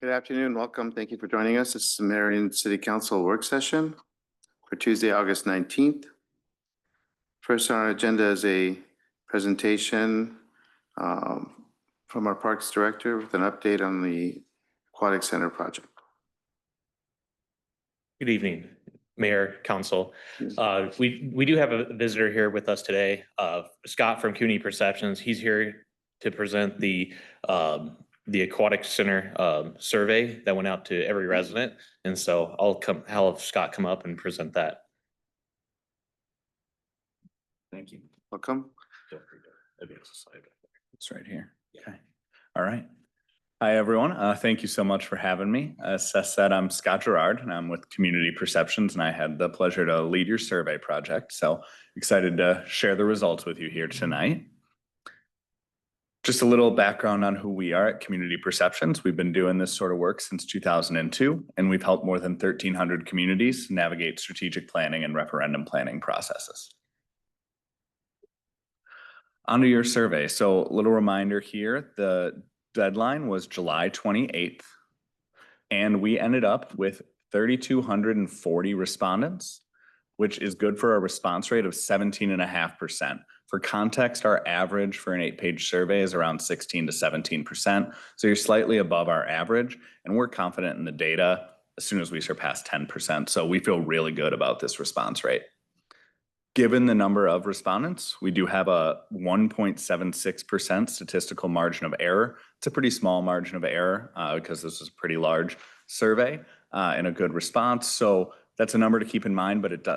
Good afternoon. Welcome. Thank you for joining us. This is the Marion City Council work session for Tuesday, August 19th. First on our agenda is a presentation from our Parks Director with an update on the Aquatic Center project. Good evening, Mayor, Council. We do have a visitor here with us today, Scott from CUNY Perceptions. He's here to present the Aquatic Center survey that went out to every resident. And so I'll have Scott come up and present that. Thank you. Welcome. Feel free to advance the slide. It's right here. Okay. All right. Hi, everyone. Thank you so much for having me. As Seth said, I'm Scott Gerard, and I'm with Community Perceptions, and I had the pleasure to lead your survey project. So excited to share the results with you here tonight. Just a little background on who we are at Community Perceptions. We've been doing this sort of work since 2002, and we've helped more than 1,300 communities navigate strategic planning and referendum planning processes. Onto your survey. So a little reminder here, the deadline was July 28th, and we ended up with 3,240 respondents, which is good for a response rate of 17.5%. For context, our average for an 8-page survey is around 16 to 17%. So you're slightly above our average, and we're confident in the data as soon as we surpass 10%. So we feel really good about this response rate. Given the number of respondents, we do have a 1.76% statistical margin of error. It's a pretty small margin of error because this is a pretty large survey and a good response. So that's a number to keep in mind, but it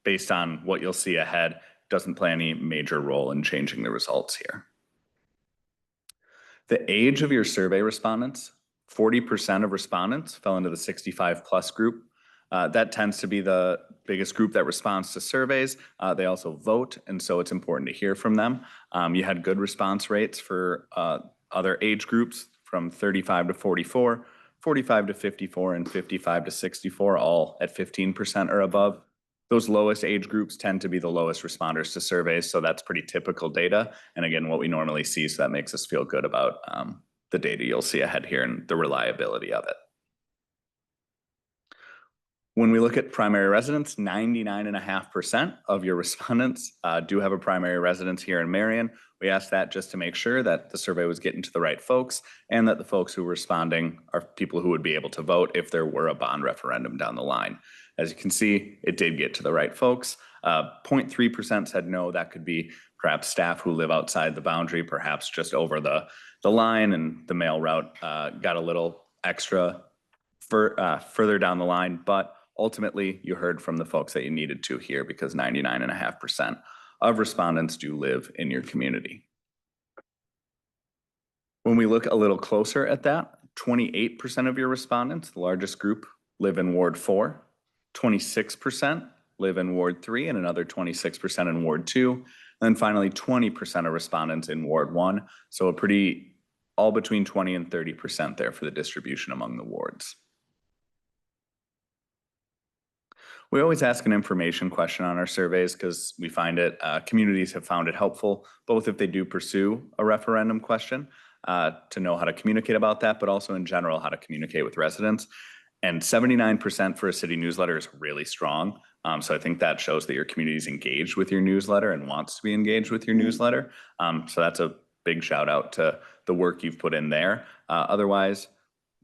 based on what you'll see ahead, doesn't play any major role in changing the results here. The age of your survey respondents, 40% of respondents fell into the 65+ group. That tends to be the biggest group that responds to surveys. They also vote, and so it's important to hear from them. You had good response rates for other age groups from 35 to 44, 45 to 54, and 55 to 64, all at 15% or above. Those lowest age groups tend to be the lowest responders to surveys, so that's pretty typical data. And again, what we normally see, so that makes us feel good about the data you'll see ahead here and the reliability of it. When we look at primary residence, 99.5% of your respondents do have a primary residence here in Marion. We asked that just to make sure that the survey was getting to the right folks and that the folks who were responding are people who would be able to vote if there were a bond referendum down the line. As you can see, it did get to the right folks. 0.3% said no. That could be perhaps staff who live outside the boundary, perhaps just over the line, and the mail route got a little extra further down the line, but ultimately, you heard from the folks that you needed to here because 99.5% of respondents do live in your community. When we look a little closer at that, 28% of your respondents, the largest group, live in Ward 4, 26% live in Ward 3, and another 26% in Ward 2, and then finally 20% of respondents in Ward 1, so a pretty all between 20 and 30% there for the distribution among the wards. We always ask an information question on our surveys because we find it, communities have found it helpful, both if they do pursue a referendum question to know how to communicate about that, but also in general, how to communicate with residents. And 79% for a city newsletter is really strong. So I think that shows that your community is engaged with your newsletter and wants to be engaged with your newsletter. So that's a big shout out to the work you've put in there. Otherwise,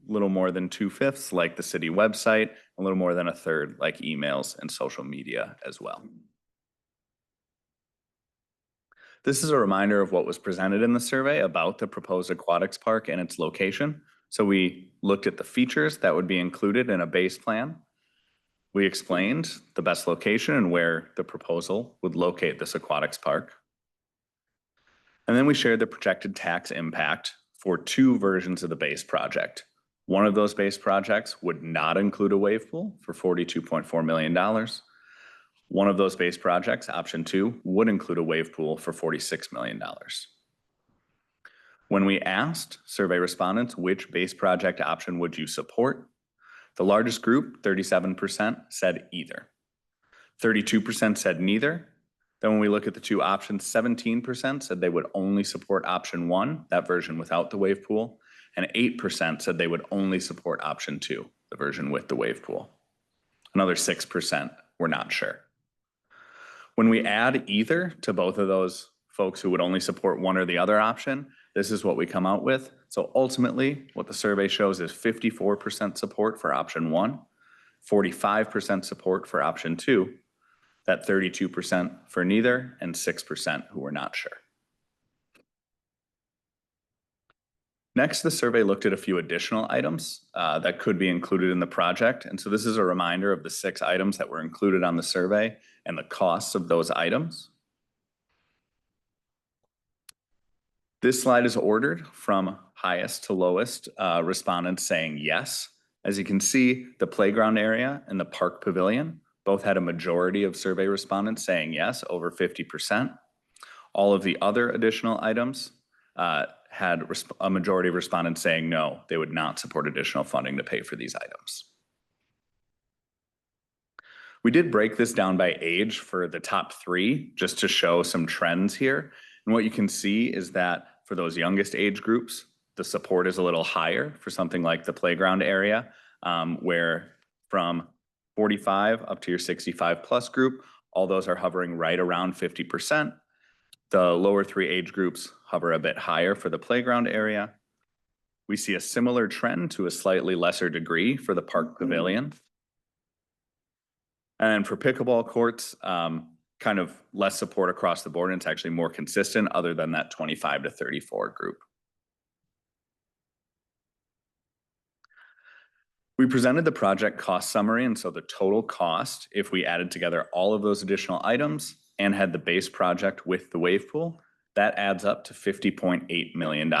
a little more than 2/5 like the city website, a little more than 1/3 like emails and social media as well. This is a reminder of what was presented in the survey about the proposed aquatics park and its location. So we looked at the features that would be included in a base plan. We explained the best location and where the proposal would locate this aquatics park. And then we shared the projected tax impact for 2 versions of the base project. One of those base projects would not include a wave pool for $42.4 million. One of those base projects, option 2, would include a wave pool for $46 million. When we asked survey respondents which base project option would you support, the largest group, 37%, said either. 32% said neither. Then when we look at the 2 options, 17% said they would only support option 1, that version without the wave pool, and 8% said they would only support option 2, the version with the wave pool. Another 6% were not sure. When we add either to both of those folks who would only support one or the other option, this is what we come out with. So ultimately, what the survey shows is 54% support for option 1, 45% support for option 2, that 32% for neither, and 6% who were not sure. Next, the survey looked at a few additional items that could be included in the project. And so this is a reminder of the 6 items that were included on the survey and the costs of those items. This slide is ordered from highest to lowest respondents saying yes. As you can see, the playground area and the park pavilion both had a majority of survey respondents saying yes, over 50%. All of the other additional items had a majority of respondents saying no, they would not support additional funding to pay for these items. We did break this down by age for the top 3, just to show some trends here. And what you can see is that for those youngest age groups, the support is a little higher for something like the playground area, where from 45 up to your 65 plus group, all those are hovering right around 50%. The lower 3 age groups hover a bit higher for the playground area. We see a similar trend to a slightly lesser degree for the park pavilion. And for pickleball courts, kind of less support across the board, and it's actually more consistent other than that 25 to 34 group. We presented the project cost summary, and so the total cost, if we added together all of those additional items and had the base project with the wave pool, that adds up to $50.8 million.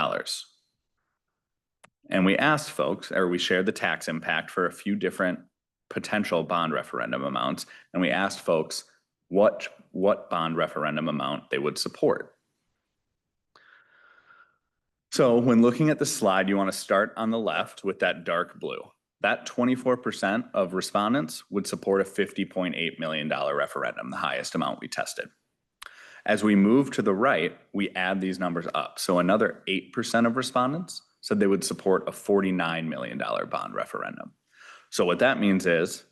And we asked folks, or we shared the tax impact for a few different potential bond referendum amounts, and we asked folks what bond referendum amount they would support. So when looking at the slide, you want to start on the left with that dark blue. That 24% of respondents would support a $50.8 million referendum, the highest amount we tested. As we move to the right, we add these numbers up. So another 8% of respondents said they would support a $49 million bond referendum. So what that means is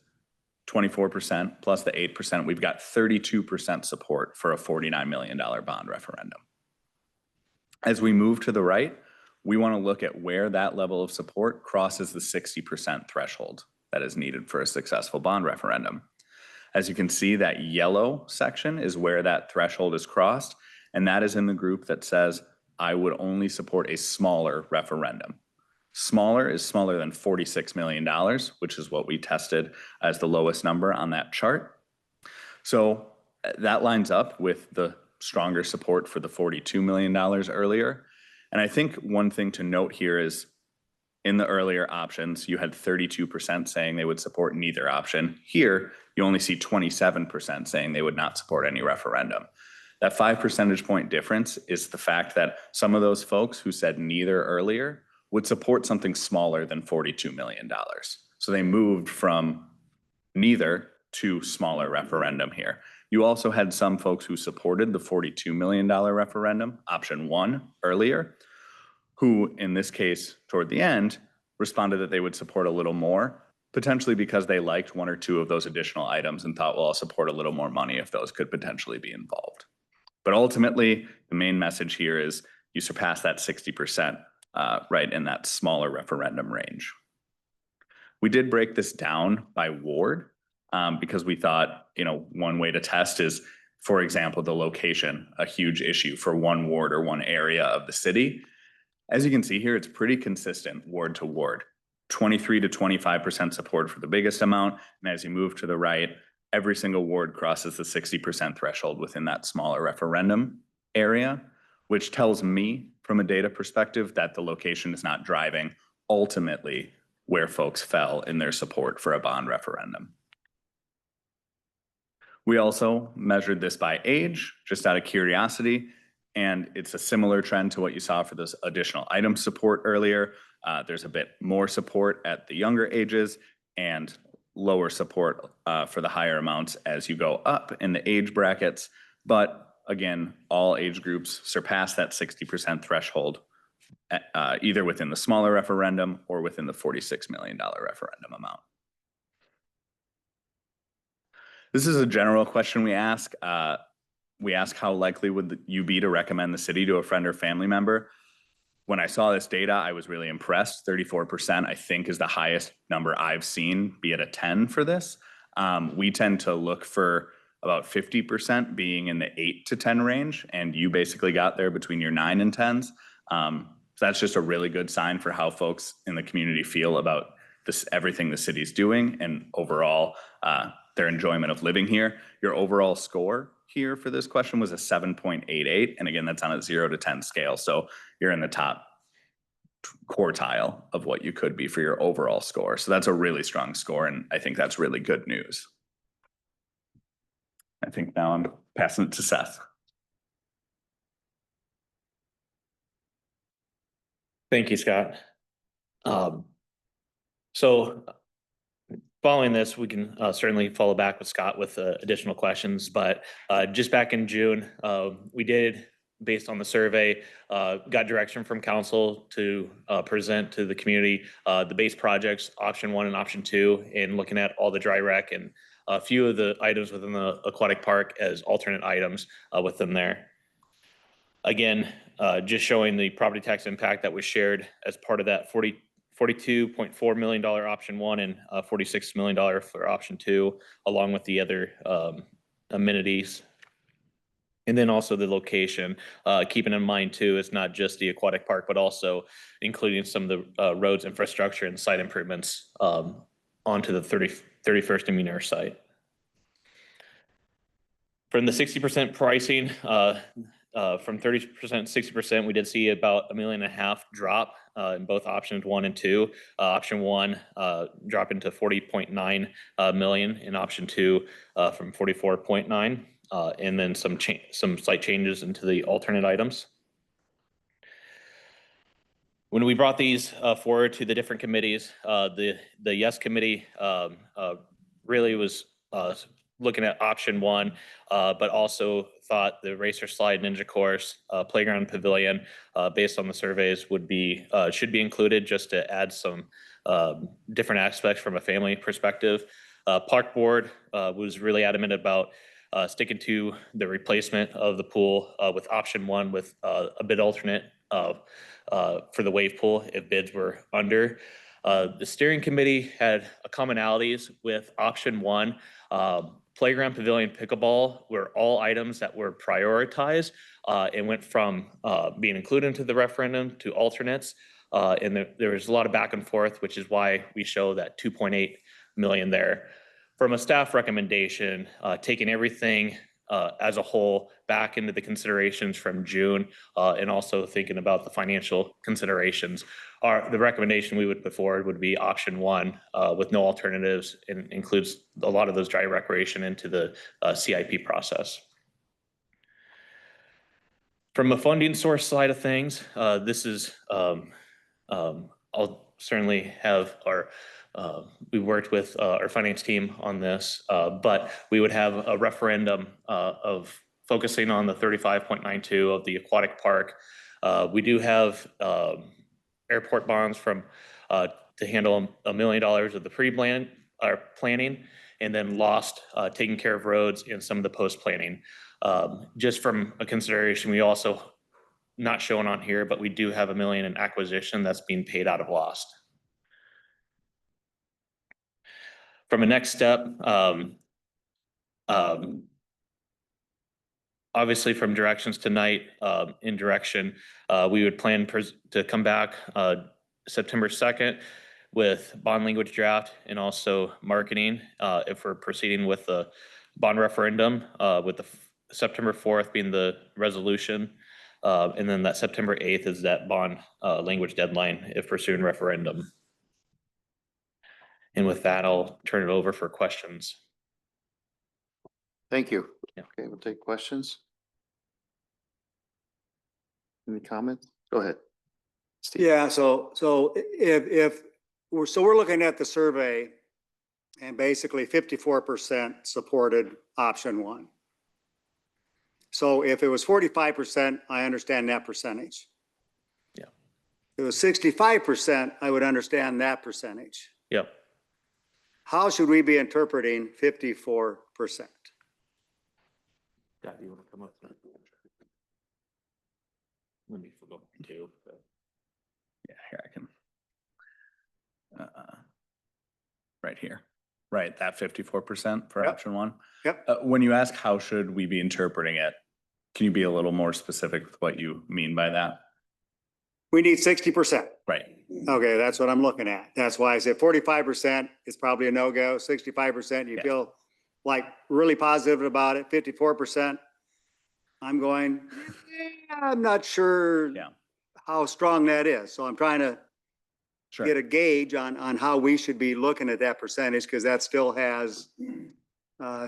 24% plus the 8%, we've got 32% support for a $49 million bond referendum. As we move to the right, we want to look at where that level of support crosses the 60% threshold that is needed for a successful bond referendum. As you can see, that yellow section is where that threshold is crossed, and that is in the group that says, I would only support a smaller referendum. Smaller is smaller than $46 million, which is what we tested as the lowest number on that chart. So that lines up with the stronger support for the $42 million earlier. And I think one thing to note here is in the earlier options, you had 32% saying they would support neither option. Here, you only see 27% saying they would not support any referendum. That 5 percentage point difference is the fact that some of those folks who said neither earlier would support something smaller than $42 million. So they moved from neither to smaller referendum here. You also had some folks who supported the $42 million referendum, option 1 earlier, who in this case, toward the end, responded that they would support a little more, potentially because they liked 1 or 2 of those additional items and thought, well, I'll support a little more money if those could potentially be involved. But ultimately, the main message here is you surpass that 60%. Right in that smaller referendum range. We did break this down by ward because we thought, one way to test is, for example, the location, a huge issue for one ward or one area of the city. As you can see here, it's pretty consistent ward to ward, 23 to 25% support for the biggest amount. And as you move to the right, every single ward crosses the 60% threshold within that smaller referendum area, which tells me from a data perspective that the location is not driving ultimately where folks fell in their support for a bond referendum. We also measured this by age, just out of curiosity, and it's a similar trend to what you saw for this additional item support earlier. There's a bit more support at the younger ages and lower support for the higher amounts as you go up in the age brackets, but again, all age groups surpass that 60% threshold either within the smaller referendum or within the $46 million referendum amount. This is a general question we ask. We ask how likely would you be to recommend the city to a friend or family member? When I saw this data, I was really impressed. 34%, I think, is the highest number I've seen, be it a 10 for this. We tend to look for about 50% being in the 8 to 10 range, and you basically got there between your 9 and 10s. So that's just a really good sign for how folks in the community feel about this, everything the city's doing, and overall their enjoyment of living here. Your overall score here for this question was a 7.88, and again, that's on a 0 to 10 scale. So you're in the top quartile of what you could be for your overall score. So that's a really strong score, and I think that's really good news. I think now I'm passing it to Seth. Thank you, Scott. So following this, we can certainly follow back with Scott with additional questions, but just back in June, we did, based on the survey, got direction from council to present to the community the base projects, option 1 and option 2, and looking at all the dry rec and a few of the items within the aquatic park as alternate items within there. Again, just showing the property tax impact that was shared as part of that $42.4 million option 1 and $46 million for option 2, along with the other amenities. And then also the location, keeping in mind too, it's not just the aquatic park, but also including some of the roads, infrastructure, and site improvements onto the 31st and Muir site. From the 60% pricing, from 30% to 60%, we did see about $1.5 million drop in both options 1 and 2. Option 1 dropping to 40.9 million, in option 2 from 44.9, and then some slight changes into the alternate items. When we brought these forward to the different committees, the Yes Committee really was looking at option 1, but also thought the racer slide, ninja course, playground pavilion, based on the surveys, would be should be included, just to add some different aspects from a family perspective. Park board was really adamant about sticking to the replacement of the pool with option 1 with a bid alternate for the wave pool if bids were under. The steering committee had commonalities with option 1. Playground, pavilion, pickleball were all items that were prioritized and went from being included into the referendum to alternates. And there was a lot of back and forth, which is why we show that 2.8 million there. From a staff recommendation, taking everything as a whole back into the considerations from June, and also thinking about the financial considerations, the recommendation we would put forward would be option 1 with no alternatives, and includes a lot of those dry recreation into the CIP process. From a funding source side of things, this is, I'll certainly have our, we worked with our finance team on this, but we would have a referendum of focusing on the 35.92 of the aquatic park. We do have airport bonds from to handle $1 million of the pre-plan planning, and then lost taking care of roads and some of the post-planning. Just from a consideration, we also, not shown on here, but we do have $1 million in acquisition that's being paid out of lost. From a next step, obviously from directions tonight, in direction, we would plan to come back September 2nd with bond language draft and also marketing, if we're proceeding with the bond referendum, with the September 4th being the resolution. And then that September 8th is that bond language deadline if pursuing referendum. And with that, I'll turn it over for questions. Thank you. Yeah. Okay, we'll take questions. Any comments? Go ahead. Steve. Yeah, so if we're looking at the survey, and basically 54% supported option 1. So if it was 45%, I understand that percentage. Yeah. it was 65%, I would understand that percentage. Yep. How should we be interpreting 54%? Scott, you want to come up? Let me go too. Yeah, here I can. Right here, right, that 54% for Yep. option one. Yep. When you ask how should we be interpreting it, can you be a little more specific with what you mean by that? We need 60%. Right, Okay, that's what I'm looking at. That's why I said 45% is probably a no-go, 65% you Yeah. feel like really positive about it, 54%. I'm going, I'm not sure yeah, how strong that is. So I'm trying to sure. get a gauge on how we should be looking at that percentage, because that still has,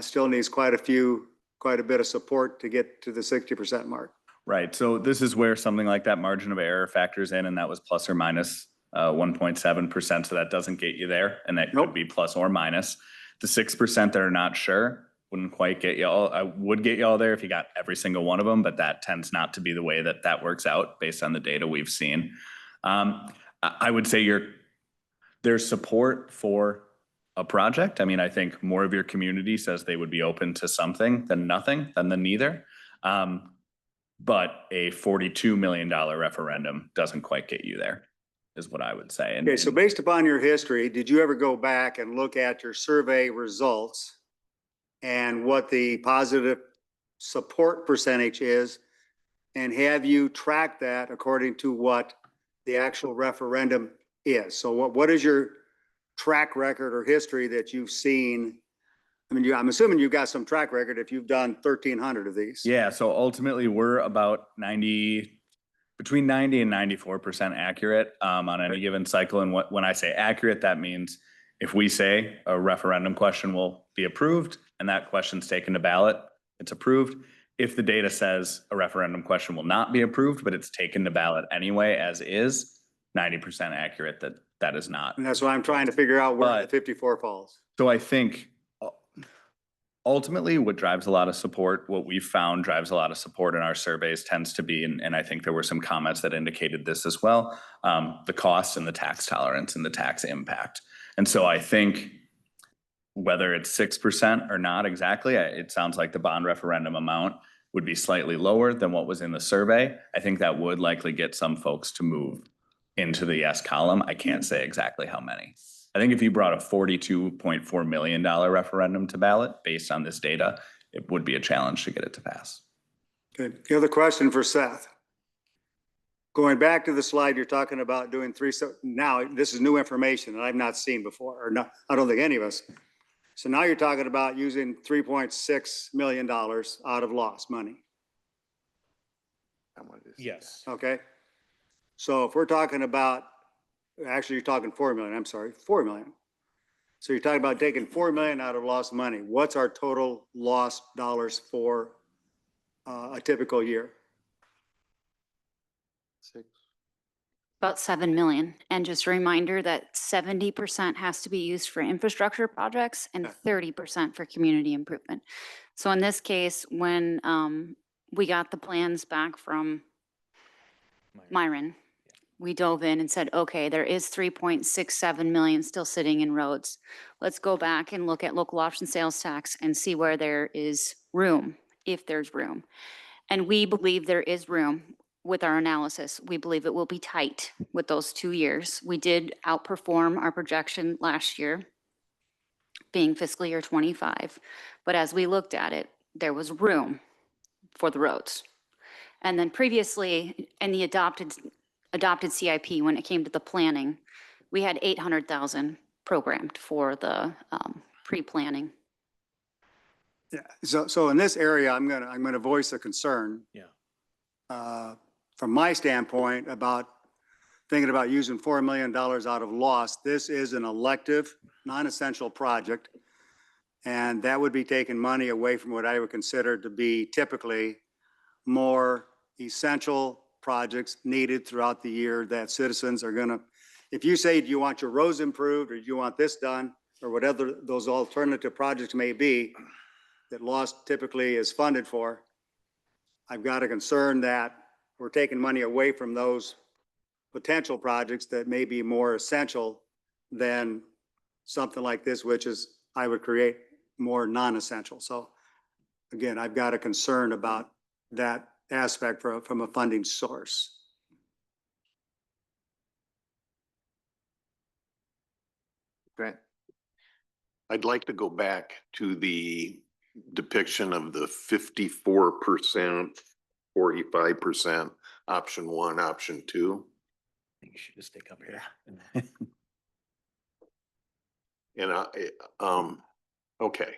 still needs quite a bit of support to get to the 60% mark. Right, so this is where something like that margin of error factors in, and that was plus or minus 1.7%, so that doesn't get you there, and that Nope. could be plus or minus. The 6% that are not sure wouldn't quite get you all. I would get you all there if you got every single one of them, but that tends not to be the way that that works out based on the data we've seen. I would say there's support for a project. I mean, I think more of your community says they would be open to something than nothing, than the neither. But a $42 million referendum doesn't quite get you there, is what I would say. Okay, so based upon your history, did you ever go back and look at your survey results and what the positive support percentage is? And have you tracked that according to what the actual referendum is? So what is your track record or history that you've seen? I mean, I'm assuming you've got some track record if you've done 1,300 of these. Yeah, so ultimately we're about between 90 and 94% accurate on any given cycle. And when I say accurate, that means if we say a referendum question will be approved and that question's taken to ballot, it's approved. If the data says a referendum question will not be approved, but it's taken to ballot anyway, as is, 90% accurate that is not. And that's why I'm trying to figure out where the But- 54 falls. So I think ultimately what drives a lot of support, what we've found drives a lot of support in our surveys tends to be, and I think there were some comments that indicated this as well, the costs and the tax tolerance and the tax impact. And so I think whether it's 6% or not exactly, it sounds like the bond referendum amount would be slightly lower than what was in the survey. I think that would likely get some folks to move into the yes column. I can't say exactly how many. I think if you brought a $42.4 million referendum to ballot based on this data, it would be a challenge to get it to pass. Good. The other question for Seth. Going back to the slide, you're talking about doing now this is new information that I've not seen before, or not, I don't think any of us. So now you're talking about using $3.6 million out of lost money. Yes. Okay. So if we're talking about, actually you're talking 4 million, I'm sorry, 4 million. So you're talking about taking 4 million out of lost money. What's our total lost dollars for a typical year? About 7 million. And just a reminder that 70% has to be used for infrastructure projects and 30% for community improvement. So in this case, when we got the plans back from Marion, we dove in and said, okay, there is 3.67 million still sitting in roads. Let's go back and look at local option sales tax and see where there is room, if there's room. And we believe there is room with our analysis. We believe it will be tight with those 2 years. We did outperform our projection last year, being fiscal year 25. But as we looked at it, there was room for the roads. And then previously in the adopted CIP, when it came to the planning, we had 800,000 programmed for the pre-planning. Yeah. So in this area, I'm gonna voice a concern. Yeah. From my standpoint about thinking about using $4 million out of loss. This is an elective, non-essential project. And that would be taking money away from what I would consider to be typically more essential projects needed throughout the year that citizens are gonna, if you say, do you want your roads improved or do you want this done or whatever those alternative projects may be that loss typically is funded for, I've got a concern that we're taking money away from those potential projects that may be more essential than something like this, which is, I would create more non-essential. So again, I've got a concern about that aspect from a funding source. Grant? I'd like to go back to the depiction of the 54%, 45%, option one, option two. I think you should just stick up here. And okay.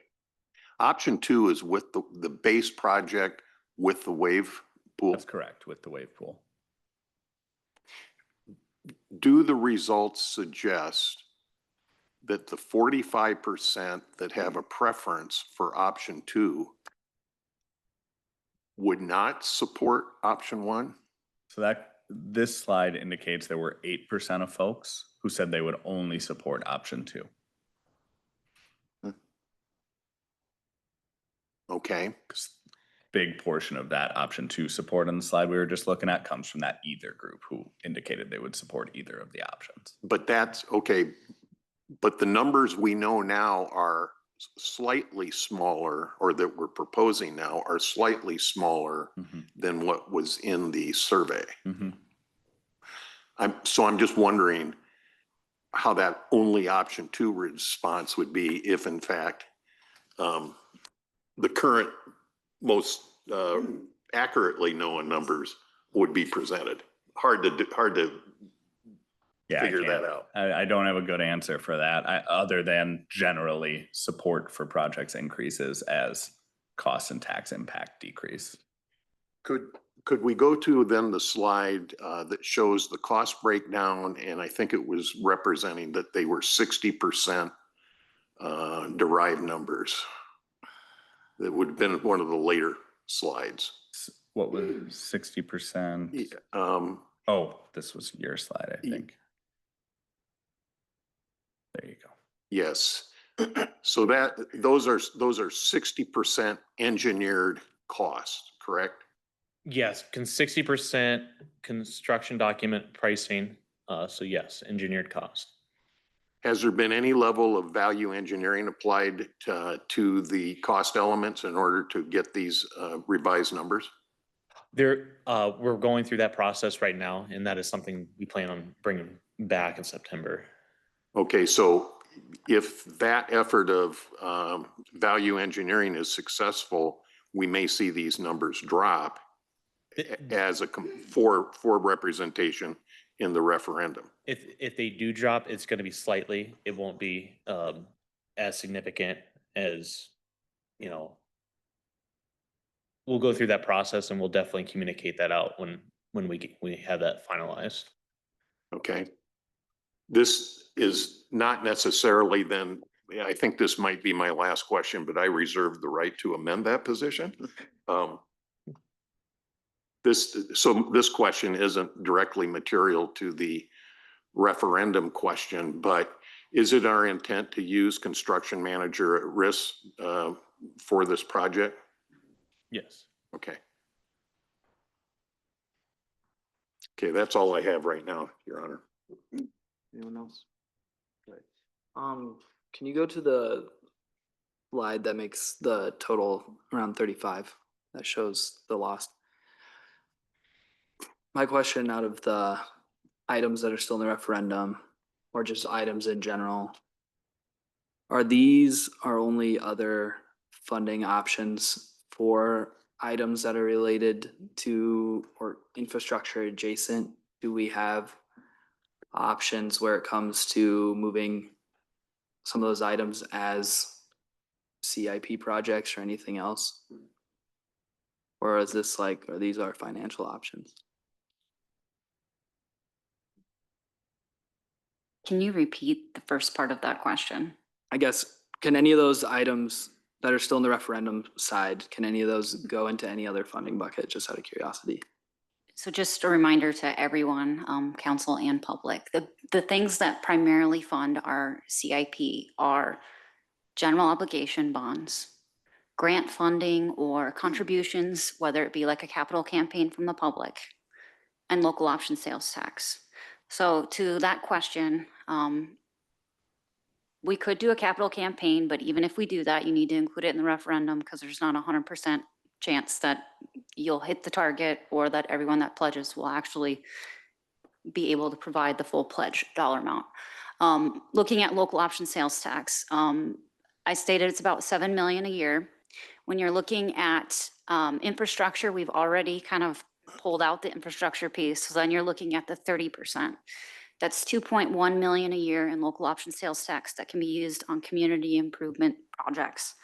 Option two is with the base project with the wave pool. That's correct, with the wave pool. Do the results suggest that the 45% that have a preference for option two would not support option one? So this slide indicates there were 8% of folks who said they would only support option two. Okay, Big portion of that option two support on the slide we were just looking at comes from that either group who indicated they would support either of the options. but that's okay. But the numbers we know now are slightly smaller, or that we're proposing now are slightly smaller than what was in the survey. So I'm just wondering how that only option two response would be if in fact the current most accurately known numbers would be presented. Hard to Yeah, figure that out. I don't have a good answer for that, other than generally support for projects increases as cost and tax impact decrease. Could we go to then the slide that shows the cost breakdown? And I think it was representing that they were 60% derived numbers. That would have been one of the later slides. What was 60%? Oh, this was your slide, I think. There you go. Yes. So those are 60% engineered cost, correct? Yes, 60% construction document pricing. So yes, engineered cost. Has there been any level of value engineering applied to the cost elements in order to get these revised numbers? We're going through that process right now, and that is something we plan on bringing back in September. Okay, so if that effort of value engineering is successful, we may see these numbers drop as for representation in the referendum. If they do drop, it's going to be slightly. It won't be as significant as, we'll go through that process and we'll definitely communicate that out when we have that finalized. Okay. This is not necessarily then, I think this might be my last question, but I reserve the right to amend that position. This question isn't directly material to the referendum question, but is it our intent to use construction manager at risk for this project? Yes. Okay. Okay, that's all I have right now, Your Honor. Anyone else? Can you go to the slide that makes the total around 35 that shows the lost? My question, out of the items that are still in the referendum, or just items in general, are these our only other funding options for items that are related to or infrastructure adjacent? Do we have options where it comes to moving some of those items as CIP projects or anything else? Or is this are these our financial options? Can you repeat the first part of that question? I guess, can any of those items that are still in the referendum side, can any of those go into any other funding bucket, just out of curiosity? So just a reminder to everyone, council and public, the things that primarily fund our CIP are general obligation bonds, grant funding or contributions, whether it be like a capital campaign from the public, and local option sales tax. So to that question, we could do a capital campaign, but even if we do that, you need to include it in the referendum because there's not 100% chance that you'll hit the target or that everyone that pledges will actually be able to provide the full pledge dollar amount. Looking at local option sales tax, I stated it's about 7 million a year. When you're looking at infrastructure, we've already kind of pulled out the infrastructure piece. So then you're looking at the 30%. That's 2.1 million a year in local option sales tax that can be used on community improvement projects.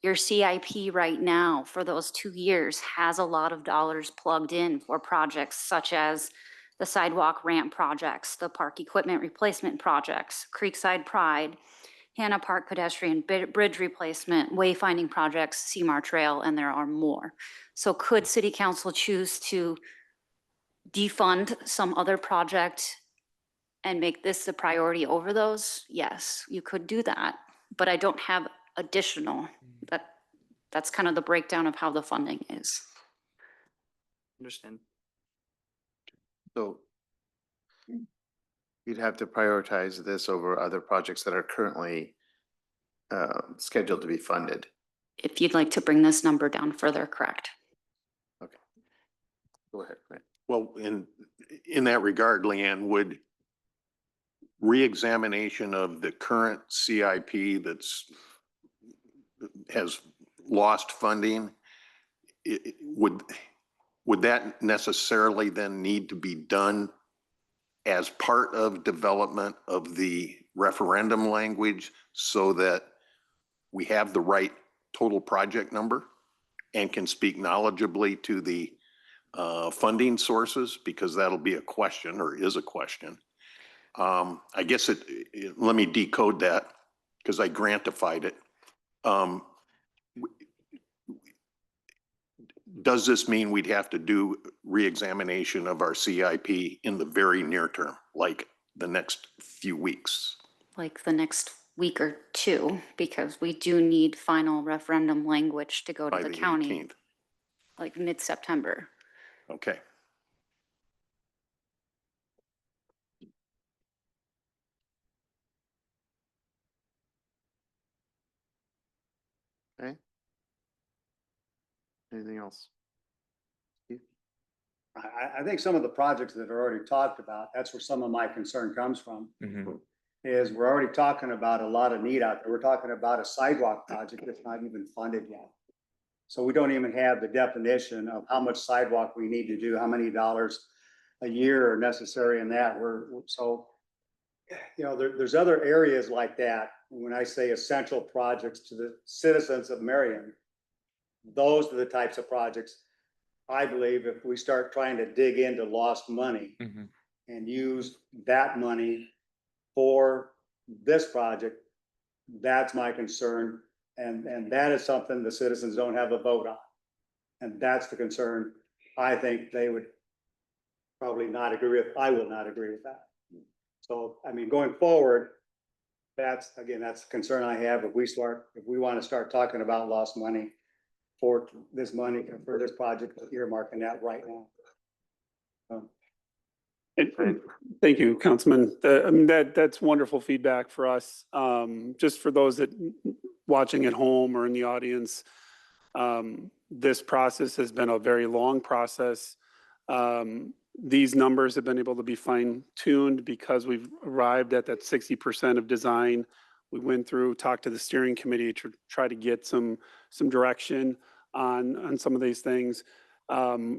Your CIP right now for those 2 years has a lot of dollars plugged in for projects such as the sidewalk ramp projects, the park equipment replacement projects, Creekside Pride, Hannah Park pedestrian bridge replacement, wayfinding projects, Seymour Trail, and there are more. So could City Council choose to defund some other project and make this the priority over those? Yes, you could do that, but I don't have additional. That's kind of the breakdown of how the funding is. Understand. So you'd have to prioritize this over other projects that are currently scheduled to be funded. If you'd like to bring this number down further, correct? Go ahead, Grant. Well, in that regard, Leanne, would reexamination of the current CIP has lost funding, would that necessarily then need to be done as part of development of the referendum language so that we have the right total project number and can speak knowledgeably to the funding sources? Because that'll be a question, or is a question. I guess let me decode that because I grantified it. Does this mean we'd have to do reexamination of our CIP in the very near term, like the next few weeks? Like the next week or two, because we do need final referendum language to go to By the the county, 18th? like mid-September. Okay. Okay. Anything else? Steve? I think some of the projects that are already talked about, that's where some of my concern comes from, Mhm. is we're already talking about a lot of need out there. We're talking about a sidewalk project that's not even funded yet. So we don't even have the definition of how much sidewalk we need to do, how many dollars a year are necessary in that. So, you know, there's other areas like that. When I say essential projects to the citizens of Marion, those are the types of projects I believe if we start trying to dig into lost money Mhm. and use that money for this project, that's my concern. And that is something the citizens don't have a vote on. And that's the concern I think they would probably not agree with. I will not agree with that. So, I mean, going forward, that's the concern I have. If we want to start talking about lost money for this project, earmarking that right now. And thank you, Councilman. I mean, that's wonderful feedback for us. Just for those that watching at home or in the audience, this process has been a very long process. These numbers have been able to be fine tuned because we've arrived at that 60% of design. We went through, talked to the steering committee to try to get some direction on some of these things.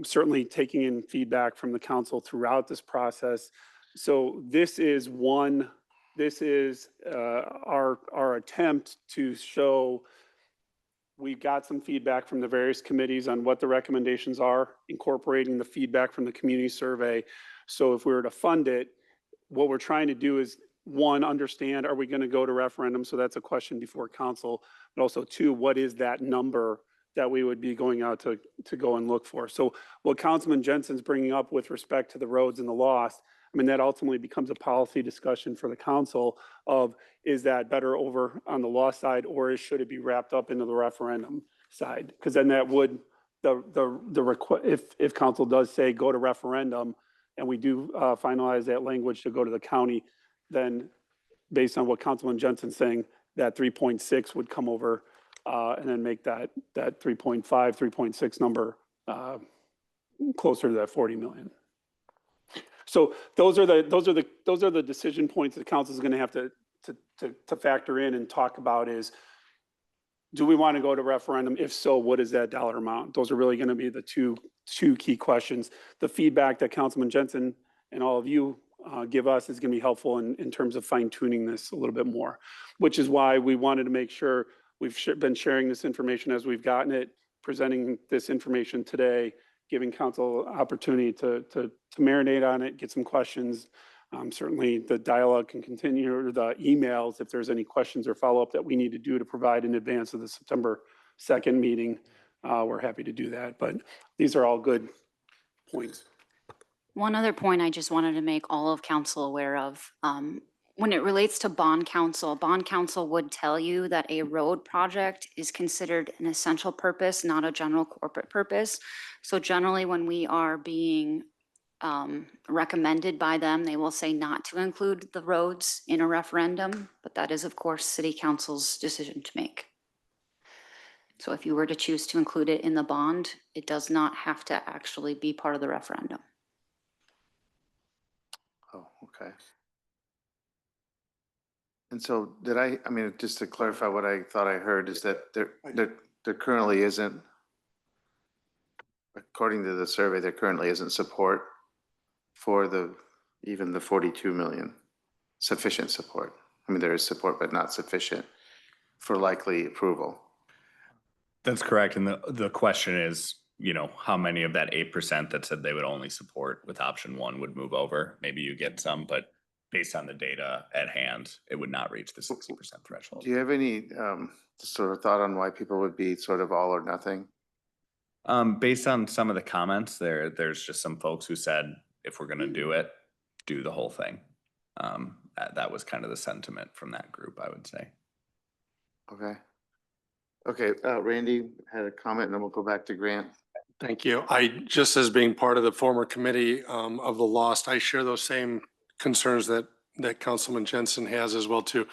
Certainly taking in feedback from the council throughout this process. So this is our attempt to show we got some feedback from the various committees on what the recommendations are, incorporating the feedback from the community survey. So if we were to fund it, what we're trying to do is, one, understand, are we going to go to referendum? So that's a question before council. But also, two, what is that number that we would be going out to go and look for? So what Councilman Jensen's bringing up with respect to the roads and the lost, I mean, that ultimately becomes a policy discussion for the council of, is that better over on the law side, or should it be wrapped up into the referendum side? Because then that would, if council does say go to referendum and we do finalize that language to go to the county, then based on what Councilman Jensen's saying, that 3.6 would come over and then make that 3.5, 3.6 number closer to that 40 million. So those are the decision points that council is going to have to factor in and talk about is, do we want to go to referendum? If so, what is that dollar amount? Those are really going to be the two key questions. The feedback that Councilman Jensen and all of you give us is going to be helpful in terms of fine tuning this a little bit more, which is why we wanted to make sure we've been sharing this information as we've gotten it, presenting this information today, giving council opportunity to marinate on it, get some questions. Certainly the dialogue can continue, or the emails, if there's any questions or follow-up that we need to do to provide in advance of the September 2nd meeting, we're happy to do that. But these are all good points. One other point I just wanted to make all of council aware of. When it relates to bond council would tell you that a road project is considered an essential purpose, not a general corporate purpose. So generally when we are being recommended by them, they will say not to include the roads in a referendum, but that is of course city council's decision to make. So if you were to choose to include it in the bond, it does not have to actually be part of the referendum. Oh, okay. And so I mean, just to clarify what I thought I heard is that there currently isn't, according to the survey, there currently isn't support for even the 42 million, sufficient support. I mean, there is support, but not sufficient for likely approval. That's correct. And the question is, you know, how many of that 8% that said they would only support with option one would move over? Maybe you get some, but based on the data at hand, it would not reach the 60% threshold. Do you have any sort of thought on why people would be sort of all or nothing? Based on some of the comments there's just some folks who said, if we're going to do it, do the whole thing. That was kind of the sentiment from that group, I would say. Okay. Okay, Randy had a comment and then we'll go back to Grant. Thank you. Just as being part of the former committee of the lost, I share those same concerns that Councilman Jensen has as well too.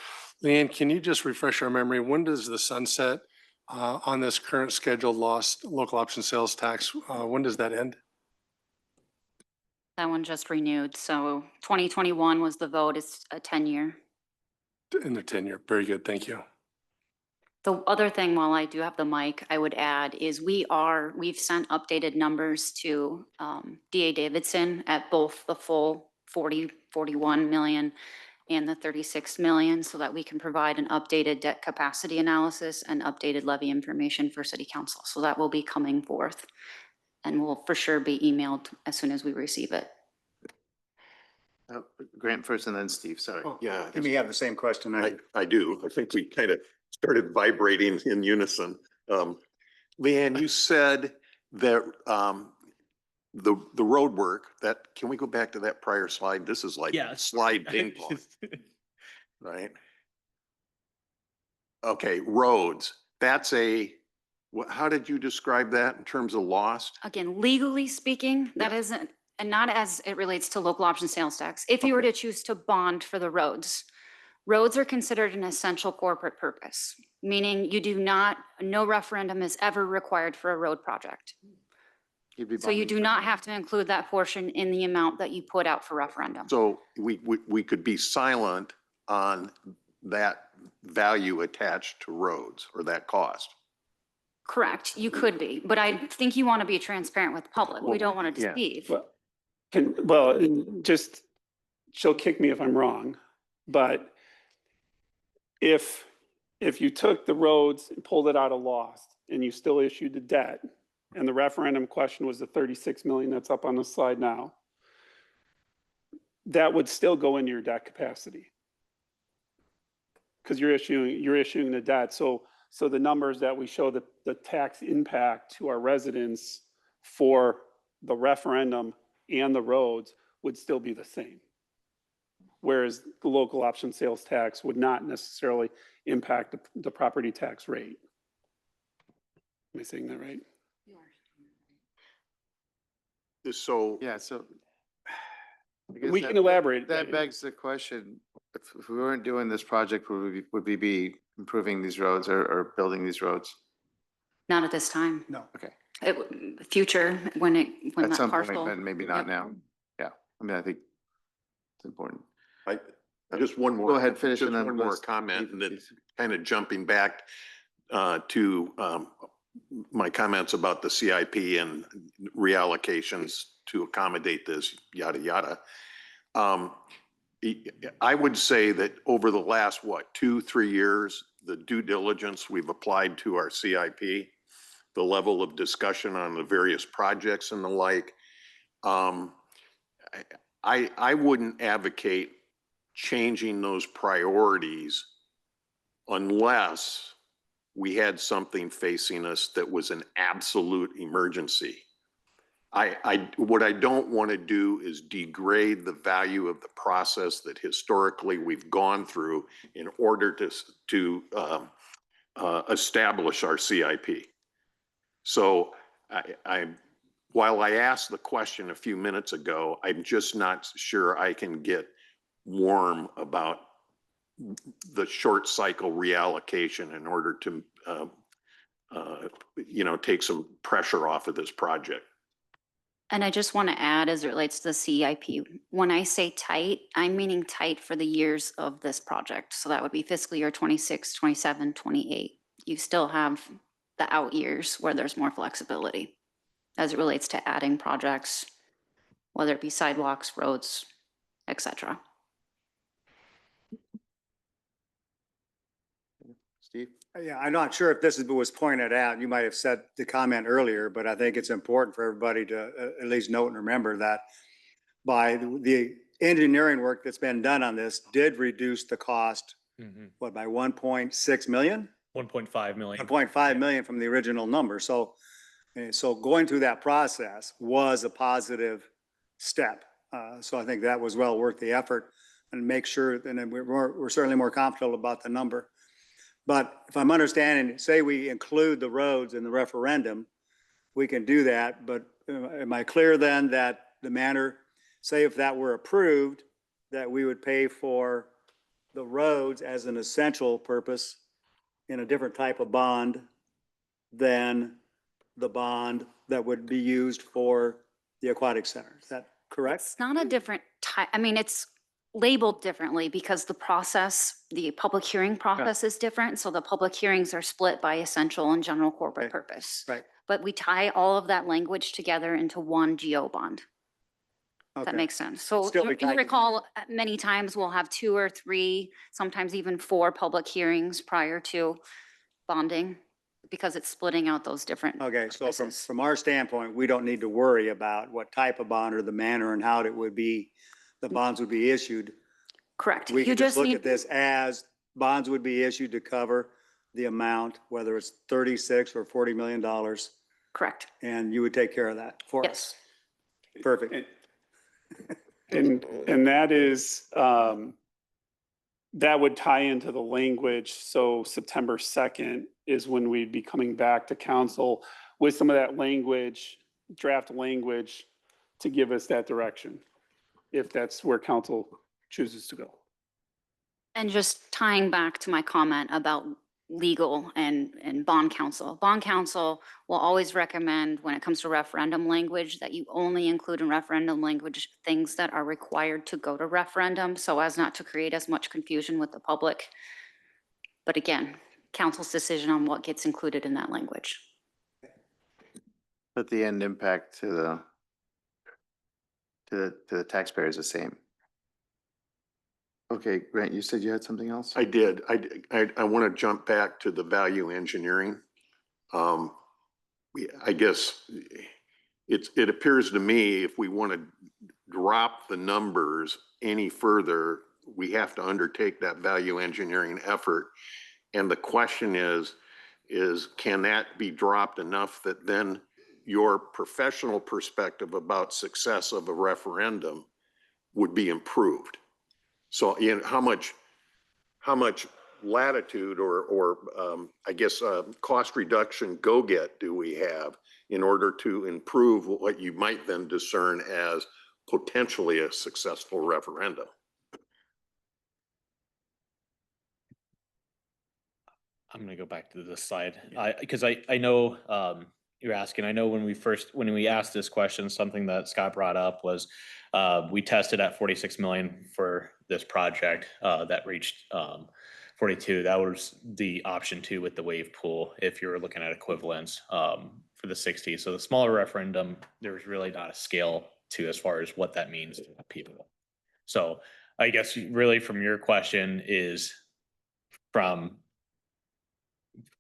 Leanne, can you just refresh our memory? When does the sunset on this current scheduled lost local option sales tax, when does that end? That one just renewed. So 2021 was the vote. It's a 10-year. In the 10-year. Very good. Thank you. The other thing, while I do have the mic, I would add is we've sent updated numbers to DA Davidson at both the full 41 million and the 36 million so that we can provide an updated debt capacity analysis and updated levy information for city council. So that will be coming forth and will for sure be emailed as soon as we receive it. Grant first and then Steve, sorry. Oh, Yeah, You may have the same question. I do. I think we kind of started vibrating in unison. Leanne, you said that the road work, can we go back to that prior slide? This is like Yeah. slide ping pong, right? Okay, roads. How did you describe that in terms of lost? Again, legally speaking, that isn't, and not as it relates to local option sales tax. If you were to choose to bond for the roads, roads are considered an essential corporate purpose, meaning no referendum is ever required for a road project. So you do not have to include that portion in the amount that you put out for referendum. So we could be silent on that value attached to roads or that cost. Correct, you could be, but I think you want to be transparent with the public. We don't want to Yeah. deceive. Just, she'll kick me if I'm wrong, but if you took the roads and pulled it out of lost and you still issued the debt and the referendum question was the 36 million that's up on the slide now, that would still go into your debt capacity. Because you're issuing the debt. So the numbers that we show the tax impact to our residents for the referendum and the roads would still be the same. Whereas the local option sales tax would not necessarily impact the property tax rate. Am I saying that right? So Yeah, so Because We that- can elaborate. That begs the question, if we weren't doing this project, would we be improving these roads or building these roads? Not at this time. No. Okay, Future, when at that some point, parcel. but maybe not Yep. now. Yeah, I mean, I think it's important. Just one more. Go ahead, finish Just and then. one more let's- comment, and then kind of jumping back to my comments about the CIP and reallocations to accommodate this, yada, yada. I would say that over the last, 2-3 years, the due diligence we've applied to our CIP, the level of discussion on the various projects and the like, I wouldn't advocate changing those priorities unless we had something facing us that was an absolute emergency. What I don't want to do is degrade the value of the process that historically we've gone through in order to establish our CIP. So while I asked the question a few minutes ago, I'm just not sure I can get warm about the short cycle reallocation in order to, take some pressure off of this project. And I just want to add, as it relates to the CIP, when I say tight, I'm meaning tight for the years of this project. So that would be fiscal year 26, 27, 28. You still have the out years where there's more flexibility as it relates to adding projects, whether it be sidewalks, roads, et cetera. Steve? Yeah, I'm not sure if this was pointed out. You might have said the comment earlier, but I think it's important for everybody to at least note and remember that by the engineering work that's been done on this did reduce the cost, by 1.6 million? 1.5 million. 1.5 million from the original number. So going through that process was a positive step. So I think that was well worth the effort, and make sure, and we're certainly more comfortable about the number. But if I'm understanding, say we include the roads in the referendum, we can do that. But am I clear then that the manner, say if that were approved, that we would pay for the roads as an essential purpose in a different type of bond than the bond that would be used for the aquatic center? Is that correct? It's not a different type. I mean, it's labeled differently because the process, the public hearing process is different. So the public hearings are split by essential and general corporate Right. purpose. Right. But we tie all of that language together into one GO bond. If that Okay. makes sense. So Still be you tied to- recall many times we'll have 2 or 3, sometimes even 4 public hearings prior to bonding because it's splitting out those different. Okay, so purposes. from our standpoint, we don't need to worry about what type of bond or the manner and how it would be, the bonds would be issued. Correct. We You can just just look need, at this as bonds would be issued to cover the amount, whether it's 36 or $40 million, correct. and you would take care of that for us. Yes. Perfect. And that is, that would tie into the language. So September 2nd is when we'd be coming back to council with some of that language, draft language, to give us that direction, if that's where council chooses to go. And just tying back to my comment about legal and bond counsel. Bond counsel will always recommend, when it comes to referendum language, that you only include in referendum language things that are required to go to referendum, so as not to create as much confusion with the public. But again, council's decision on what gets included in that language. But the end impact to the taxpayer is the same. Okay, Grant, you said you had something else? I did. I want to jump back to the value engineering. I guess it appears to me if we want to drop the numbers any further, we have to undertake that value engineering effort. And the question is can that be dropped enough that then your professional perspective about success of a referendum would be improved? So, how much latitude or I guess cost reduction go-get do we have in order to improve what you might then discern as potentially a successful referendum. I'm gonna go back to this slide. Because I know, you're asking, I know when we asked this question, something that Scott brought up was, we tested at 46 million for this project, that reached, 42. That was the option 2 with the wave pool, if you were looking at equivalents, for the 60. So the smaller referendum, there's really not a scale to as far as what that means to people. So I guess really from your question is from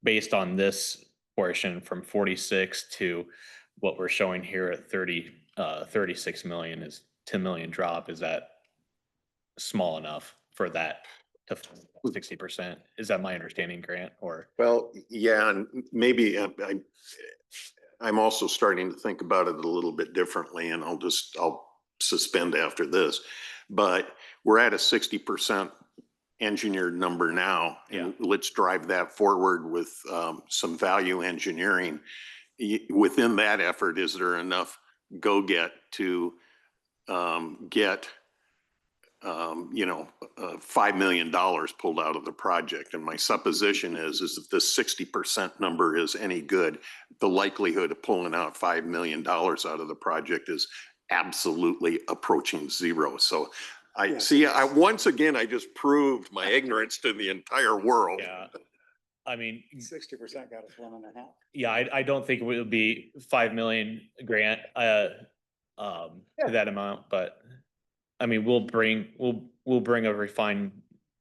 based on this portion from 46 to what we're showing here at 36 million is 10 million drop. Is that small enough for that to 60%? Is that my understanding, Grant, or? Well, yeah, and maybe I'm also starting to think about it a little bit differently, and I'll suspend after this. But we're at a 60% engineered number now, and let's drive that forward with some value engineering. Within that effort, is there enough go-get to get $5 million pulled out of the project? And my supposition is if this 60% number is any good, the likelihood of pulling out $5 million out of the project is absolutely approaching zero. So I see, once again, I just proved my ignorance to the entire world. Yeah, I mean, 60% got us 1.5. yeah, I don't think it would be 5 million grant to that amount, but I mean, we'll bring a refined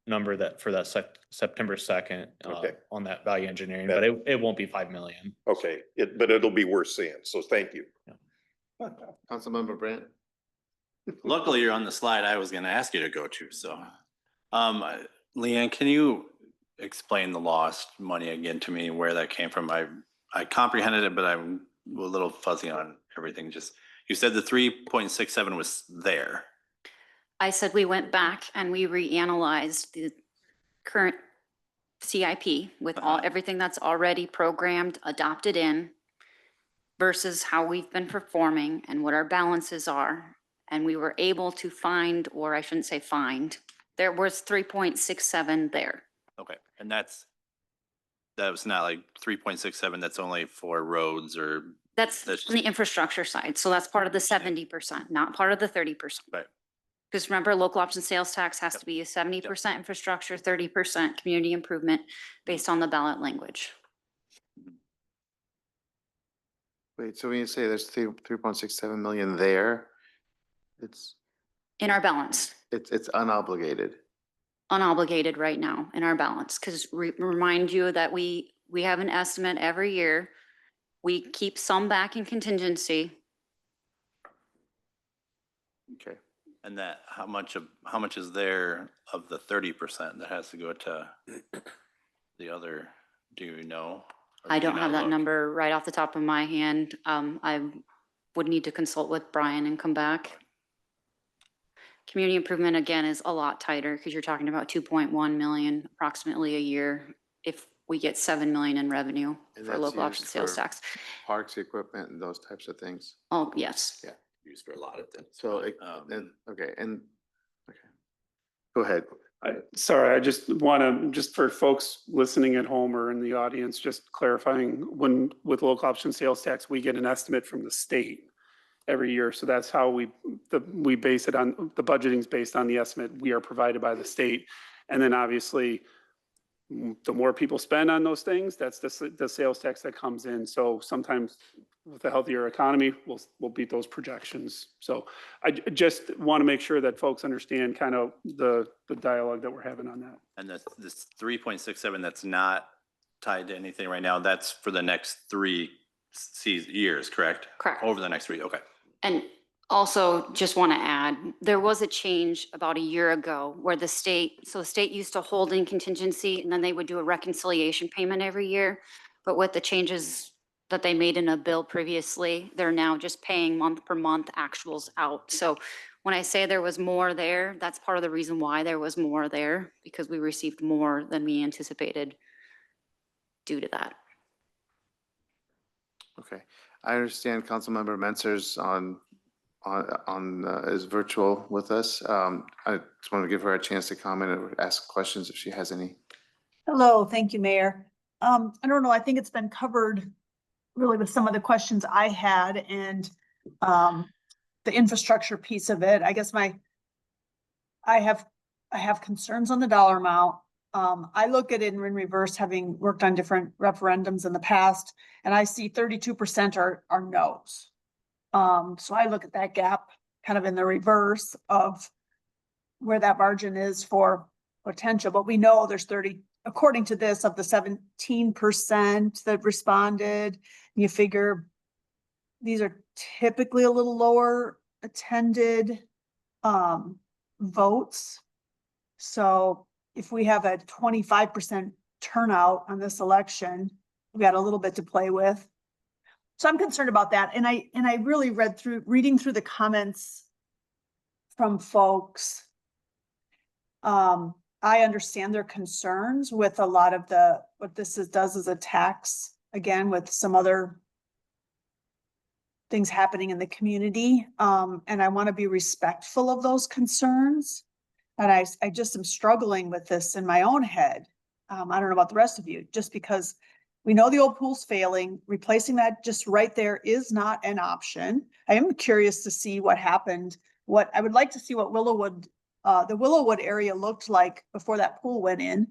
number that for that September 2nd Okay. on that value engineering, but it won't be 5 million. Okay, but it'll be worth seeing. So thank you. Councilmember Brandt? Luckily, you're on the slide I was going to ask you to go to. So, Leanne, can you explain the lost money again to me, where that came from? I comprehended it, but I'm a little fuzzy on everything. Just, you said the 3.67 was there. I said we went back and we reanalyzed the current CIP with everything that's already programmed, adopted in versus how we've been performing and what our balances are. And we were able to find, or I shouldn't say find, there was 3.67 there. Okay. And that was not like 3.67. That's only for roads or. That's on the infrastructure side. So that's part of the 70%, not part of the 30%. Right. Because remember, local option sales tax has to be a 70% infrastructure, 30% community improvement based on the ballot language. Wait, so when you say there's 3.67 million there, it's In our balance, unobligated. unobligated right now in our balance. Because remind you that we have an estimate every year. We keep some back in contingency. Okay. And that, how much is there of the 30% that has to go to the other, do you know? Or I do you don't have not that look? number right off the top of my hand. I would need to consult with Brian and come back. Community improvement, again, is a lot tighter because you're talking about 2.1 million approximately a year if we get 7 million in revenue And for that's local option used sales for tax. Parks, equipment, and those types of things. Oh, yes. Yeah. Used for a lot of things. So, okay. Go ahead. Sorry, I just want to, just for folks listening at home or in the audience, just clarifying, when with local option sales tax, we get an estimate from the state every year. So that's how we base it on, the budgeting's based on the estimate we are provided by the state. And then obviously, the more people spend on those things, that's the sales tax that comes in. So sometimes with a healthier economy, we'll beat those projections. So I just want to make sure that folks understand kind of the dialogue that we're having on that. And this 3.67, that's not tied to anything right now. That's for the next 3 years, correct? Correct. Over the next 3, okay. And also just want to add, there was a change about a year ago where the state used to hold in contingency and then they would do a reconciliation payment every year. But with the changes that they made in a bill previously, they're now just paying month per month actuals out. So when I say there was more there, that's part of the reason why there was more there, because we received more than we anticipated due to that. Okay. I understand Councilmember Mentzer's on is virtual with us. I just want to give her a chance to comment or ask questions if she has any. Hello, thank you, Mayor. I don't know, I think it's been covered really with some of the questions I had and the infrastructure piece of it. I guess I have concerns on the dollar amount. I look at it in reverse, having worked on different referendums in the past, and I see 32% are no's. So I look at that gap kind of in the reverse of where that margin is for potential, but we know there's 30, according to this, of the 17% that responded, you figure these are typically a little lower attended votes. So if we have a 25% turnout on this election, we got a little bit to play with. So I'm concerned about that. And I really reading through the comments from folks. I understand their concerns with a lot of what this does as a tax, again, with some other things happening in the community. And I want to be respectful of those concerns. And I just am struggling with this in my own head. I don't know about the rest of you, just because we know the old pool's failing, replacing that just right there is not an option. I am curious to see what happened. I would like to see what the Willowwood area looked like before that pool went in,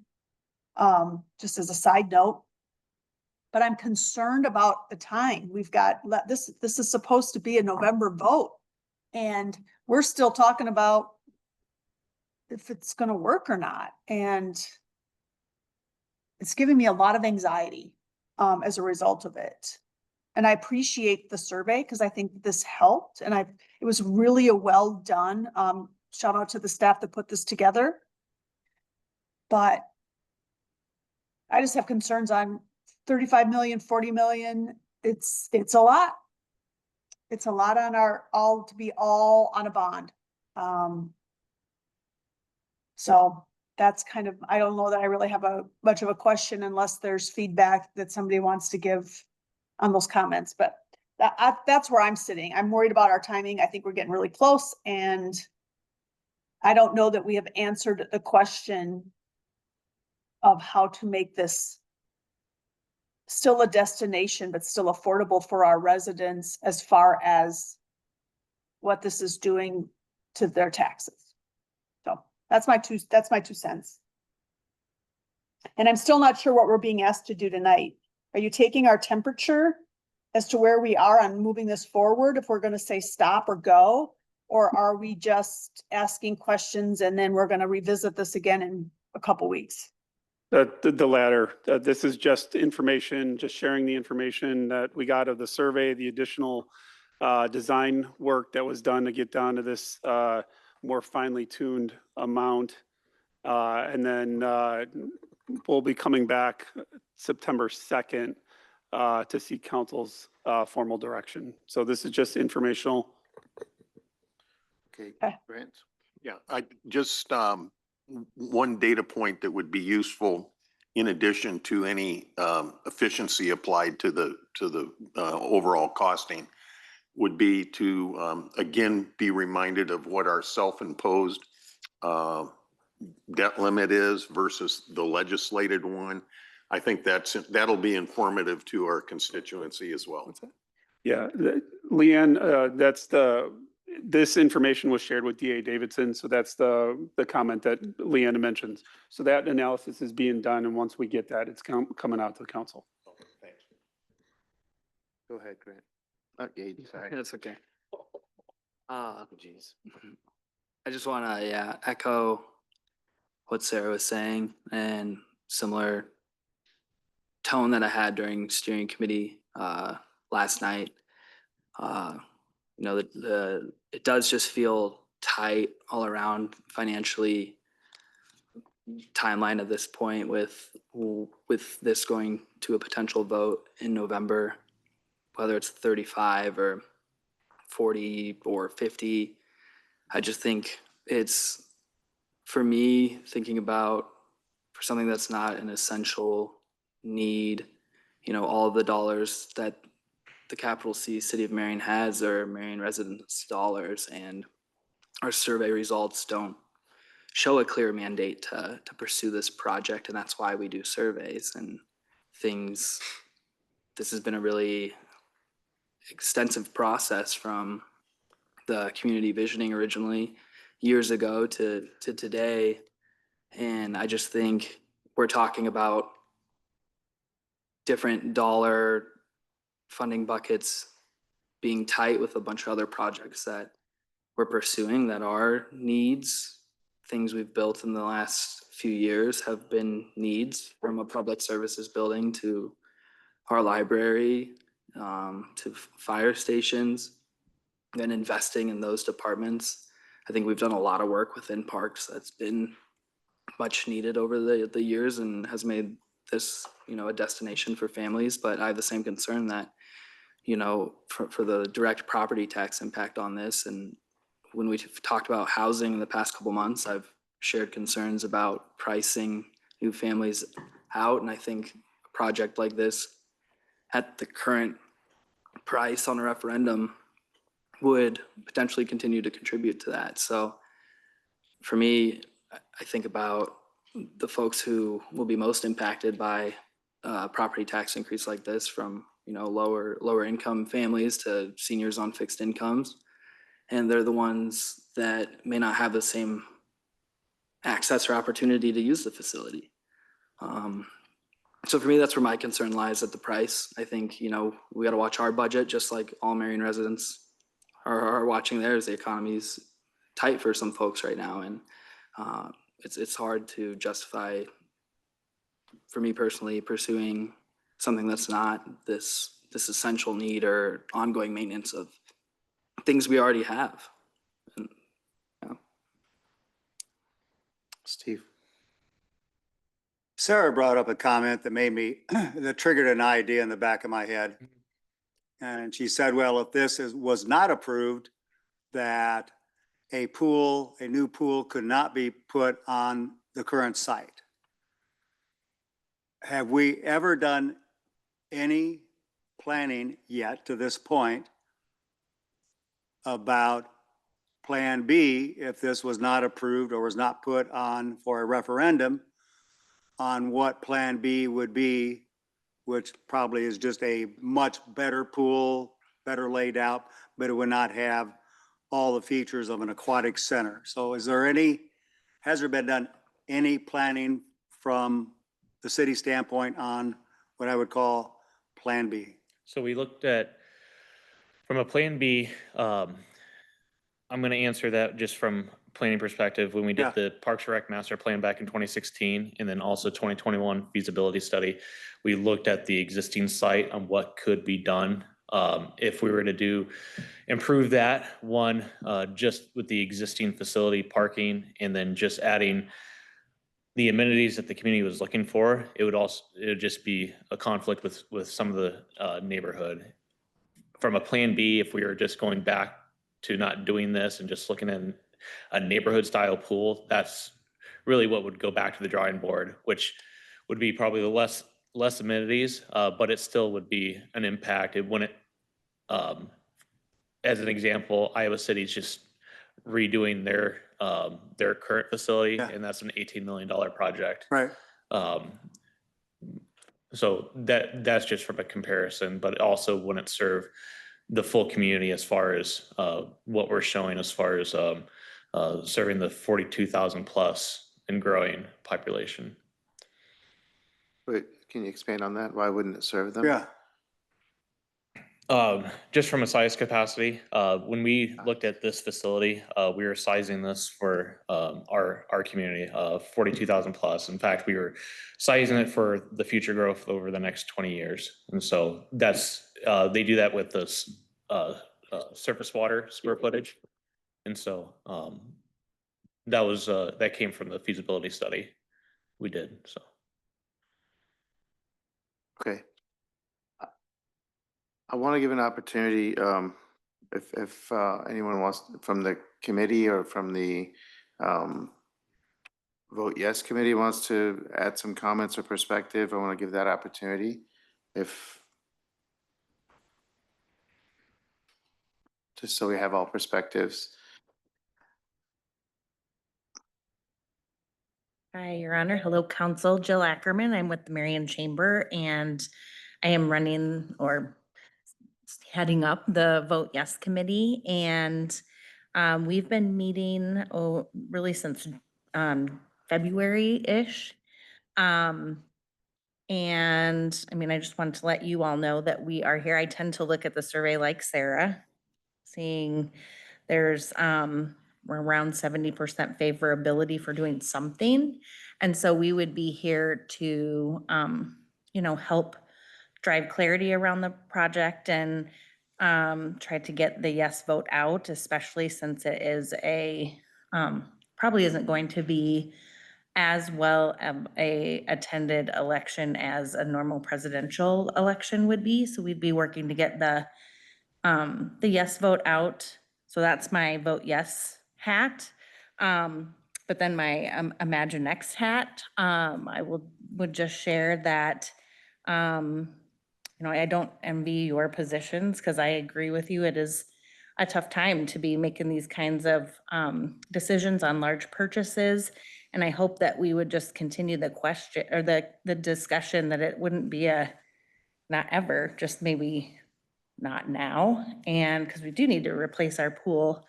just as a side note. But I'm concerned about the time. We've got, this is supposed to be a November vote. And we're still talking about if it's going to work or not. And it's giving me a lot of anxiety as a result of it. And I appreciate the survey because I think this helped. And it was really a well done. Shout out to the staff that put this together. But I just have concerns on 35 million, 40 million. It's a lot. It's a lot on to be all on a bond. So that's kind of, I don't know that I really have much of a question unless there's feedback that somebody wants to give on those comments, but that's where I'm sitting. I'm worried about our timing. I think we're getting really close, and I don't know that we have answered the question of how to make this still a destination, but still affordable for our residents as far as what this is doing to their taxes. So that's my 2 cents. And I'm still not sure what we're being asked to do tonight. Are you taking our temperature as to where we are on moving this forward, if we're going to say stop or go? Or are we just asking questions and then we're going to revisit this again in a couple weeks? The latter. This is just information, just sharing the information that we got of the survey, the additional design work that was done to get down to this more finely tuned amount. And then we'll be coming back September 2nd to see council's formal direction. So this is just informational. Okay, Grant? Yeah, I just, one data point that would be useful in addition to any efficiency applied to the overall costing would be to again be reminded of what our self-imposed debt limit is versus the legislated one. I think that'll be informative to our constituency as well. Yeah, Leanne, this information was shared with DA Davidson, so that's the comment that Leanne mentions. So that analysis is being done, and once we get that, it's coming out to the council. Thanks. Go ahead, Grant. Okay, sorry. That's okay. Jeez. I just want to, echo what Sarah was saying, and similar tone that I had during steering committee last night. It does just feel tight all around financially. Timeline at this point with this going to a potential vote in November, whether it's 35 or 40 or 50. I just think it's, for me, thinking about for something that's not an essential need, all the dollars that the capital C city of Marion has are Marion residents' dollars, and our survey results don't show a clear mandate to pursue this project, and that's why we do surveys and things. This has been a really extensive process from the community visioning originally years ago to today. And I just think we're talking about different dollar funding buckets being tight with a bunch of other projects that we're pursuing that are needs. Things we've built in the last few years have been needs, from a public services building to our library, to fire stations, and investing in those departments. I think we've done a lot of work within parks that's been much needed over the years and has made this, a destination for families. But I have the same concern that, for the direct property tax impact on this. And when we've talked about housing in the past couple months, I've shared concerns about pricing new families out. And I think a project like this at the current price on a referendum would potentially continue to contribute to that. So for me, I think about the folks who will be most impacted by property tax increase like this, from lower income families to seniors on fixed incomes, and they're the ones that may not have the same access or opportunity to use the facility. So for me, that's where my concern lies, at the price. I think we got to watch our budget, just like all Marion residents are watching theirs. The economy's tight for some folks right now, and it's hard to justify, for me personally, pursuing something that's not this essential need or ongoing maintenance of things we already have. And, Steve. Sarah brought up a comment that that triggered an idea in the back of my head. And she said, well, if this was not approved, that a new pool could not be put on the current site. Have we ever done any planning yet to this point about Plan B if this was not approved or was not put on for a referendum, on what Plan B would be, which probably is just a much better pool, better laid out, but it would not have all the features of an aquatic center. So has there been done any planning from the city standpoint on what I would call Plan B? So we looked at, from a Plan B, I'm going to answer that just from planning perspective. When we did Yeah. the Parks and Rec Master Plan back in 2016, and then also 2021 feasibility study, we looked at the existing site on what could be done. If we were to improve that one, just with the existing facility, parking, and then just adding the amenities that the community was looking for, it would just be a conflict with some of the neighborhood. From a Plan B, if we were just going back to not doing this and just looking at a neighborhood style pool, that's really what would go back to the drawing board, which would be probably the less amenities, but it still would be an impact. It wouldn't, as an example, Iowa City's just redoing their current facility, Yeah. and that's an $18 million project. Right. So that's just from a comparison, but it also wouldn't serve the full community as far as what we're showing as far as serving the 42,000 plus and growing population. Wait, can you expand on that? Why wouldn't it serve them? Yeah. Just from a size capacity, when we looked at this facility, we were sizing this for our community of 42,000 plus. In fact, we were sizing it for the future growth over the next 20 years. And so that's, they do that with this surface water square footage. And so that came from the feasibility study we did, so. Okay. I want to give an opportunity, if anyone wants, from the committee or from the Vote Yes committee wants to add some comments or perspective, I want to give that opportunity. If just so we have all perspectives. Hi, Your Honor. Hello, Council. Jill Ackerman. I'm with the Marion Chamber, and I am running or heading up the Vote Yes Committee. And we've been meeting, really since February-ish. And I mean, I just wanted to let you all know that we are here. I tend to look at the survey like Sarah, seeing there's we're around 70% favorability for doing something. And so we would be here to, you know, help drive clarity around the project and try to get the yes vote out, especially since it is probably isn't going to be as well a attended election as a normal presidential election would be. So we'd be working to get the yes vote out. So that's my vote yes hat. But then my Imagine Next hat, I would just share that, you know, I don't envy your positions because I agree with you. It is a tough time to be making these kinds of decisions on large purchases. And I hope that we would just continue the question or the discussion, that it wouldn't be not ever, just maybe not now. And because we do need to replace our pool,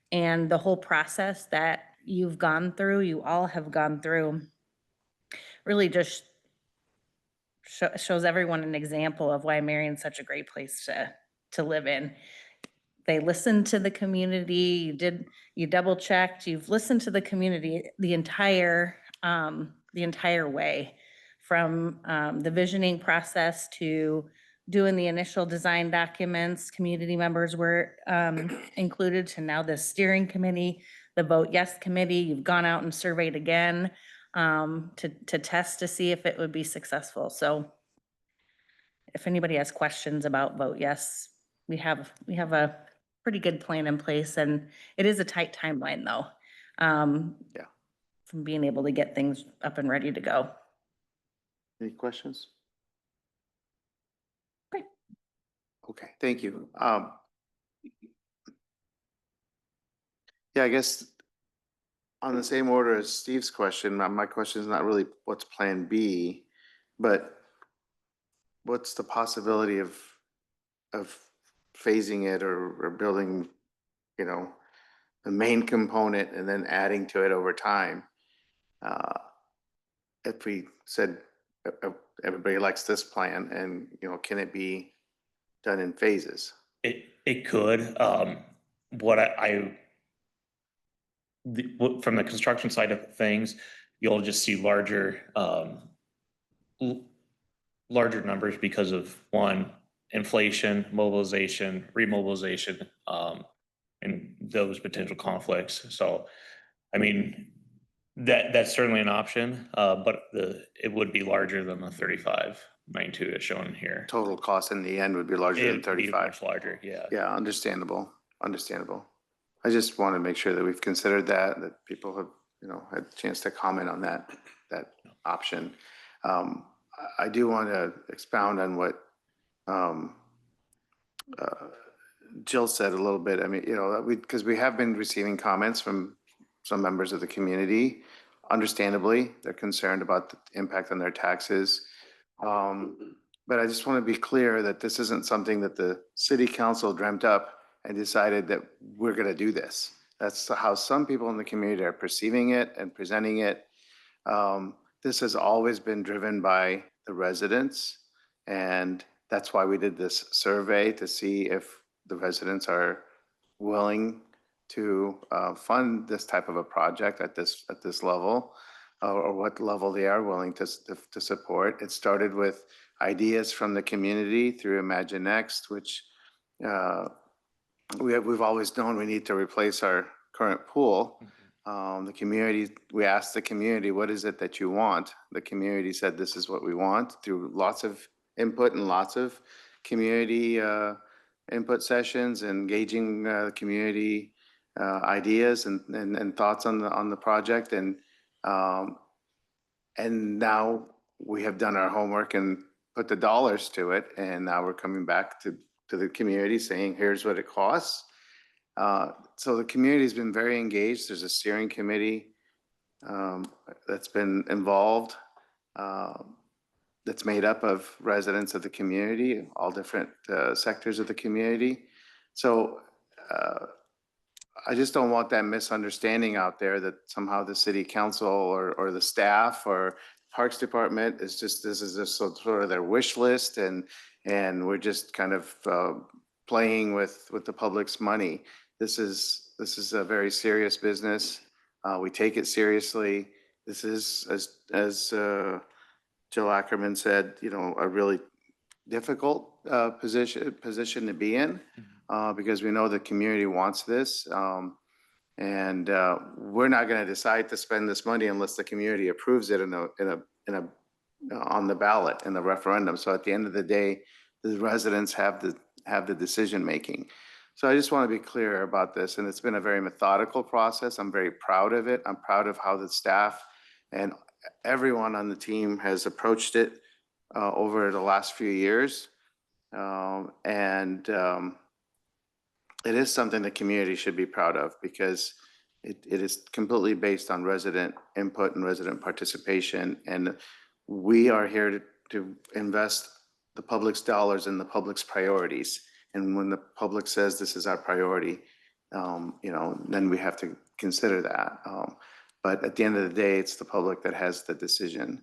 and the whole process that you've gone through, you all have gone through, really just shows everyone an example of why Marion's such a great place to live in. They listened to the community, you double checked, you've listened to the community the entire way, from the visioning process to doing the initial design documents. Community members were included, to now the steering committee, the Vote Yes committee. You've gone out and surveyed again to test to see if it would be successful. So if anybody has questions about Vote Yes, we have a pretty good plan in place, and it is a tight timeline though. Yeah. From being able to get things up and ready to go. Any questions? Okay. Okay, thank you. Yeah, I guess on the same order as Steve's question, my question is not really what's Plan B, but what's the possibility of phasing it or building, you know, the main component and then adding to it over time? If we said everybody likes this plan, and, you know, can it be done in phases? It could. What from the construction side of things, you'll just see larger numbers because of, one, inflation, mobilization, remobilization, and those potential conflicts. So, I mean, that's certainly an option, but it would be larger than the 35.92 as shown here. Total cost in the end would be larger than It'd be 35. much larger, yeah. Yeah, understandable. I just want to make sure that we've considered that people have, you know, had a chance to comment on that option. I do want to expound on what Jill said a little bit. I mean, you know, because we have been receiving comments from some members of the community. Understandably, they're concerned about the impact on their taxes. But I just want to be clear that this isn't something that the city council dreamt up and decided that we're going to do this. That's how some people in the community are perceiving it and presenting it. This has always been driven by the residents, and that's why we did this survey, to see if the residents are willing to fund this type of a project at this level, or what level they are willing to support. It started with ideas from the community through Imagine Next, which we've always known we need to replace our current pool. The community, we asked the community, what is it that you want? The community said, this is what we want, through lots of input and lots of community input sessions, engaging community ideas and thoughts on the project. And now we have done our homework and put the dollars to it. And now we're coming back to the community saying, here's what it costs. So the community's been very engaged. There's a steering committee that's been involved, that's made up of residents of the community, all different sectors of the community. So I just don't want that misunderstanding out there that somehow the city council or the staff or Parks Department is just, this is just sort of their wish list, and we're just kind of playing with the public's money. This is a very serious business. We take it seriously. This is, as Jill Ackerman said, you know, a really difficult position to be in, because we know the community wants this. And we're not going to decide to spend this money unless the community approves it on the ballot in the referendum. So at the end of the day, the residents have the decision making. So I just want to be clear about this, and it's been a very methodical process. I'm very proud of it. I'm proud of how the staff and everyone on the team has approached it over the last few years. It is something the community should be proud of, because it is completely based on resident input and resident participation. And we are here to invest the public's dollars in the public's priorities. And when the public says this is our priority, you know, then we have to consider that. But at the end of the day, it's the public that has the decision.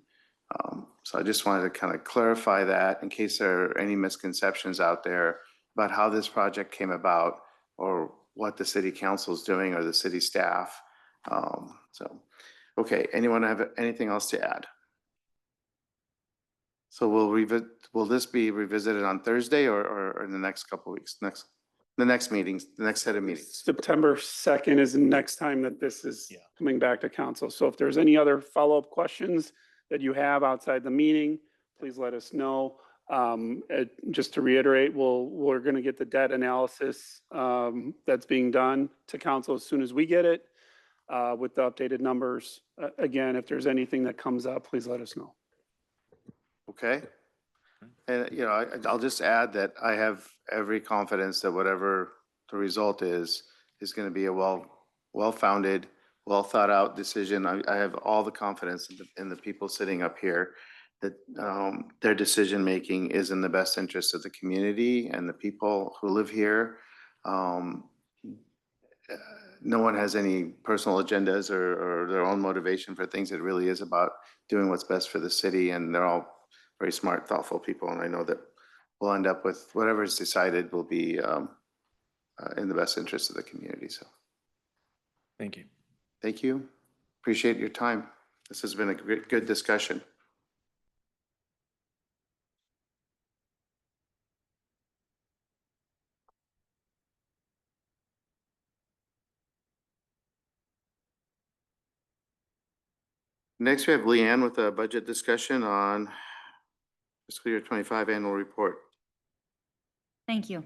So I just wanted to kind of clarify that in case there are any misconceptions out there about how this project came about or what the city council is doing or the city staff. Okay, anyone have anything else to add? So will this be revisited on Thursday or in the next couple of weeks? The next meetings, the next set of meetings? September 2nd is the next time that this is coming back to council. So if there's any other follow-up questions that you have outside the meeting, please let us know. Just to reiterate, we're going to get the debt analysis that's being done to council as soon as we get it with the updated numbers. Again, if there's anything that comes up, please let us know. Okay. And, you know, I'll just add that I have every confidence that whatever the result is going to be a well-founded, well-thought-out decision. I have all the confidence in the people sitting up here that their decision-making is in the best interest of the community and the people who live here. No one has any personal agendas or their own motivation for things. It really is about doing what's best for the city, and they're all very smart, thoughtful people. And I know that we'll end up with whatever is decided will be in the best interest of the community. So Thank you. thank you. Appreciate your time. This has been a good discussion. Next, we have Leanne with a budget discussion on fiscal year 25 annual report. Thank you.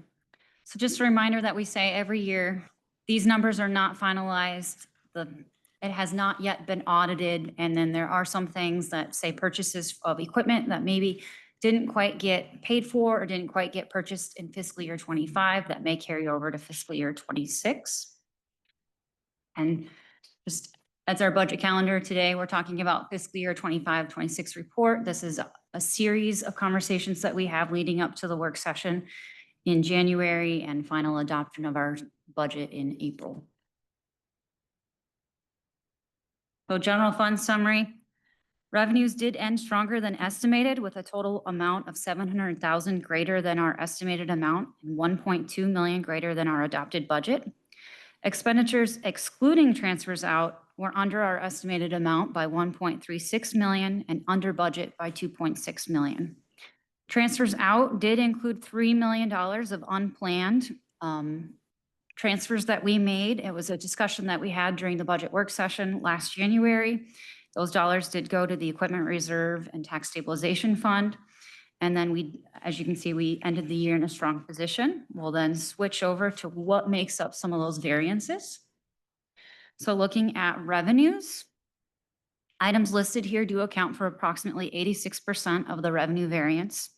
So just a reminder that we say every year, these numbers are not finalized. It has not yet been audited. And then there are some things that say purchases of equipment that maybe didn't quite get paid for or didn't quite get purchased in fiscal year 25 that may carry over to fiscal year 26. And just as our budget calendar today, we're talking about fiscal year 25-26 report. This is a series of conversations that we have leading up to the work session in January and final adoption of our budget in April. So general fund summary, revenues did end stronger than estimated with a total amount of 700,000 greater than our estimated amount and 1.2 million greater than our adopted budget. Expenditures excluding transfers out were under our estimated amount by 1.36 million and under budget by 2.6 million. Transfers out did include $3 million of unplanned transfers that we made. It was a discussion that we had during the budget work session last January. Those dollars did go to the equipment reserve and tax stabilization fund. And then as you can see, we ended the year in a strong position. We'll then switch over to what makes up some of those variances. So looking at revenues, items listed here do account for approximately 86% of the revenue variance.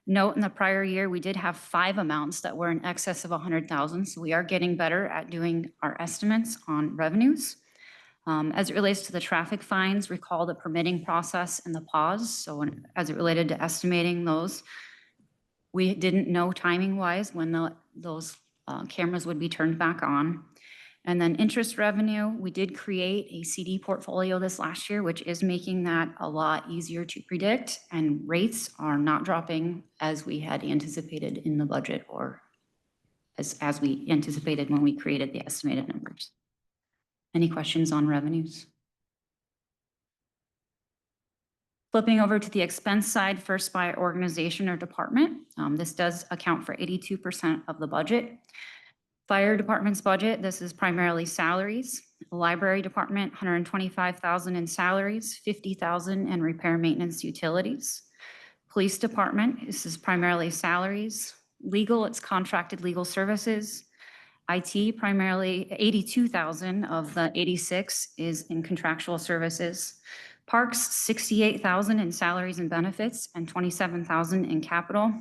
Note in the prior year, we did have 5 amounts that were in excess of 100,000. So we are getting better at doing our estimates on revenues. As it relates to the traffic fines, recall the permitting process and the pause. So as it related to estimating those, we didn't know timing wise when those cameras would be turned back on. And then interest revenue, we did create a CD portfolio this last year, which is making that a lot easier to predict. And rates are not dropping as we had anticipated in the budget or as we anticipated when we created the estimated numbers. Any questions on revenues? Flipping over to the expense side, first by organization or department. This does account for 82% of the budget. Fire department's budget, this is primarily salaries. The library department, 125,000 in salaries, 50,000 in repair, maintenance, utilities. Police department, this is primarily salaries. Legal, it's contracted legal services. IT, primarily 82,000 of the 86 is in contractual services. Parks, 68,000 in salaries and benefits and 27,000 in capital.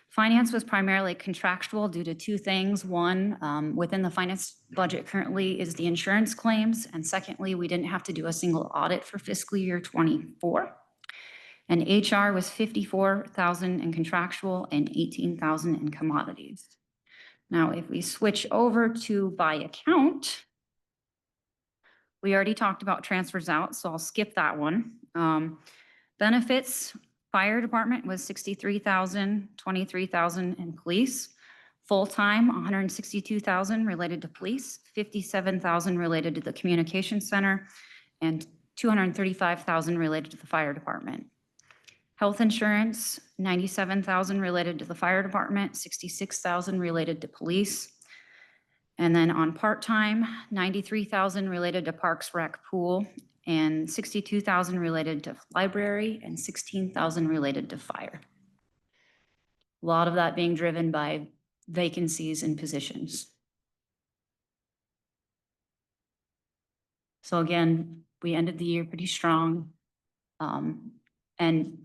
Finance was primarily contractual due to 2 things. One, within the finance budget currently is the insurance claims. And secondly, we didn't have to do a single audit for fiscal year 24. And HR was 54,000 in contractual and 18,000 in commodities. Now, if we switch over to by account, we already talked about transfers out, so I'll skip that one. Benefits, fire department was 63,000, 23,000 in police. Full-time, 162,000 related to police, 57,000 related to the communication center, and 235,000 related to the fire department. Health insurance, 97,000 related to the fire department, 66,000 related to police. And then on part-time, 93,000 related to Parks Rec Pool, and 62,000 related to library, and 16,000 related to fire. A lot of that being driven by vacancies in positions. So again, we ended the year pretty strong. And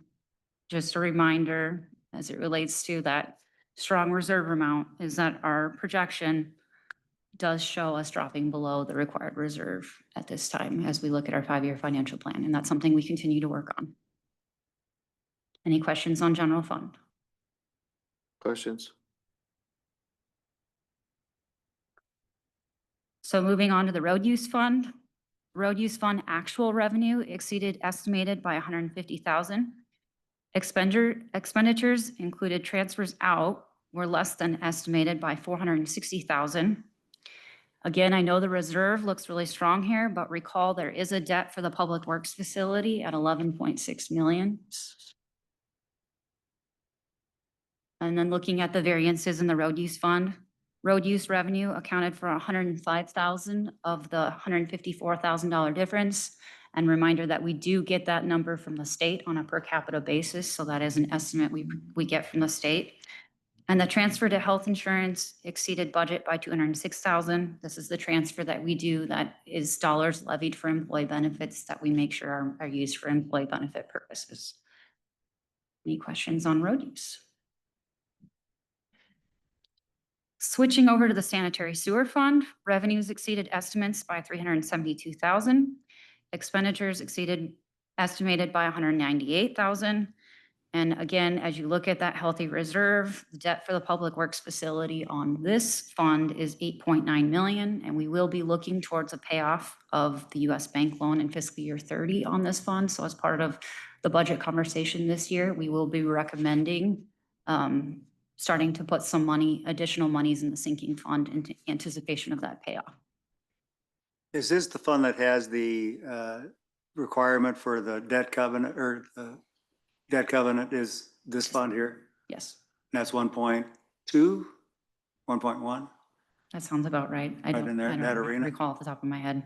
just a reminder, as it relates to that strong reserve amount, is that our projection does show us dropping below the required reserve at this time as we look at our 5-year financial plan, and that's something we continue to work on. Any questions on general fund? Questions? So moving on to the road use fund. Road use fund actual revenue exceeded estimated by 150,000. Expenditures included transfers out were less than estimated by 460,000. Again, I know the reserve looks really strong here, but recall there is a debt for the public works facility at 11.6 million. And then looking at the variances in the road use fund, road use revenue accounted for 105,000 of the $154,000 difference. And reminder that we do get that number from the state on a per capita basis. So that is an estimate we get from the state. And the transfer to health insurance exceeded budget by 206,000. This is the transfer that we do that is dollars levied for employee benefits that we make sure are used for employee benefit purposes. Any questions on road use? Switching over to the sanitary sewer fund, revenues exceeded estimates by 372,000. Expenditures exceeded estimated by 198,000. And again, as you look at that healthy reserve, the debt for the public works facility on this fund is 8.9 million. And we will be looking towards a payoff of the US bank loan in fiscal year 30 on this fund. So as part of the budget conversation this year, we will be recommending starting to put some money, additional monies in the sinking fund in anticipation of that payoff. Is this the fund that has the requirement for the debt covenant, or the debt covenant is this fund here? Yes. And that's 1.2, 1.1? That sounds about right. I Right in there, that don't arena? recall off the top of my head.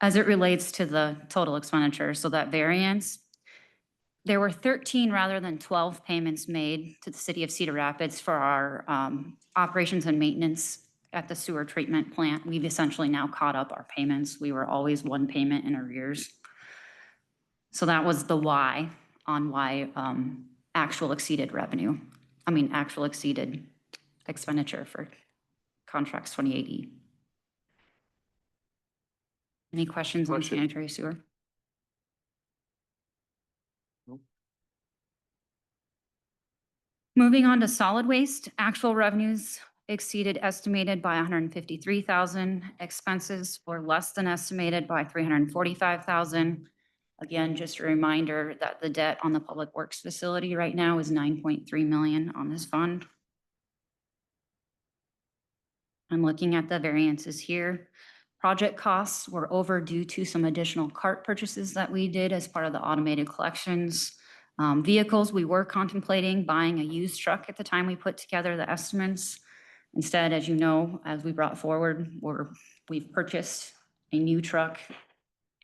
As it relates to the total expenditure, so that variance, there were 13 rather than 12 payments made to the city of Cedar Rapids for our operations and maintenance at the sewer treatment plant. We've essentially now caught up our payments. We were always one payment in arrears. So that was the why. on why actual exceeded expenditure for contracts 28E. Any questions on Question. sanitary sewer? Moving on to solid waste, actual revenues exceeded estimated by 153,000. Expenses were less than estimated by 345,000. Again, just a reminder that the debt on the public works facility right now is 9.3 million on this fund. I'm looking at the variances here. Project costs were over due to some additional cart purchases that we did as part of the automated collections. Vehicles, we were contemplating buying a used truck at the time we put together the estimates. Instead, as you know, as we brought forward, we've purchased a new truck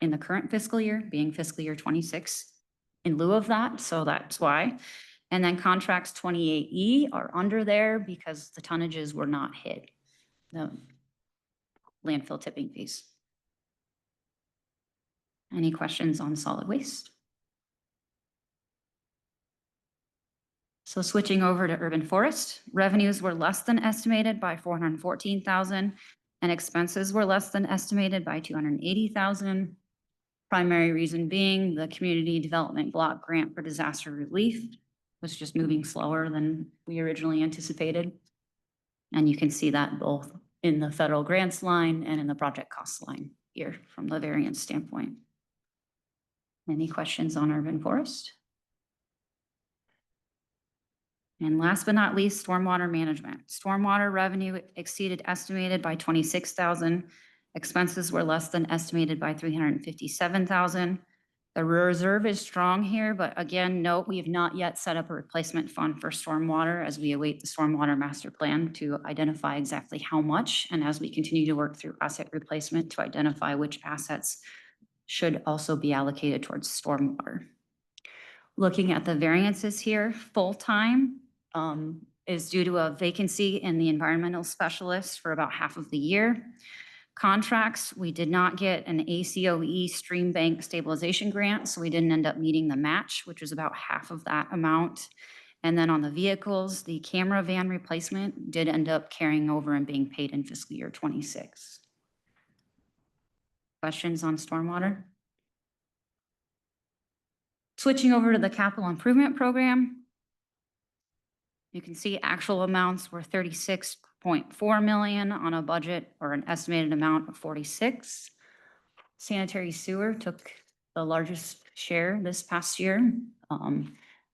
in the current fiscal year, being fiscal year 26 in lieu of that, so that's why. And then contracts 28E are under there because the tonnages were not hit, the landfill tipping fees. Any questions on solid waste? So switching over to urban forest, revenues were less than estimated by 414,000 and expenses were less than estimated by 280,000. Primary reason being the community development block grant for disaster relief was just moving slower than we originally anticipated. And you can see that both in the federal grants line and in the project cost line here from the variance standpoint. Any questions on urban forest? And last but not least, stormwater management. Stormwater revenue exceeded estimated by 26,000. Expenses were less than estimated by 357,000. The reserve is strong here, but again, note we have not yet set up a replacement fund for stormwater as we await the stormwater master plan to identify exactly how much, and as we continue to work through asset replacement to identify which assets should also be allocated towards stormwater. Looking at the variances here, full-time is due to a vacancy in the environmental specialist for about half of the year. Contracts, we did not get an ACOE stream bank stabilization grant, so we didn't end up meeting the match, which was about half of that amount. And then on the vehicles, the camera van replacement did end up carrying over and being paid in fiscal year 26. Questions on stormwater? Switching over to the capital improvement program. You can see actual amounts were 36.4 million on a budget or an estimated amount of 46. Sanitary sewer took the largest share this past year.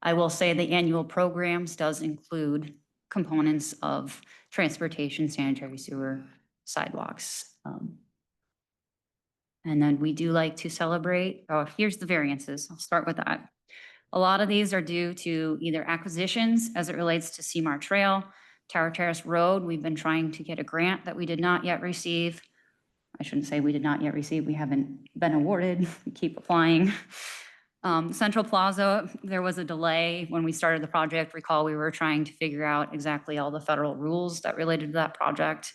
I will say the annual programs does include components of transportation, sanitary sewer, sidewalks. And then we do like to celebrate, here's the variances. I'll start with that. A lot of these are due to either acquisitions as it relates to Seymour Trail, Tower Terrace Road. We've been trying to get a grant that we did not yet receive. I shouldn't say we did not yet receive. We haven't been awarded. We keep applying. Central Plaza, there was a delay when we started the project. Recall we were trying to figure out exactly all the federal rules that related to that project.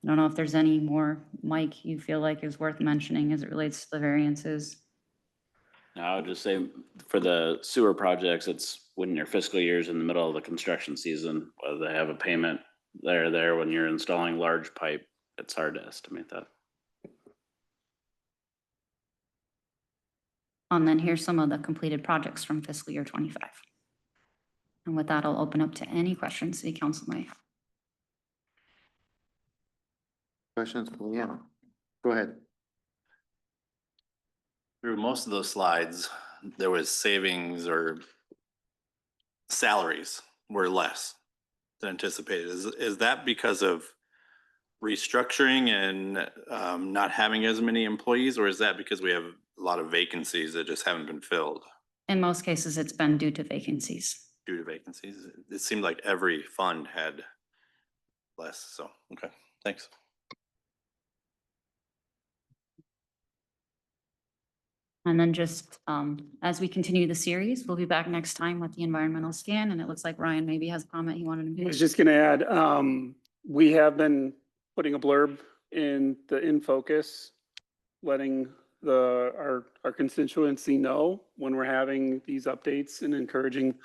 I don't know if there's any more, Mike, you feel like is worth mentioning as it relates to the variances. I would just say for the sewer projects, it's when your fiscal year is in the middle of the construction season, whether they have a payment there when you're installing large pipe, it's hard to estimate that. And then here's some of the completed projects from fiscal year 25. And with that, I'll open up to any questions City Council may have. Questions? Yeah, go ahead. Through most of those slides, there was savings or salaries were less than anticipated. Is that because of restructuring and not having as many employees, or is that because we have a lot of vacancies that just haven't been filled? In most cases, it's been due to vacancies. Due to vacancies? It seemed like every fund had less, so, okay, thanks. And then just as we continue the series, we'll be back next time with the environmental scan. And it looks like Ryan maybe has a comment he wanted to I make. was just gonna add, we have been putting a blurb in the In Focus, letting our constituency know when we're having these updates and encouraging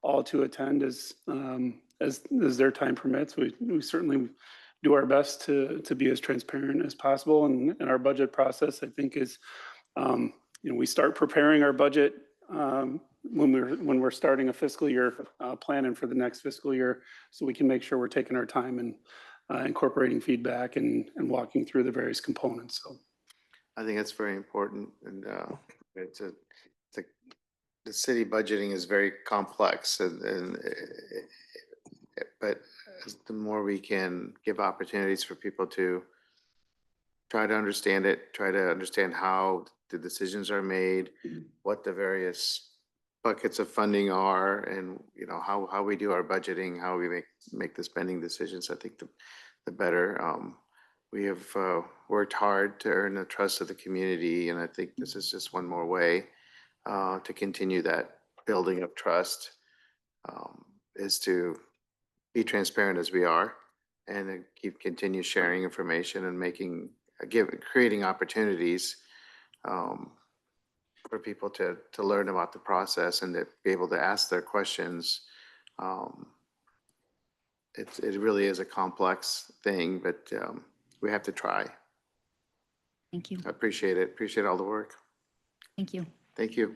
all to attend as their time permits. We certainly do our best to be as transparent as possible. And our budget process, I think, is, we start preparing our budget when we're starting a fiscal year, planning for the next fiscal year, so we can make sure we're taking our time and incorporating feedback and walking through the various components. So I think that's very important, and the city budgeting is very complex, but the more we can give opportunities for people to try to understand it, try to understand how the decisions are made, what the various buckets of funding are, and how we do our budgeting, how we make the spending decisions. I think the better. We have worked hard to earn the trust of the community, and I think this is just one more way to continue that building of trust, is to be transparent as we are, and continue sharing information and creating opportunities for people to learn about the process and to be able to ask their questions. It really is a complex thing, but we have to try. Thank you. I appreciate it. Appreciate all the work. Thank you. Thank you.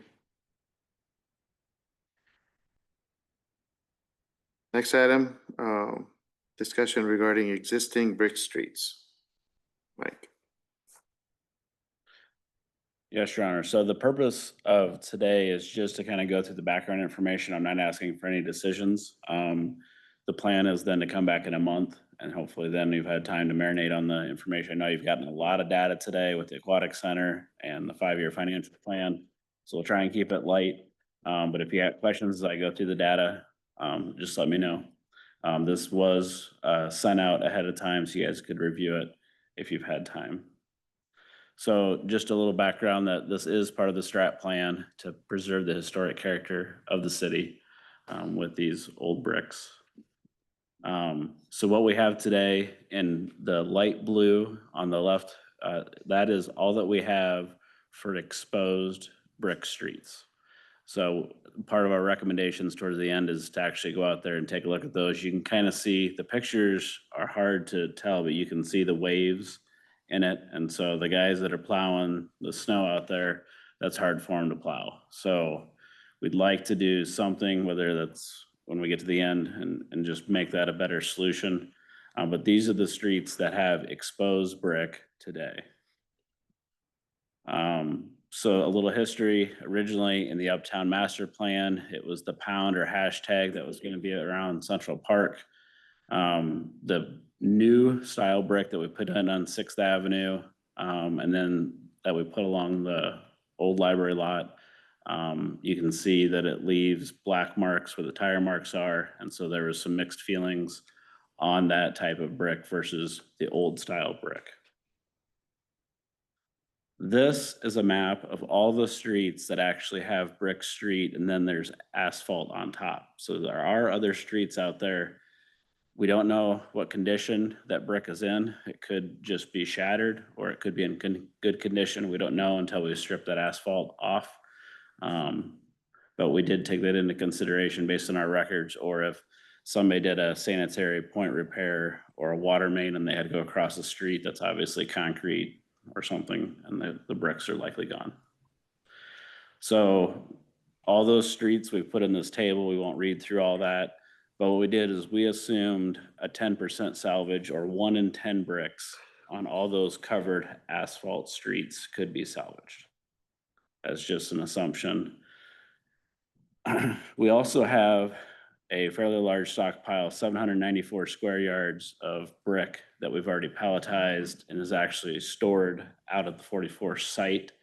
Next item, discussion regarding existing brick streets. Mike. Yes, Your Honor. So the purpose of today is just to kind of go through the background information. I'm not asking for any decisions. The plan is then to come back in a month, and hopefully then you've had time to marinate on the information. I know you've gotten a lot of data today with the Aquatic Center and the 5-year financial plan. So we'll try and keep it light. But if you have questions as I go through the data, just let me know. This was sent out ahead of time so you guys could review it if you've had time. So just a little background that this is part of the strat plan to preserve the historic character of the city with these old bricks. So what we have today in the light blue on the left, that is all that we have for exposed brick streets. So part of our recommendations towards the end is to actually go out there and take a look at those. You can kind of see the pictures are hard to tell, but you can see the waves in it. And so the guys that are plowing the snow out there, that's hard for them to plow. So we'd like to do something, whether that's when we get to the end and just make that a better solution. But these are the streets that have exposed brick today. So a little history, originally in the Uptown Master Plan, it was the pound or hashtag that was going to be around Central Park. The new style brick that we put in on 6th Avenue, and then that we put along the old library lot, you can see that it leaves black marks where the tire marks are. And so there was some mixed feelings on that type of brick versus the old style brick. This is a map of all the streets that actually have brick street, and then there's asphalt on top. So there are other streets out there. We don't know what condition that brick is in. It could just be shattered, or it could be in good condition. We don't know until we strip that asphalt off. But we did take that into consideration based on our records, or if somebody did a sanitary point repair or a water main and they had to go across the street, that's obviously concrete or something, and the bricks are likely gone. So all those streets we've put in this table, we won't read through all that, but what we did is we assumed a 10% salvage, or 1 in 10 bricks on all those covered asphalt streets could be salvaged. That's just an assumption. We also have a fairly large stockpile, 794 square yards of brick that we've already palletized and is actually stored out at the 44 site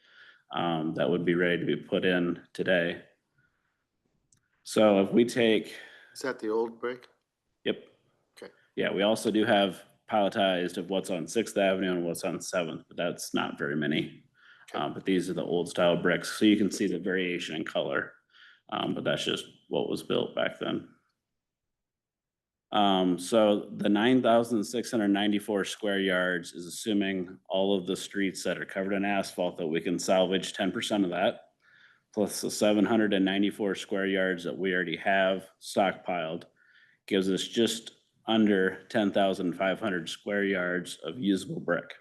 that would be ready to be put in today. So if we take... Is that the old brick? Yep. Okay. Yeah, we also do have palletized of what's on 6th Avenue and what's on 7th, but that's not very many. Okay. But these are the old style bricks, so you can see the variation in color. But that's just what was built back then. So the 9,694 square yards is assuming all of the streets that are covered in asphalt that we can salvage 10% of that, plus the 794 square yards that we already have stockpiled, gives us just under 10,500 square yards of usable brick.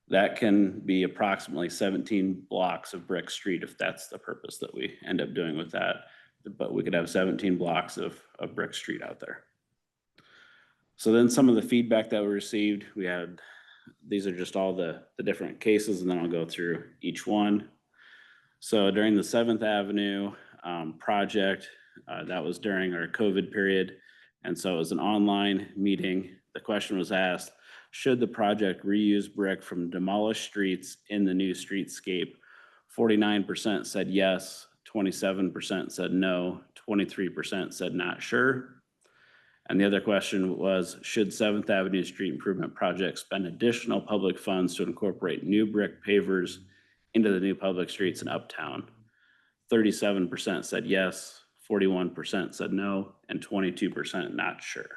That can be approximately 17 blocks of brick street if that's the purpose that we end up doing with that. But we could have 17 blocks of brick street out there. So then some of the feedback that we received, we had, these are just all the different cases, and then I'll go through each one. So during the 7th Avenue project, that was during our COVID period. And so it was an online meeting. The question was asked, should the project reuse brick from demolished streets in the new streetscape? 49% said yes, 27% said no, 23% said not sure. And the other question was, should 7th Avenue Street Improvement Project spend additional public funds to incorporate new brick pavers into the new public streets in Uptown? 37% said yes, 41% said no, and 22% not sure.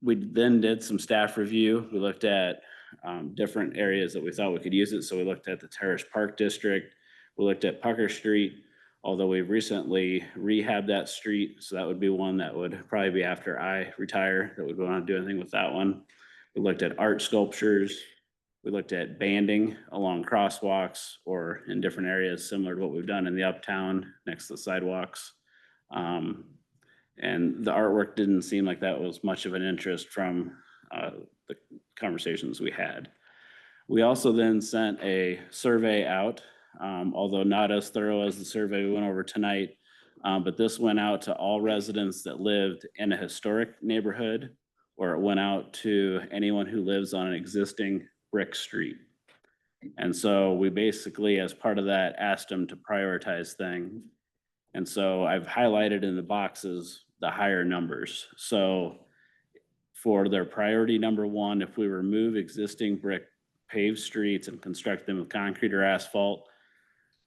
We then did some staff review. We looked at different areas that we thought we could use it. So we looked at the Terrace Park District. We looked at Pucker Street, although we've recently rehabbed that street. So that would be one that would probably be after I retire that would want to do anything with that one. We looked at art sculptures. We looked at banding along crosswalks or in different areas similar to what we've done in the Uptown next to the sidewalks. And the artwork didn't seem like that was much of an interest from the conversations we had. We also then sent a survey out, although not as thorough as the survey we went over tonight, but this went out to all residents that lived in a historic neighborhood, or it went out to anyone who lives on an existing brick street. And so we basically, as part of that, asked them to prioritize things. And so I've highlighted in the boxes the higher numbers. So for their priority number 1, if we remove existing brick paved streets and construct them with concrete or asphalt,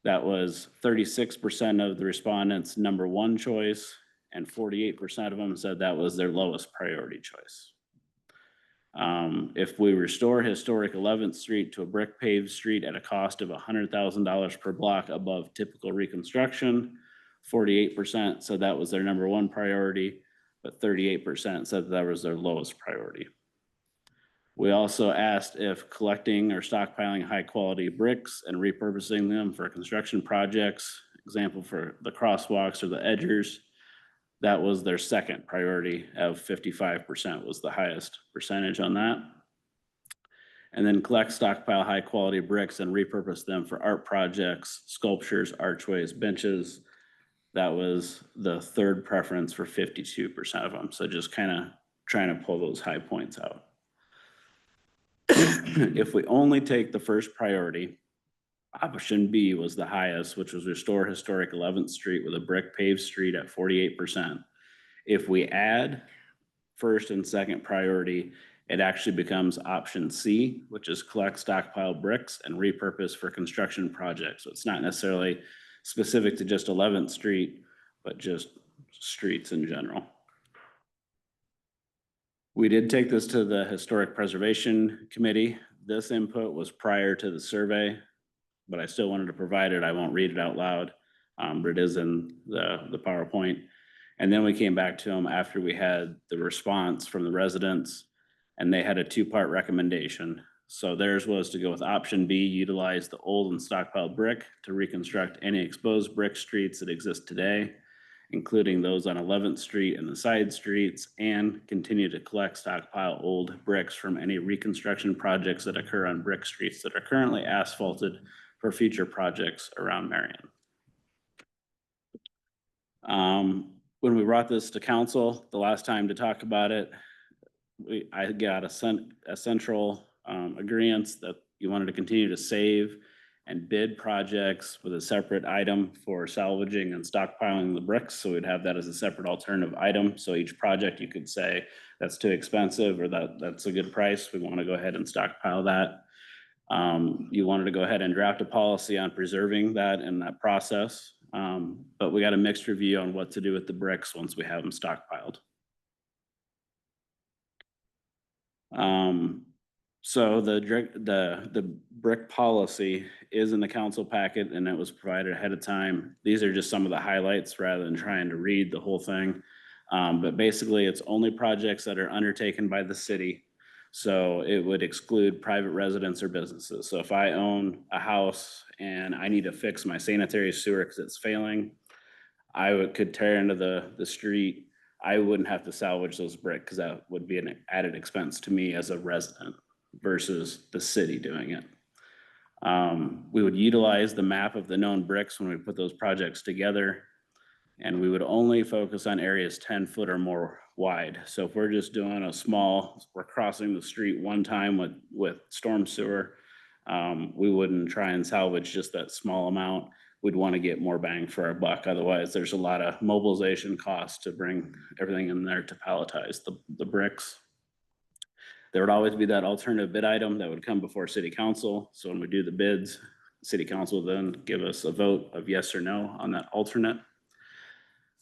that was 36% of the respondents' number 1 choice, and 48% of them said that was their lowest priority choice. If we restore historic 11th Street to a brick paved street at a cost of $100,000 per block above typical reconstruction, 48% said that was their number 1 priority, but 38% said that was their lowest priority. We also asked if collecting or stockpiling high quality bricks and repurposing them for construction projects, example for the crosswalks or the edgers, that was their second priority of 55% was the highest percentage on that. And then collect, stockpile high quality bricks and repurpose them for art projects, sculptures, archways, benches. That was the third preference for 52% of them. So just kind of trying to pull those high points out. If we only take the first priority, option B was the highest, which was restore historic 11th Street with a brick paved street at 48%. If we add first and second priority, it actually becomes option C, which is collect, stockpile bricks and repurpose for construction projects. So it's not necessarily specific to just 11th Street, but just streets in general. We did take this to the Historic Preservation Committee. This input was prior to the survey, but I still wanted to provide it. I won't read it out loud, but it is in the PowerPoint. And then we came back to them after we had the response from the residents, and they had a 2-part recommendation. So theirs was to go with option B, utilize the old and stockpiled brick to reconstruct any exposed brick streets that exist today, including those on 11th Street and the side streets, and continue to collect, stockpile old bricks from any reconstruction projects that occur on brick streets that are currently asphalted for future projects around Marion. When we brought this to council the last time to talk about it, I got a central agreement that you wanted to continue to save and bid projects with a separate item for salvaging and stockpiling the bricks. So we'd have that as a separate alternative item. So each project you could say that's too expensive or that's a good price. We want to go ahead and stockpile that. You wanted to go ahead and draft a policy on preserving that in that process. But we got a mixed review on what to do with the bricks once we have them stockpiled. So the brick policy is in the council packet and it was provided ahead of time. These are just some of the highlights rather than trying to read the whole thing. But basically it's only projects that are undertaken by the city. So it would exclude private residents or businesses. So if I own a house and I need to fix my sanitary sewer because it's failing, could tear into the street. I wouldn't have to salvage those bricks because that would be an added expense to me as a resident versus the city doing it. We would utilize the map of the known bricks when we put those projects together. And we would only focus on areas 10 foot or more wide. So if we're just doing we're crossing the street one time with storm sewer, we wouldn't try and salvage just that small amount. We'd want to get more bang for our buck. Otherwise, there's a lot of mobilization costs to bring everything in there to palletize the bricks. There would always be that alternative bid item that would come before city council. So when we do the bids, city council then give us a vote of yes or no on that alternate.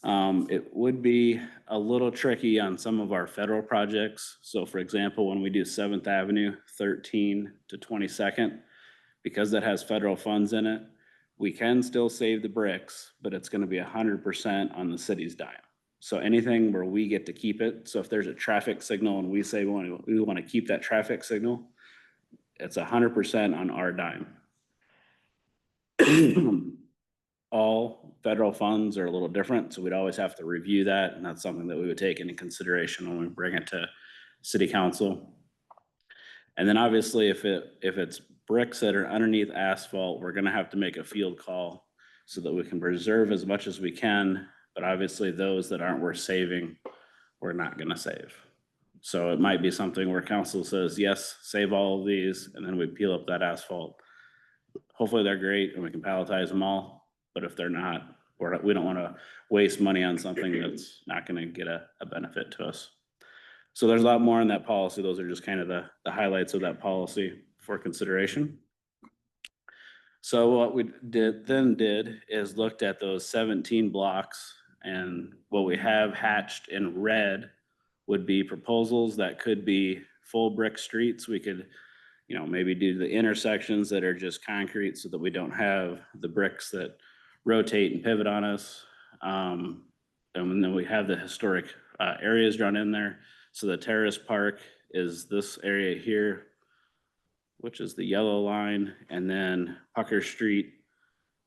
It would be a little tricky on some of our federal projects. So for example, when we do 7th Avenue, 13 to 22nd, because that has federal funds in it, we can still save the bricks, but it's gonna be 100% on the city's dime. So anything where we get to keep it, so if there's a traffic signal and we say we wanna keep that traffic signal, it's 100% on our dime. All federal funds are a little different, so we'd always have to review that, and that's something that we would take into consideration when we bring it to city council. And then obviously if it's bricks that are underneath asphalt, we're gonna have to make a field call so that we can preserve as much as we can, but obviously those that aren't worth saving, we're not gonna save. So it might be something where council says, yes, save all of these, and then we peel up that asphalt. Hopefully they're great and we can palletize them all, but if they're not, we don't wanna waste money on something that's not gonna get a benefit to us. So there's a lot more in that policy. Those are just kind of the highlights of that policy for consideration. So what we did is looked at those 17 blocks, and what we have hatched in red would be proposals that could be full brick streets. We could, maybe do the intersections that are just concrete so that we don't have the bricks that rotate and pivot on us. And then we have the historic areas drawn in there. So the Terrace Park is this area here, which is the yellow line. And then Pucker Street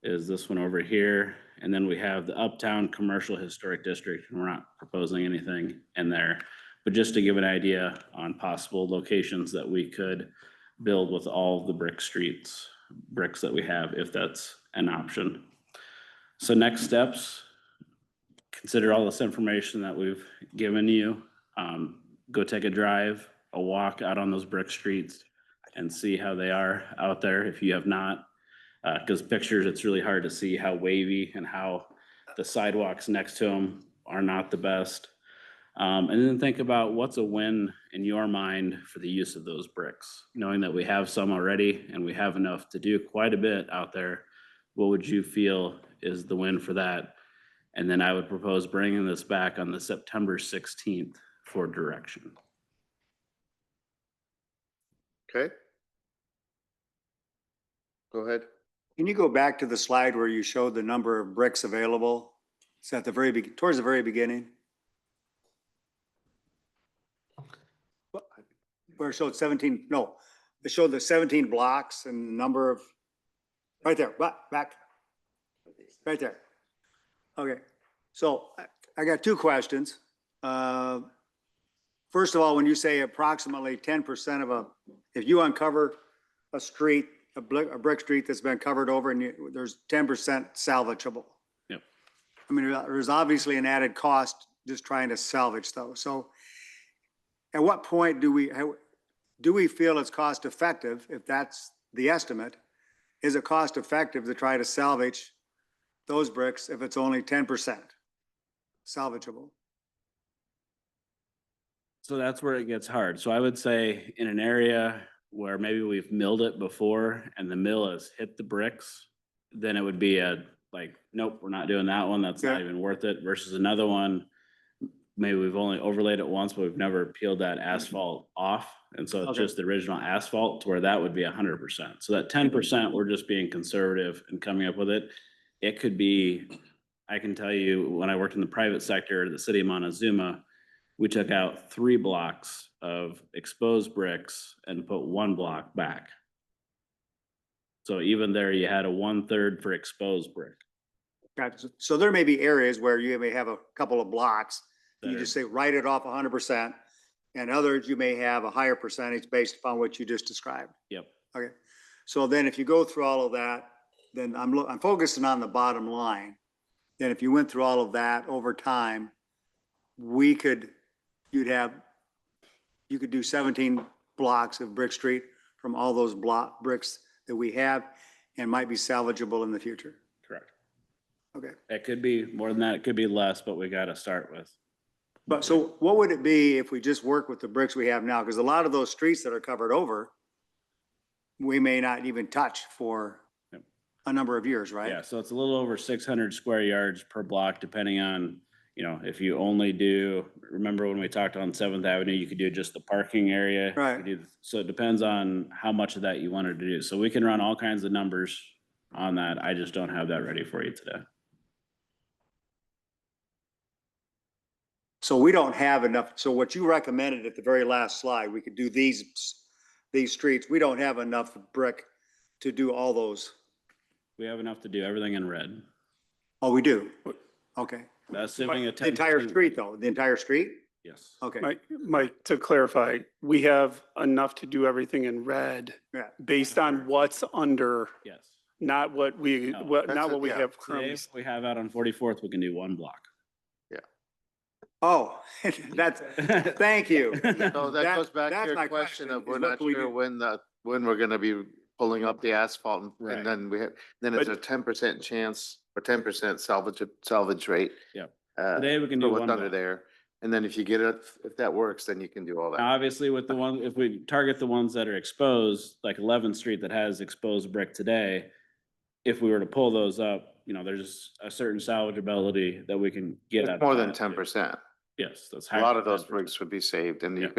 is this one over here. And then we have the Uptown Commercial Historic District, and we're not proposing anything in there. But just to give an idea on possible locations that we could build with all of the bricks that we have, if that's an option. So next steps, consider all this information that we've given you. Go take a drive, a walk out on those brick streets and see how they are out there if you have not. Because pictures, it's really hard to see how wavy and how the sidewalks next to them are not the best. And then think about what's a win in your mind for the use of those bricks. Knowing that we have some already and we have enough to do quite a bit out there, what would you feel is the win for that? And then I would propose bringing this back on the September 16th for direction. Okay. Go ahead. Can you go back to the slide where you showed the number of bricks available? It's at the towards the very beginning. Where it showed 17, no, it showed the 17 blocks and the number of, right there, back, right there. Okay, so I got two questions. First of all, when you say approximately 10% of if you uncover a street, a brick street that's been covered over and there's 10% salvageable. Yep. I mean, there's obviously an added cost just trying to salvage those. So at what point do we feel it's cost effective, if that's the estimate? Is it cost effective to try to salvage those bricks if it's only 10% salvageable? So that's where it gets hard. So I would say in an area where maybe we've milled it before and the mill has hit the bricks, then it would be a like, nope, we're not doing that one. That's not Okay. even worth it versus another one. Maybe we've only overlaid it once, but we've never peeled that asphalt off. And so it's Okay. just the original asphalt to where that would be 100%. So that 10%, we're just being conservative and coming up with it. It could be, I can tell you, when I worked in the private sector, the city of Montezuma, we took out 3 blocks of exposed bricks and put 1 block back. So even there, you had a 1/3 for exposed brick. Gotcha. So there may be areas where you may have a couple of blocks, you that just are- say, write it off 100%. And others, you may have a higher percentage based upon what you just described. Yep. Okay. So then if you go through all of that, then I'm focusing on the bottom line. Then if you went through all of that over time, you could do 17 blocks of Brick Street from all those bricks that we have and might be salvageable in the future. Correct. Okay. It could be more than that, it could be less, but we gotta start with. But so what would it be if we just work with the bricks we have now? Because a lot of those streets that are covered over, we may not even touch for Yep. a number of years, right? Yeah, so it's a little over 600 square yards per block, depending on, you know, if you only do, remember when we talked on 7th Avenue, you could do just the parking area. You Right. could do- So it depends on how much of that you wanted to do. So we can run all kinds of numbers on that. I just don't have that ready for you today. So we don't have enough. So what you recommended at the very last slide, we could do these streets. We don't have enough brick to do all those. We have enough to do everything in red. Oh, we do? Okay. That's assuming a The entire 10%. street though, the entire street? Yes. Okay. Mike, to clarify, we have enough to do everything in red Yeah. based on what's under, Yes. not what we, No. not That's what it, we yeah. have Today, currently. if we have out on 44th, we can do 1 block. Oh, that's, thank you. So that goes back that's to my your question of is we're what not can we sure do? when we're gonna be pulling up the asphalt Right. and then then it's a 10% chance or 10% salvage rate. Yep. uh, Today, we can for do what's 1 under block. there. And then if you get it, if that works, then you can do all that. Now, obviously, with the one, if we target the ones that are exposed, like 11th Street that has exposed brick today, if we were to pull those up, you know, there's a certain salvageability that we can get It's at. more than that, too. 10%. Yes, that's. A lot higher of than those 10%. bricks would be saved and Yeah.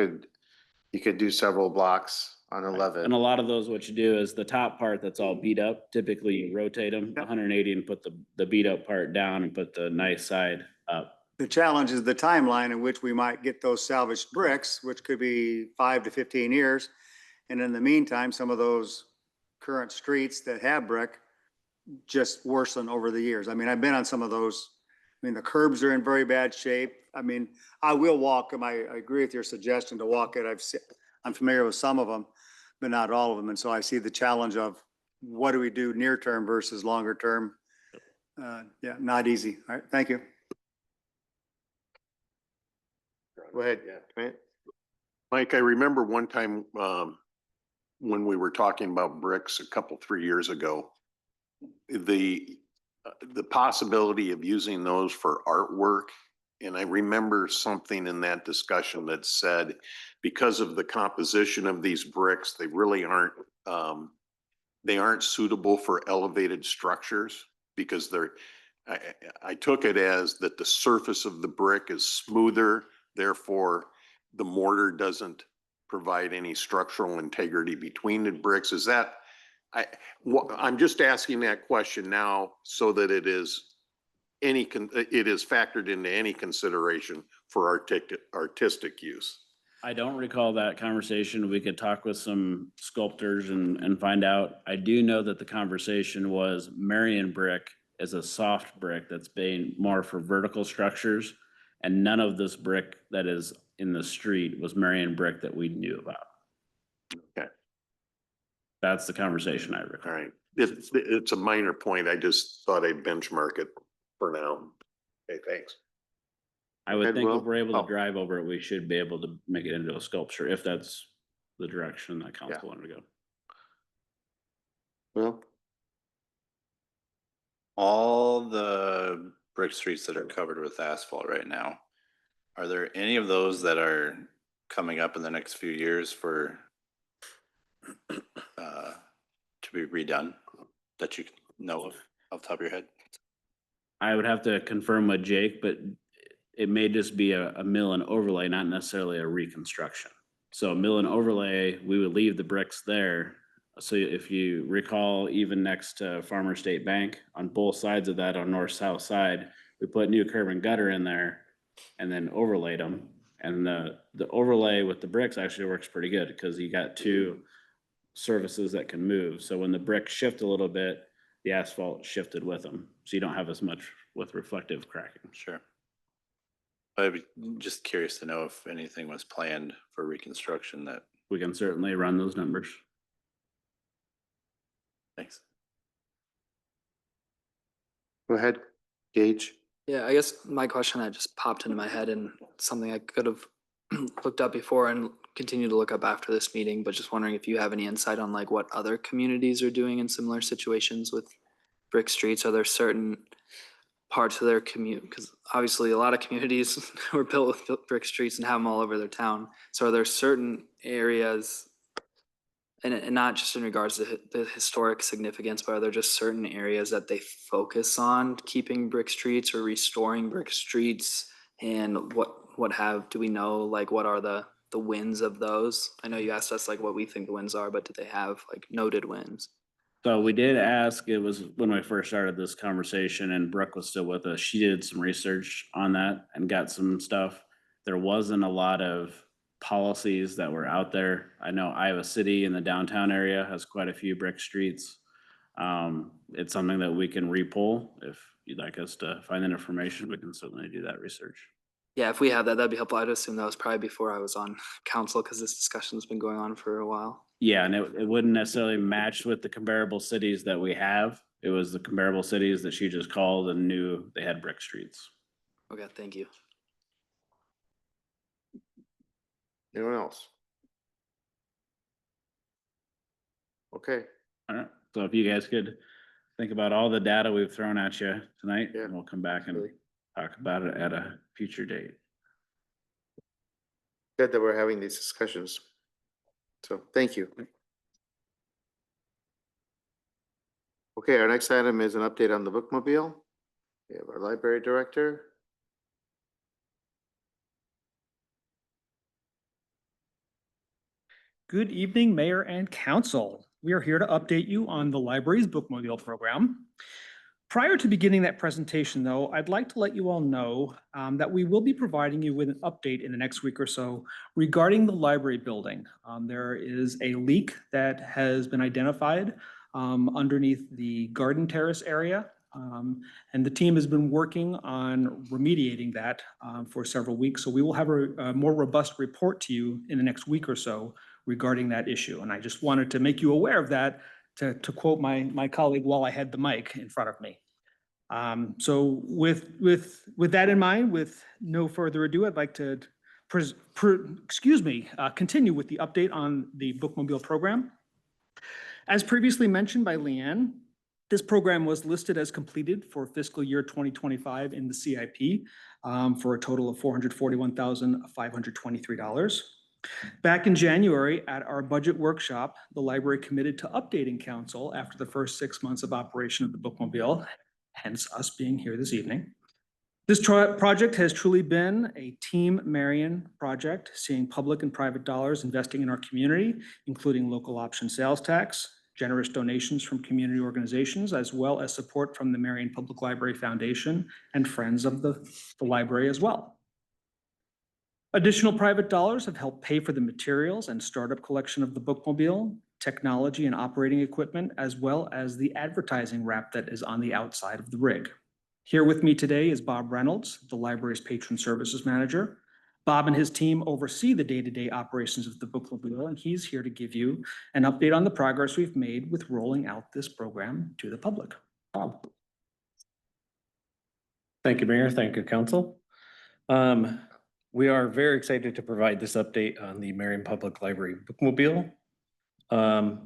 you could do several blocks on Right. 11. And a lot of those, what you do is the top part that's all beat up, typically you rotate them 180 and put the beat up part down and put the nice side up. The challenge is the timeline in which we might get those salvaged bricks, which could be 5 to 15 years. And in the meantime, some of those current streets that have brick just worsen over the years. I mean, I've been on some of those. I mean, the curbs are in very bad shape. I mean, I will walk them. I agree with your suggestion to walk it. I'm familiar with some of them, but not all of them. And so I see the challenge of what do we do near term versus longer term? Yeah, not easy. All right, thank you. Go ahead, Clint. Mike, I remember one time, when we were talking about bricks a couple, 3 years ago, the possibility of using those for artwork. And I remember something in that discussion that said, because of the composition of these bricks, they really aren't, they aren't suitable for elevated structures because I took it as that the surface of the brick is smoother, therefore the mortar doesn't provide any structural integrity between the bricks. Is that, I'm just asking that question now so that it is factored into any consideration for artistic use. I don't recall that conversation. We could talk with some sculptors and find out. I do know that the conversation was Marion brick is a soft brick that's being more for vertical structures. And none of this brick that is in the street was Marion brick that we knew about. Okay. That's the conversation I recall. All right. It's a minor point. I just thought I'd benchmark it for now. Okay, thanks. I would Ed think will? if we're able Oh. to drive over it, we should be able to make it into a sculpture if that's the direction that council wanted to go. Well, All the brick streets that are covered with asphalt right now, are there any of those that are coming up in the next few years for to be redone that you know of off the top of your head? I would have to confirm with Jake, but it may just be a mill and overlay, not necessarily a reconstruction. So mill and overlay, we would leave the bricks there. So if you recall, even next to Farmer State Bank, on both sides of that on north-south side, we put new curb and gutter in there and then overlaid them. And the overlay with the bricks actually works pretty good because you got two surfaces that can move. So when the bricks shift a little bit, the asphalt shifted with them. So you don't have as much with reflective cracking. Sure. I'd be just curious to know if anything was planned for reconstruction that, We can certainly run those numbers. thanks. Go ahead, Gage. Yeah, I guess my question that just popped into my head and something I could have looked up before and continue to look up after this meeting, but just wondering if you have any insight on like what other communities are doing in similar situations with brick streets. Are there certain parts of their commute? Because obviously a lot of communities were built with brick streets and have them all over their town. So are there certain areas, and not just in regards to the historic significance, but are there just certain areas that they focus on keeping brick streets or restoring brick streets? And do we know, like, what are the wins of those? I know you asked us like what we think the wins are, but do they have like noted wins? So we did ask, it was when I first started this conversation and Brooke was still with us. She did some research on that and got some stuff. There wasn't a lot of policies that were out there. I know Iowa City in the downtown area has quite a few brick streets. It's something that we can re-pull. If you'd like us to find that information, we can certainly do that research. Yeah, if we have that, that'd be helpful. I'd assume that was probably before I was on council because this discussion's been going on for a while. Yeah, and it wouldn't necessarily match with the comparable cities that we have. It was the comparable cities that she just called and knew they had brick streets. Okay, thank you. Anyone else? Okay, All right, so if you guys could think about all the data we've thrown at you tonight, Yeah. and we'll come back and talk about it at a future date. good that we're having these discussions. So thank you. Okay, our next item is an update on the bookmobile. We have our library director. Good evening, Mayor and Council. We are here to update you on the library's bookmobile program. Prior to beginning that presentation, though, I'd like to let you all know that we will be providing you with an update in the next week or so regarding the library building. There is a leak that has been identified underneath the garden terrace area. And the team has been working on remediating that for several weeks. So we will have a more robust report to you in the next week or so regarding that issue. And I just wanted to make you aware of that, to quote my colleague while I had the mic in front of me. So with that in mind, with no further ado, I'd like to continue with the update on the bookmobile program. As previously mentioned by Leanne, this program was listed as completed for fiscal year 2025 in the CIP for a total of $441,523. Back in January at our budget workshop, the library committed to updating council after the first 6 months of operation of the bookmobile, hence us being here this evening. This project has truly been a Team Marion project, seeing public and private dollars investing in our community, including local option sales tax, generous donations from community organizations, as well as support from the Marion Public Library Foundation and friends of the library as well. Additional private dollars have helped pay for the materials and startup collection of the bookmobile, technology and operating equipment, as well as the advertising wrap that is on the outside of the rig. Here with me today is Bob Reynolds, the library's patron services manager. Bob and his team oversee the day-to-day operations of the bookmobile, and he's here to give you an update on the progress we've made with rolling out this program to the public. Bob. Thank you, Mayor. Thank you, Council. We are very excited to provide this update on the Marion Public Library bookmobile.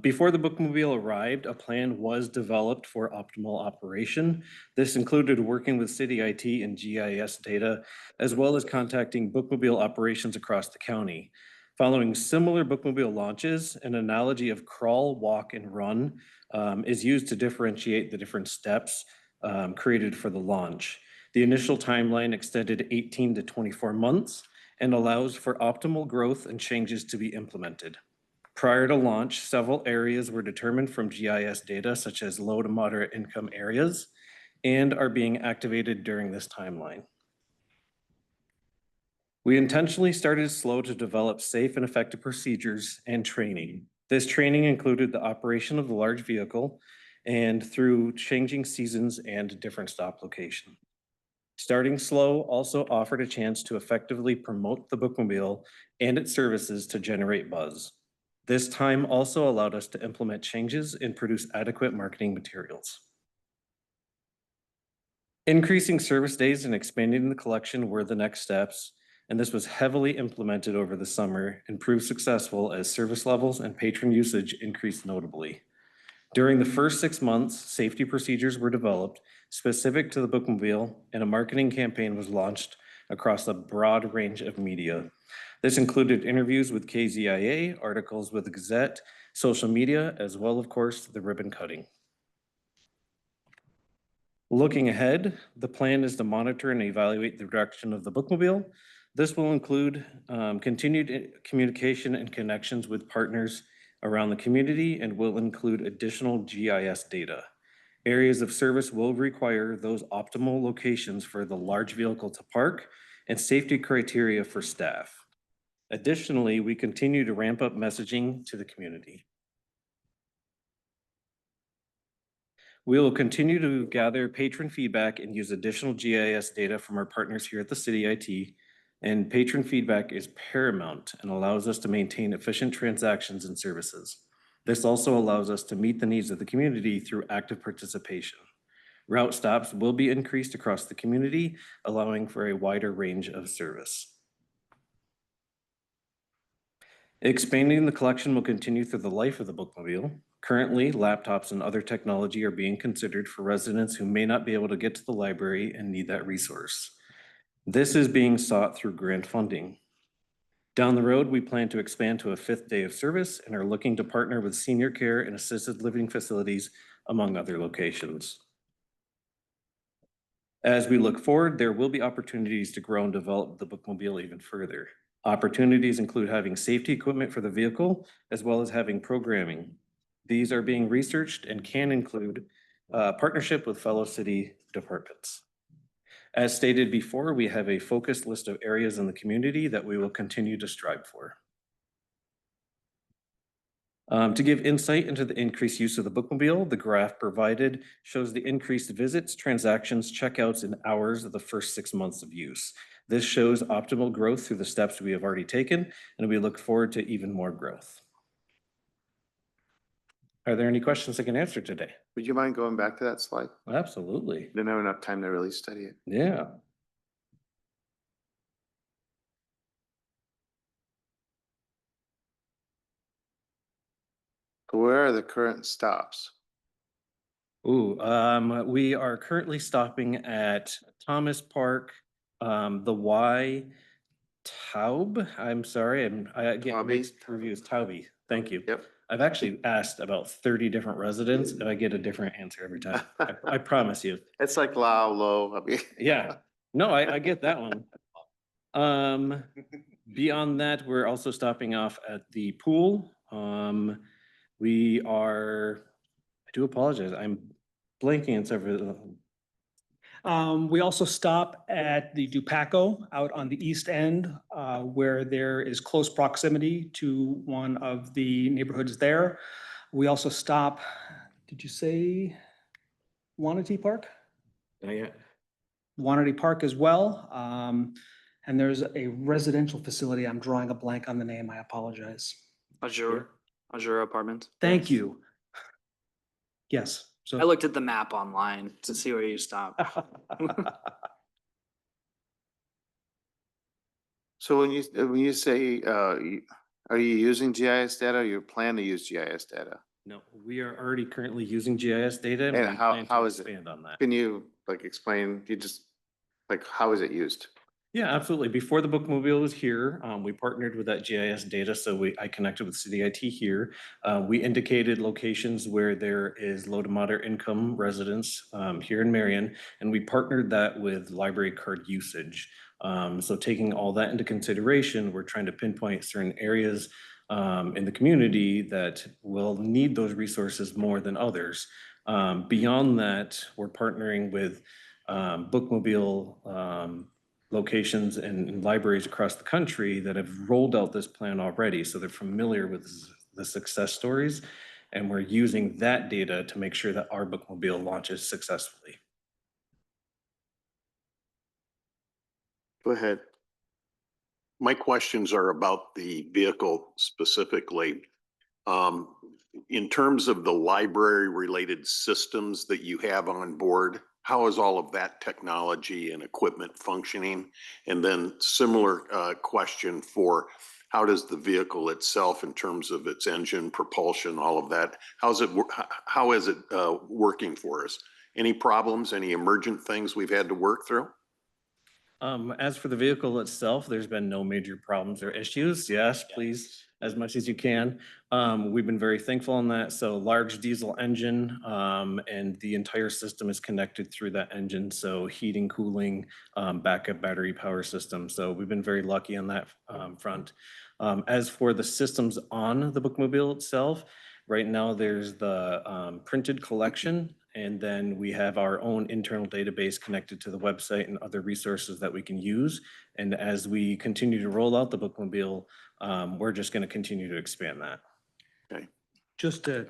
Before the bookmobile arrived, a plan was developed for optimal operation. This included working with city IT and GIS data, as well as contacting bookmobile operations across the county. Following similar bookmobile launches, an analogy of crawl, walk, and run is used to differentiate the different steps created for the launch. The initial timeline extended 18 to 24 months and allows for optimal growth and changes to be implemented. Prior to launch, several areas were determined from GIS data, such as low to moderate income areas, and are being activated during this timeline. We intentionally started slow to develop safe and effective procedures and training. This training included the operation of the large vehicle and through changing seasons and different stop location. Starting slow also offered a chance to effectively promote the bookmobile and its services to generate buzz. This time also allowed us to implement changes and produce adequate marketing materials. Increasing service days and expanding the collection were the next steps, and this was heavily implemented over the summer and proved successful as service levels and patron usage increased notably. During the first 6 months, safety procedures were developed specific to the bookmobile, and a marketing campaign was launched across a broad range of media. This included interviews with KZIA, articles with the Gazette, social media, as well, of course, the ribbon cutting. Looking ahead, the plan is to monitor and evaluate the direction of the bookmobile. This will include continued communication and connections with partners around the community and will include additional GIS data. Areas of service will require those optimal locations for the large vehicle to park and safety criteria for staff. Additionally, we continue to ramp up messaging to the community. We will continue to gather patron feedback and use additional GIS data from our partners here at the City IT. And patron feedback is paramount and allows us to maintain efficient transactions and services. This also allows us to meet the needs of the community through active participation. Route stops will be increased across the community, allowing for a wider range of service. Expanding the collection will continue through the life of the bookmobile. Currently, laptops and other technology are being considered for residents who may not be able to get to the library and need that resource. This is being sought through grant funding. Down the road, we plan to expand to a 5th day of service and are looking to partner with senior care and assisted living facilities, among other locations. As we look forward, there will be opportunities to grow and develop the bookmobile even further. Opportunities include having safety equipment for the vehicle, as well as having programming. These are being researched and can include partnership with fellow city departments. As stated before, we have a focused list of areas in the community that we will continue to strive for. To give insight into the increased use of the bookmobile, the graph provided shows the increased visits, transactions, checkouts, and hours of the first 6 months of use. This shows optimal growth through the steps we have already taken, and we look forward to even more growth. Are there any questions I can answer today? Would you mind going back to that slide? Absolutely. Didn't have enough time to really study it. Yeah. So where are the current stops? Ooh, we are currently stopping at Thomas Park, the Y, Taub. I'm sorry, I get Taubie? mixed reviews. Taubie, thank you. Yep. I've actually asked about 30 different residents and I get a different answer every time. I promise you. It's like low, low. I mean. Yeah, no, I get that one. Beyond that, we're also stopping off at the pool. We are, I do apologize, I'm blanking on several. We also stop at the Dupaco out on the east end, where there is close proximity to one of the neighborhoods there. We also stop, did you say Wanatee Park? Yeah. Wanatee Park as well. And there's a residential facility. I'm drawing a blank on the name. I apologize. Azure Apartments. Thank you. Yes. I So looked at the map online to see where you stop. So when you say, are you using GIS data or you plan to use GIS data? No, we are already currently using GIS data. And we how plan to is it? expand on that. Can you like explain, how is it used? Yeah, absolutely. Before the bookmobile was here, we partnered with that GIS data. So I connected with City IT here. We indicated locations where there is low to moderate income residents here in Marion, and we partnered that with library card usage. So taking all that into consideration, we're trying to pinpoint certain areas in the community that will need those resources more than others. Beyond that, we're partnering with bookmobile locations and libraries across the country that have rolled out this plan already. So they're familiar with the success stories. And we're using that data to make sure that our bookmobile launches successfully. Go ahead. My questions are about the vehicle specifically. In terms of the library related systems that you have on board, how is all of that technology and equipment functioning? And then similar question for how does the vehicle itself, in terms of its engine, propulsion, all of that, how is it working for us? Any problems, any emergent things we've had to work through? As for the vehicle itself, there's been no major problems or issues. Yes, please, as much as you can. We've been very thankful on that. So large diesel engine, and the entire system is connected through that engine. So heating, cooling, backup battery power system. So we've been very lucky on that front. As for the systems on the bookmobile itself, right now there's the printed collection, and then we have our own internal database connected to the website and other resources that we can use. And as we continue to roll out the bookmobile, we're just going to continue to expand that. Okay. Just to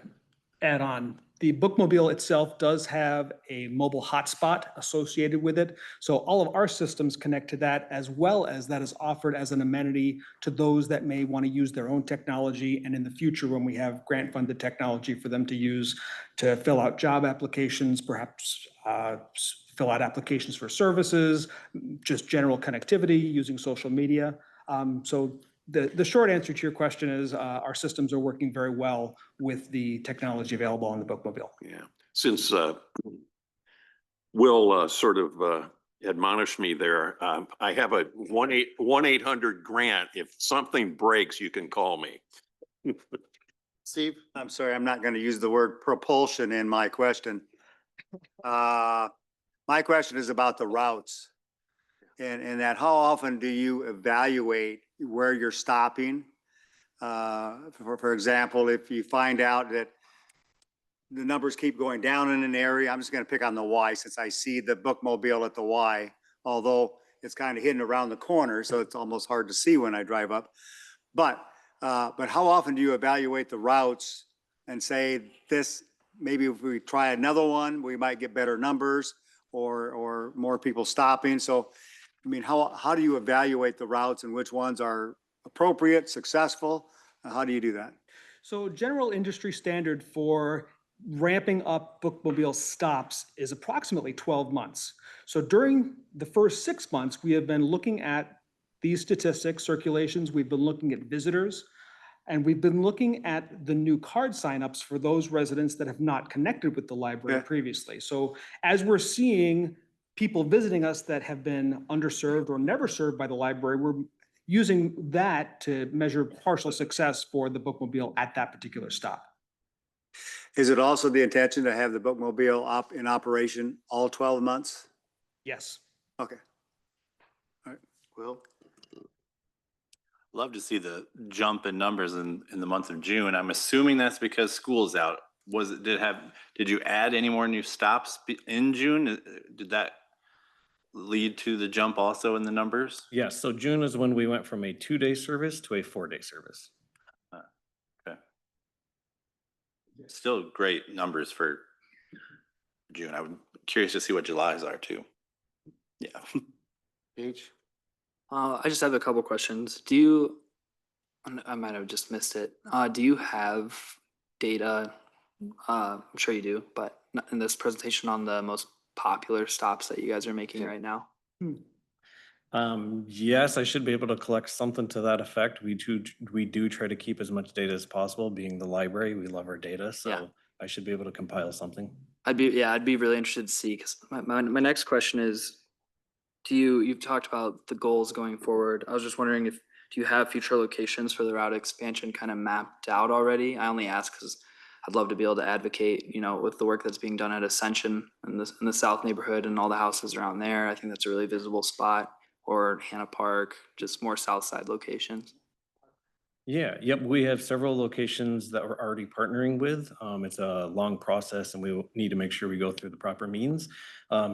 add on, the bookmobile itself does have a mobile hotspot associated with it. So all of our systems connect to that, as well as that is offered as an amenity to those that may want to use their own technology. And in the future, when we have grant funded technology for them to use to fill out job applications, perhaps fill out applications for services, just general connectivity using social media. So the short answer to your question is our systems are working very well with the technology available on the bookmobile. Yeah. Since Will sort of admonished me there, I have a 1-800 grant. If something breaks, you can call me. Steve? I'm sorry, I'm not going to use the word propulsion in my question. My question is about the routes. And that how often do you evaluate where you're stopping? For example, if you find out that the numbers keep going down in an area, I'm just going to pick on the Y since I see the bookmobile at the Y, although it's kind of hidden around the corner, so it's almost hard to see when I drive up. But how often do you evaluate the routes and say this, maybe if we try another one, we might get better numbers or more people stopping? So, I mean, how do you evaluate the routes and which ones are appropriate, successful? How do you do that? So general industry standard for ramping up bookmobile stops is approximately 12 months. So during the first 6 months, we have been looking at these statistics, circulations, we've been looking at visitors, and we've been looking at the new card signups for those residents that have not connected with the library previously. So as we're seeing people visiting us that have been underserved or never served by the library, we're using that to measure partial success for the bookmobile at that particular stop. Is it also the intention to have the bookmobile in operation all 12 months? Yes. Okay. All right. Well, Love to see the jump in numbers in the month of June. I'm assuming that's because school's out. Did you add any more new stops in June? Did that lead to the jump also in the numbers? Yes, so June is when we went from a 2-day service to a 4-day service. Okay. Still great numbers for June. I'm curious to see what July's are too. Yeah. H? I just have a couple questions. I might have just missed it. Do you have data? I'm sure you do, but not in this presentation on the most popular stops that you guys are making right now? Yes, I should be able to collect something to that effect. We do try to keep as much data as possible. Being the library, we love our data, so Yeah. I should be able to compile something. I'd be really interested to see, because my next question is, you've talked about the goals going forward. I was just wondering do you have future locations for the route expansion kind of mapped out already? I only ask because I'd love to be able to advocate, with the work that's being done at Ascension in the south neighborhood and all the houses around there. I think that's a really visible spot, or Hannah Park, just more south side locations. Yeah, yep, we have several locations that we're already partnering with. It's a long process and we will need to make sure we go through the proper means.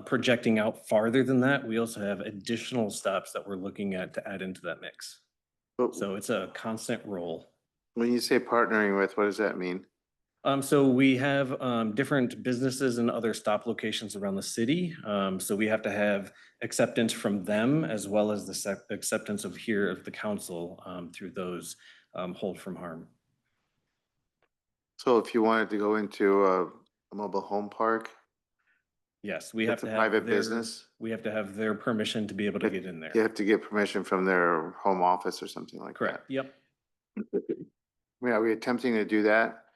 Projecting out farther than that, we also have additional stops that we're looking at to add into that mix. But So it's a constant roll. when you say partnering with, what does that mean? So we have different businesses and other stop locations around the city. So we have to have acceptance from them as well as the acceptance of here of the council through those hold from harm. So if you wanted to go into a mobile home park, Yes, we have that's a to have private their, business? we have to have their permission to be able to get in You there. have to get permission from their home office or something like that. Correct, yep. Are we attempting to do that?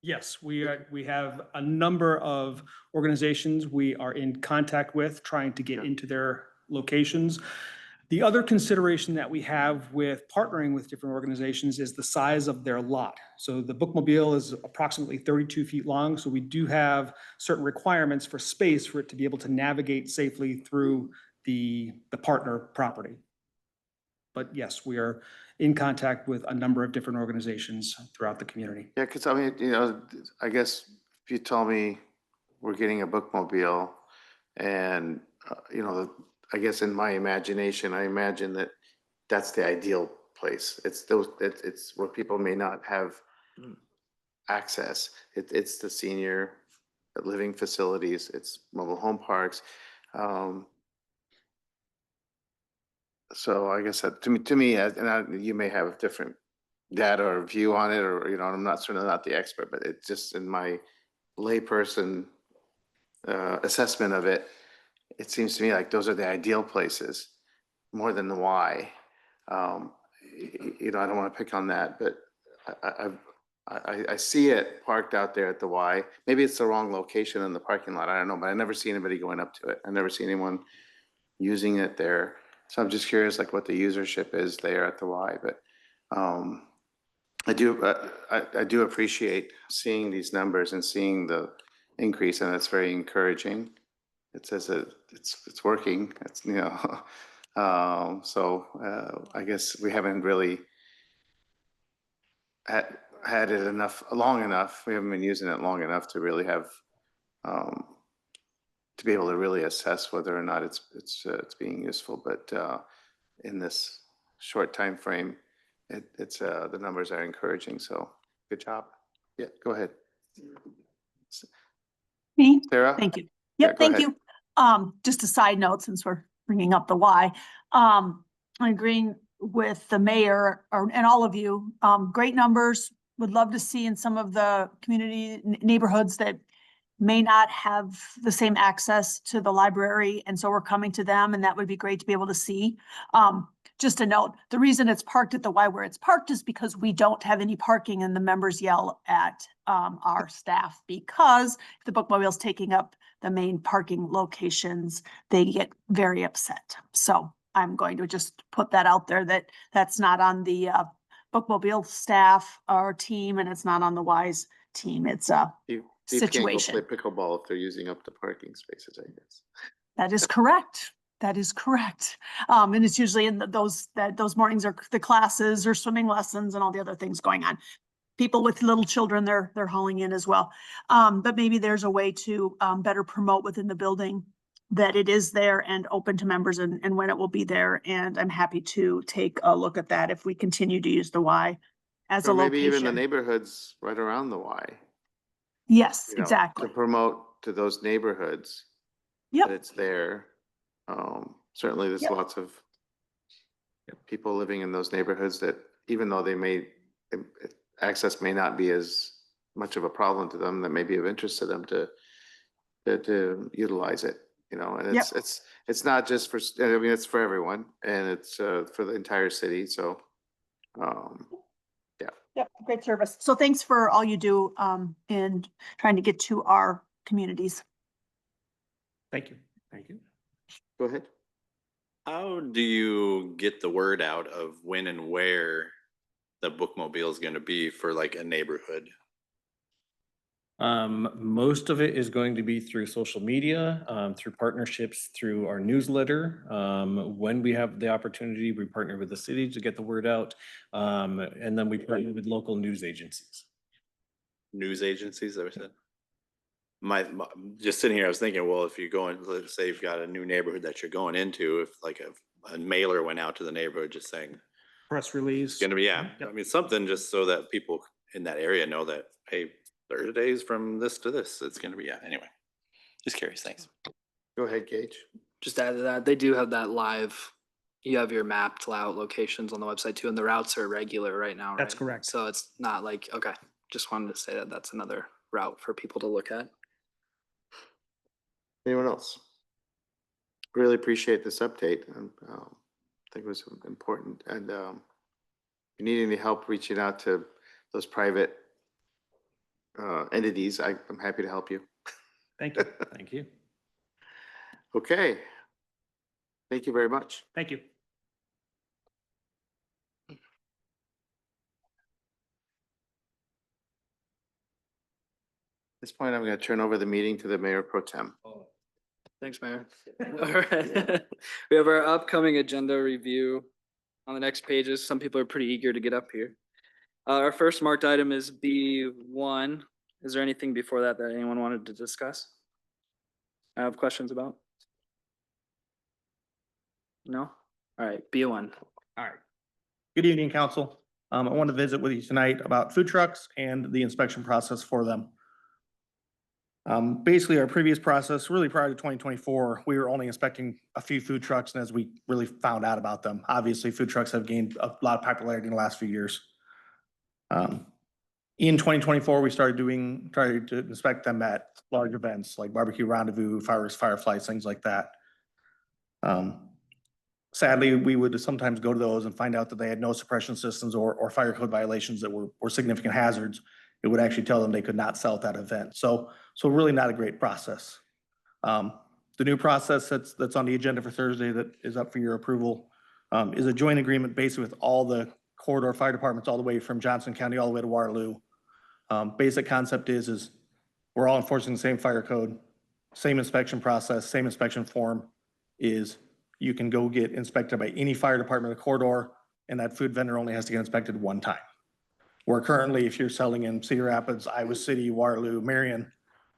Yes, we have a number of organizations we are in contact with, trying to get Yeah. into their locations. The other consideration that we have with partnering with different organizations is the size of their lot. So the bookmobile is approximately 32 feet long, so we do have certain requirements for space for it to be able to navigate safely through the partner property. But yes, we are in contact with a number of different organizations throughout the community. Yeah, because I mean, I guess if you tell me we're getting a bookmobile and, I guess in my imagination, I imagine that that's the ideal place. It's where people may not have access. It's the senior living facilities, it's mobile home parks. So I guess that to me, you may have a different data or view on it, or, I'm certainly not the expert, but it's just in my layperson assessment of it, it seems to me like those are the ideal places more than the why. I don't want to pick on that, but I see it parked out there at the Y. Maybe it's the wrong location in the parking lot. I don't know, but I never see anybody going up to it. I never see anyone using it there. So I'm just curious, like what the usership is there at the Y. But I do appreciate seeing these numbers and seeing the increase, and it's very encouraging. It says that it's working. It's I guess we haven't really had it long enough. We haven't been using it long enough to really have to be able to really assess whether or not it's being useful. But in this short time frame, it's the numbers are encouraging. So good job. Yeah, go ahead. Me? Sarah? Thank you. Yeah, Yep, go thank ahead. you. Just a side note, since we're bringing up the why, I'm agreeing with the mayor and all of you. Great numbers. Would love to see in some of the community neighborhoods that may not have the same access to the library. And so we're coming to them, and that would be great to be able to see. Just a note, the reason it's parked at the Y where it's parked is because we don't have any parking, and the members yell at our staff because if the bookmobile's taking up the main parking locations, they get very upset. So I'm going to just put that out there, that that's not on the bookmobile staff or team, and it's not on the Y's team. It's a situation. People can't go play pickleball if they're using up the parking spaces, I guess. That is correct. That is correct. And it's usually in those mornings are the classes or swimming lessons and all the other things going on. People with little children, they're hauling in as well. But maybe there's a way to better promote within the building that it is there and open to members and when it will be there. And I'm happy to take a look at that if we continue to use the Y as a Or maybe even the location. neighborhoods right around the Y. Yes, To exactly. promote to those neighborhoods that Yep. it's there. Certainly there's Yep. lots of people living in those neighborhoods that even though access may not be as much of a problem to them, that may be of interest to them to utilize it, and Yep. it's not just for, it's for everyone, and it's for the entire city. So, Yep, great service. So thanks for all you do in trying to get to our communities. Thank you. Thank you. go ahead. How do you get the word out of when and where the bookmobile is going to be for like a neighborhood? Most of it is going to be through social media, through partnerships, through our newsletter. When we have the opportunity, we partner with the city to get the word out. And then we partner with local news agencies. News agencies, that was it? Just sitting here, I was thinking, well, if you're going, let's say you've got a new neighborhood that you're going into, if like a mailer went out to the neighborhood just saying, Press release. it's gonna be, yeah, Yep. I mean, something just so that people in that area know that, hey, Thursdays from this to this, it's gonna be, yeah, anyway. Just curious, thanks. Go ahead, Gage. Just to add to that, they do have that live, you have your mapped out locations on the website too, and the routes are regular right now, right? That's correct. So it's not like, okay, just wanted to say that that's another route for people to look at. Anyone else? Really appreciate this update. I think it was important. And if you need any help reaching out to those private entities, I'm happy to help you. Thank you. Thank you. Okay. Thank you very much. Thank you. At this point, I'm going to turn over the meeting to the Mayor Pro Tem. Thanks, Mayor. All right. We have our upcoming agenda review on the next pages. Some people are pretty eager to get up here. Our first marked item is B1. Is there anything before that that anyone wanted to discuss? I have questions about? No? All right, B1. All right. Good evening, council. I want to visit with you tonight about food trucks and the inspection process for them. Basically, our previous process, really prior to 2024, we were only inspecting a few food trucks, and as we really found out about them, obviously food trucks have gained a lot of popularity in the last few years. In 2024, we started to inspect them at large events like barbecue rendezvous, fireworks, fireflies, things like that. Sadly, we would sometimes go to those and find out that they had no suppression systems or fire code violations that were significant hazards. It would actually tell them they could not sell at that event. So really not a great process. The new process that's on the agenda for Thursday that is up for your approval is a joint agreement basically with all the corridor fire departments all the way from Johnson County all the way to Waterloo. Basic concept is we're all enforcing the same fire code, same inspection process, same inspection form. Is you can go get inspected by any fire department in the corridor, and that food vendor only has to get inspected one time. Where currently, if you're selling in Cedar Rapids, Iowa City, Waterloo, Marion,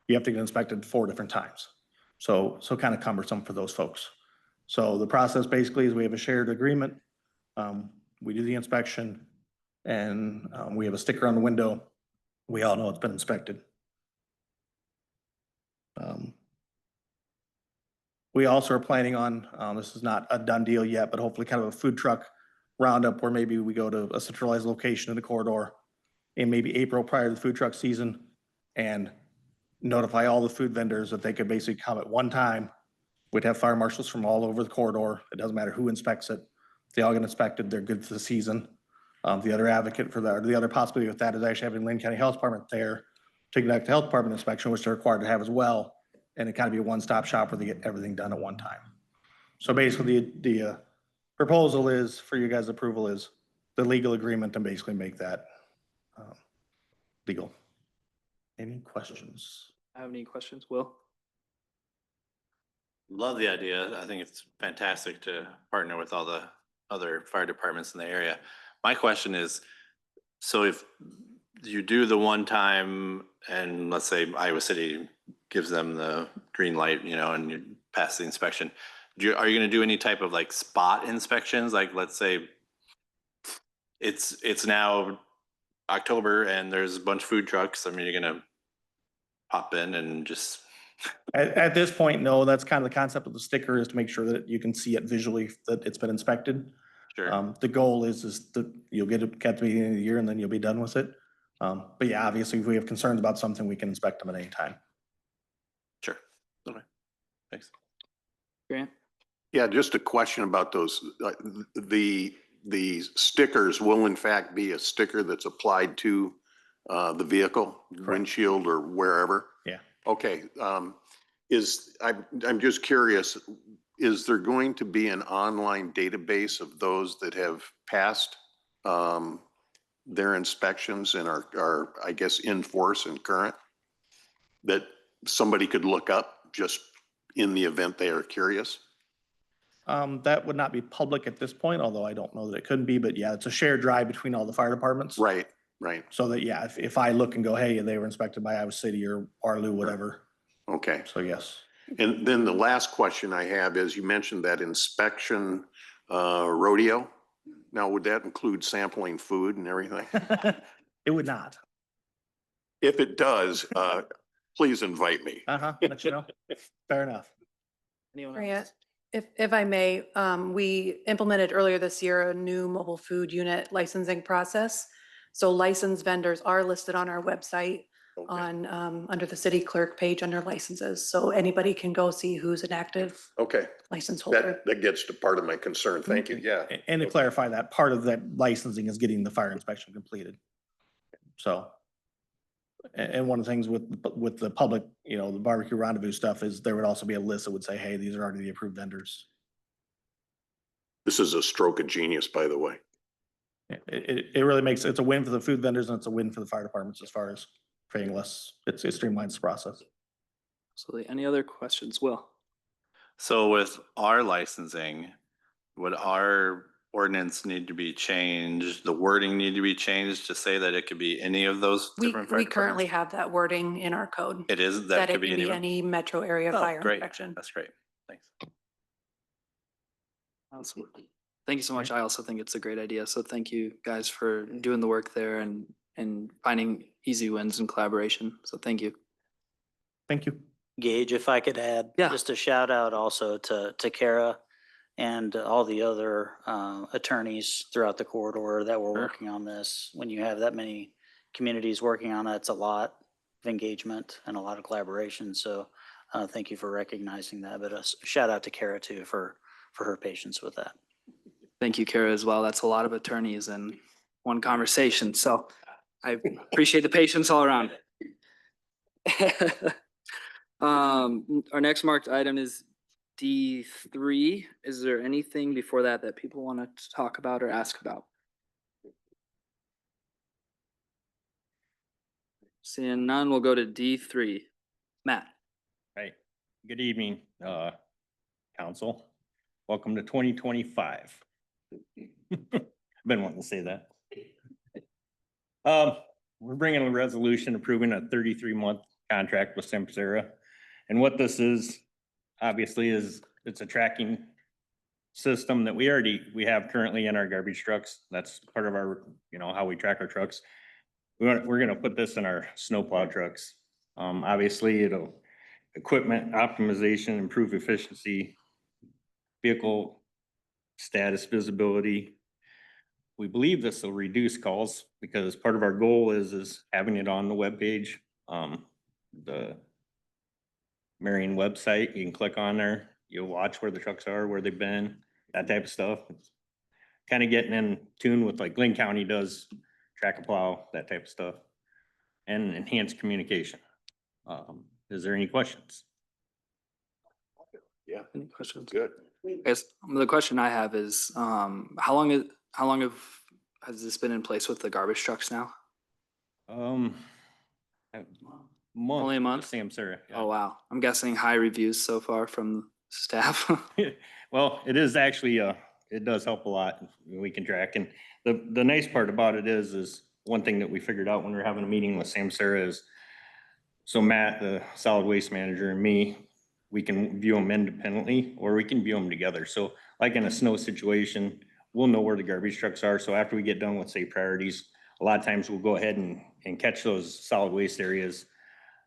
you have to get inspected 4 different times. So kind of cumbersome for those folks. So the process basically is we have a shared agreement. We do the inspection, and we have a sticker on the window. We all know it's been inspected. We also are planning on, this is not a done deal yet, but hopefully kind of a food truck roundup where maybe we go to a centralized location in the corridor in maybe April prior to the food truck season and notify all the food vendors that they could basically come at one time. We'd have fire marshals from all over the corridor. It doesn't matter who inspects it. They all get inspected. They're good for the season. The other advocate for that, the other possibility with that is actually having Lynn County Health Department there to conduct the health department inspection, which they're required to have as well. And it kind of be a one-stop shop where they get everything done at one time. So basically the proposal is for you guys' approval is the legal agreement and basically make that legal. Any questions? Have any questions, Will? Love the idea. I think it's fantastic to partner with all the other fire departments in the area. My question is, so if you do the one time and let's say Iowa City gives them the green light, and you pass the inspection, are you going to do any type of like spot inspections? Like, let's say it's now October and there's a bunch of food trucks. I mean, you're going to pop in and just. At this point, no, that's kind of the concept of the sticker is to make sure that you can see it visually that it's been inspected. Sure. The goal is that you'll get it at the beginning of the year and then you'll be done with it. But yeah, obviously if we have concerns about something, we can inspect them at any time. Sure. Okay. Thanks. Grant? Yeah, just a question about those. The stickers will in fact be a sticker that's applied to the vehicle, windshield or wherever? Yeah. Okay. I'm just curious, is there going to be an online database of those that have passed their inspections and are, I guess, in force and current? That somebody could look up just in the event they are curious? That would not be public at this point, although I don't know that it couldn't be, but yeah, it's a shared drive between all the fire departments. Right, right. So that, yeah, if I look and go, hey, they were inspected by Iowa City or Waterloo, whatever. Okay. So yes. And then the last question I have is, you mentioned that inspection rodeo. Now, would that include sampling food and everything? It would not. If it does, please invite me. Let you know. Fair enough. Anyone Maria, else? if I may, we implemented earlier this year a new mobile food unit licensing process. So licensed vendors are listed on our website on, under the city clerk page under licenses. So anybody can go see who's an active Okay, license holder. that gets to part of my concern. Thank you. Yeah. And to clarify that, part of that licensing is getting the fire inspection completed. So, and one of the things with the public, you know, the barbecue rendezvous stuff is there would also be a list that would say, hey, these are already the approved vendors. This is a stroke of genius, by the way. It really makes, it's a win for the food vendors and it's a win for the fire departments as far as paying less. It streamlines the process. Absolutely. Any other questions? Will? So with our licensing, would our ordinance need to be changed? The wording need to be changed to say that it could be any of those We different fire currently departments? have that wording in our code. It is, That that it could be can be any. any metro area Oh, fire great. inspection. That's great. Thanks. Awesome. Thank you so much. I also think it's a great idea. So thank you guys for doing the work there and finding easy wins in collaboration. So thank you. Thank you. Gage, if I could add, Yeah. just a shout out also to Kara and all the other attorneys throughout the corridor that were Sure. working on this. When you have that many communities working on it, it's a lot of engagement and a lot of collaboration. So thank you for recognizing that. But a shout out to Kara too for her patience with that. Thank you, Kara, as well. That's a lot of attorneys in one conversation. So I appreciate the patience all around. Our next marked item is D3. Is there anything before that that people want to talk about or ask about? Seeing none, we'll go to D3. Matt. Right. Good evening, council. Welcome to 2025. I've been wanting to say that. We're bringing a resolution approving a 33-month contract with Samsara. And what this is, obviously, is it's a tracking system that we have currently in our garbage trucks. That's part of our, you know, how we track our trucks. We're gonna put this in our snowplow trucks. Obviously, it'll equipment optimization, improve efficiency, vehicle status visibility. We believe this will reduce calls because part of our goal is having it on the webpage. The Marion website, you can click on there, you'll watch where the trucks are, where they've been, that type of stuff. Kind of getting in tune with like Glynn County does, track a plow, that type of stuff, and enhanced communication. Is there any questions? Yeah. Any questions? Good. I guess the question I have is, how long has this been in place with the garbage trucks now? Only a month? Samsara. Oh, wow. I'm guessing high reviews so far from staff. Well, it is actually, it does help a lot. We can track. And the nice part about it is one thing that we figured out when we were having a meeting with Samsara is, so Matt, the solid waste manager, and me, we can view them independently or we can view them together. So like in a snow situation, we'll know where the garbage trucks are. So after we get done with, say, priorities, a lot of times we'll go ahead and catch those solid waste areas.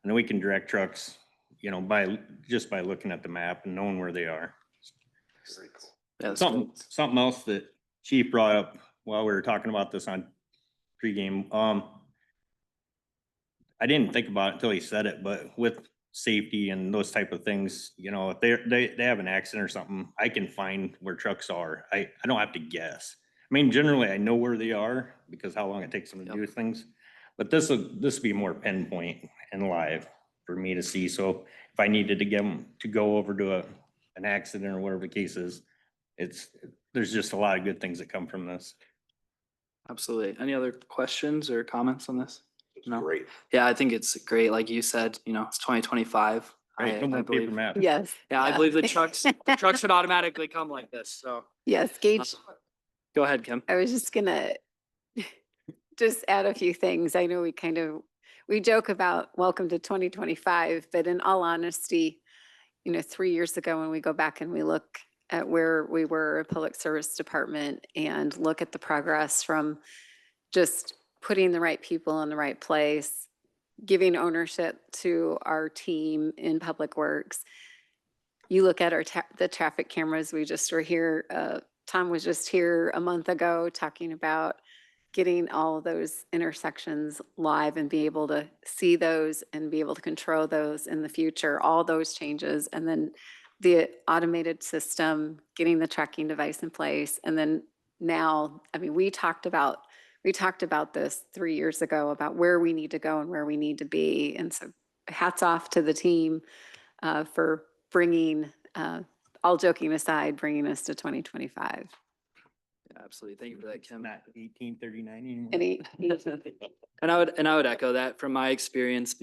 And then we can direct trucks, you know, just by looking at the map and knowing where they are. Very cool. Yeah, Something else that Chief brought up while we were talking about this on pregame. I didn't think about it until he said it, but with safety and those type of things, you know, if they have an accident or something, I can find where trucks are. I don't have to guess. I mean, generally I know where they are because how long it takes them to do things. But this will be more pinpoint and live for me to see. So if I needed to get them to go over to an accident or whatever the case is. There's just a lot of good things that come from this. Absolutely. Any other questions or comments on this? No? Great. Yeah, I think it's great. Like you said, it's 2025. Right, no I more paper believe, map. Yes. yeah, I believe the trucks should automatically come like this. So Yes, Gage, go ahead, Kim. I was just gonna just add a few things. I know we joke about welcome to 2025, but in all honesty, 3 years ago, when we go back and we look at where we were, a public service department, and look at the progress from just putting the right people in the right place, giving ownership to our team in public works. You look at the traffic cameras, we just were here, Tom was just here a month ago talking about getting all of those intersections live and be able to see those and be able to control those in the future, all those changes. And then the automated system, getting the tracking device in place. And then now, I mean, we talked about this 3 years ago about where we need to go and where we need to be. And so hats off to the team for bringing, all joking aside, bringing us to 2025. Absolutely. Thank you for that, Kim. Not 1839 anymore. And I would echo that from my experience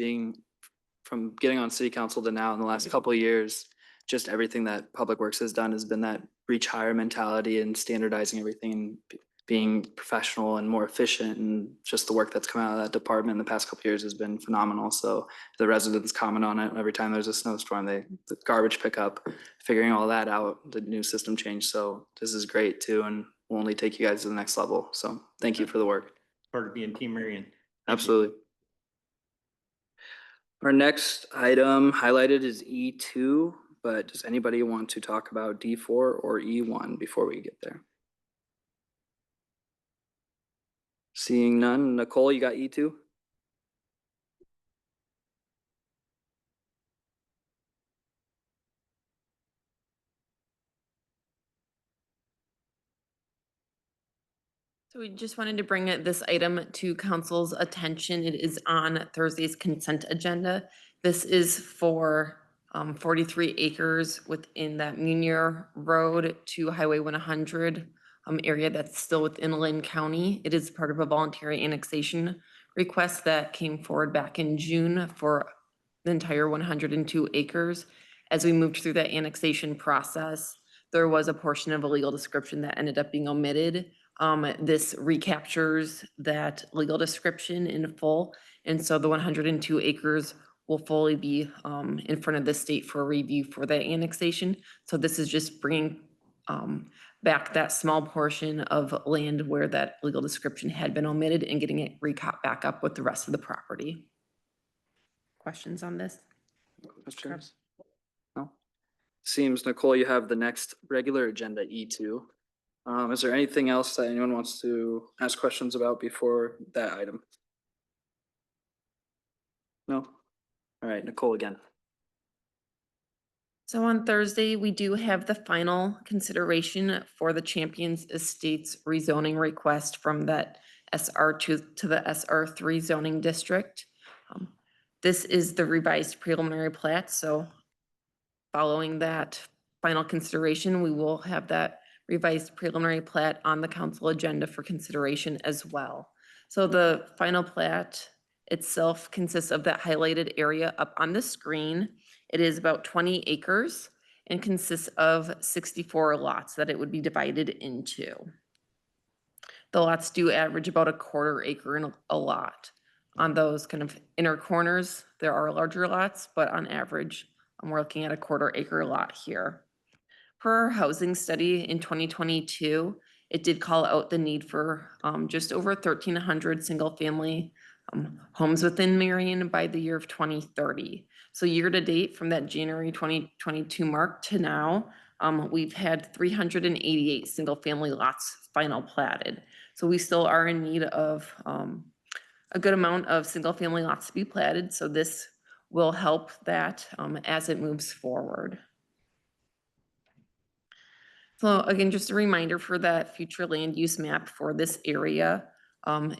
from getting on city council to now in the last couple of years. Just everything that Public Works has done has been that reach higher mentality and standardizing everything, being professional and more efficient, and just the work that's come out of that department in the past couple of years has been phenomenal. So the residents comment on it every time there's a snowstorm, the garbage pickup, figuring all that out, the new system change. So this is great too, and will only take you guys to the next level. So thank you for the work. Part of being Team Marion. Absolutely. Our next item highlighted is E2, but does anybody want to talk about D4 or E1 before we get there? Seeing none. Nicole, you got E2? So we just wanted to bring this item to council's attention. It is on Thursday's consent agenda. This is for 43 acres within that Munier Road to Highway 100 area that's still within Lynn County. It is part of a voluntary annexation request that came forward back in June for the entire 102 acres. As we moved through that annexation process, there was a portion of a legal description that ended up being omitted. This recaptures that legal description in full. And so the 102 acres will fully be in front of the state for review for that annexation. So this is just bringing back that small portion of land where that legal description had been omitted and getting it recaught back up with the rest of the property. Questions on this? Questions? No. Seems, Nicole, you have the next regular agenda, E2. Is there anything else that anyone wants to ask questions about before that item? No? All right, Nicole again. So on Thursday, we do have the final consideration for the Champions Estates rezoning request from that SR2 to the SR3 zoning district. This is the revised preliminary plat. So following that final consideration, we will have that revised preliminary plat on the council agenda for consideration as well. So the final plat itself consists of that highlighted area up on the screen. It is about 20 acres and consists of 64 lots that it would be divided into. The lots do average about a quarter acre in a lot. On those kind of inner corners, there are larger lots, but on average, we're looking at a quarter acre lot here. Per our housing study in 2022, it did call out the need for just over 1,300 single-family homes within Marion by the year of 2030. So year to date, from that January 2022 mark to now, we've had 388 single-family lots final platted. So we still are in need of a good amount of single-family lots to be platted. So this will help that as it moves forward. So again, just a reminder for that future land use map for this area.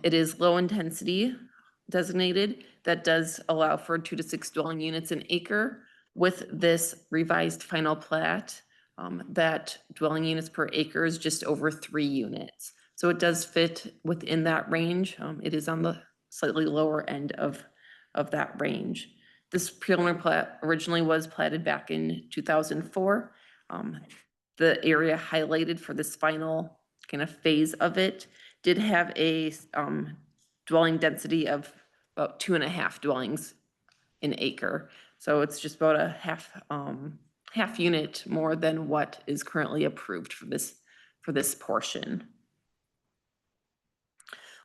It is low intensity designated. That does allow for 2 to 6 dwelling units an acre. with this revised final plat, that dwelling units per acre is just over 3 units. So it does fit within that range. It is on the slightly lower end of that range. This preliminary plat originally was platted back in 2004. The area highlighted for this final kind of phase of it did have a dwelling density of about 2.5 dwellings an acre. So it's just about a half unit more than what is currently approved for this portion.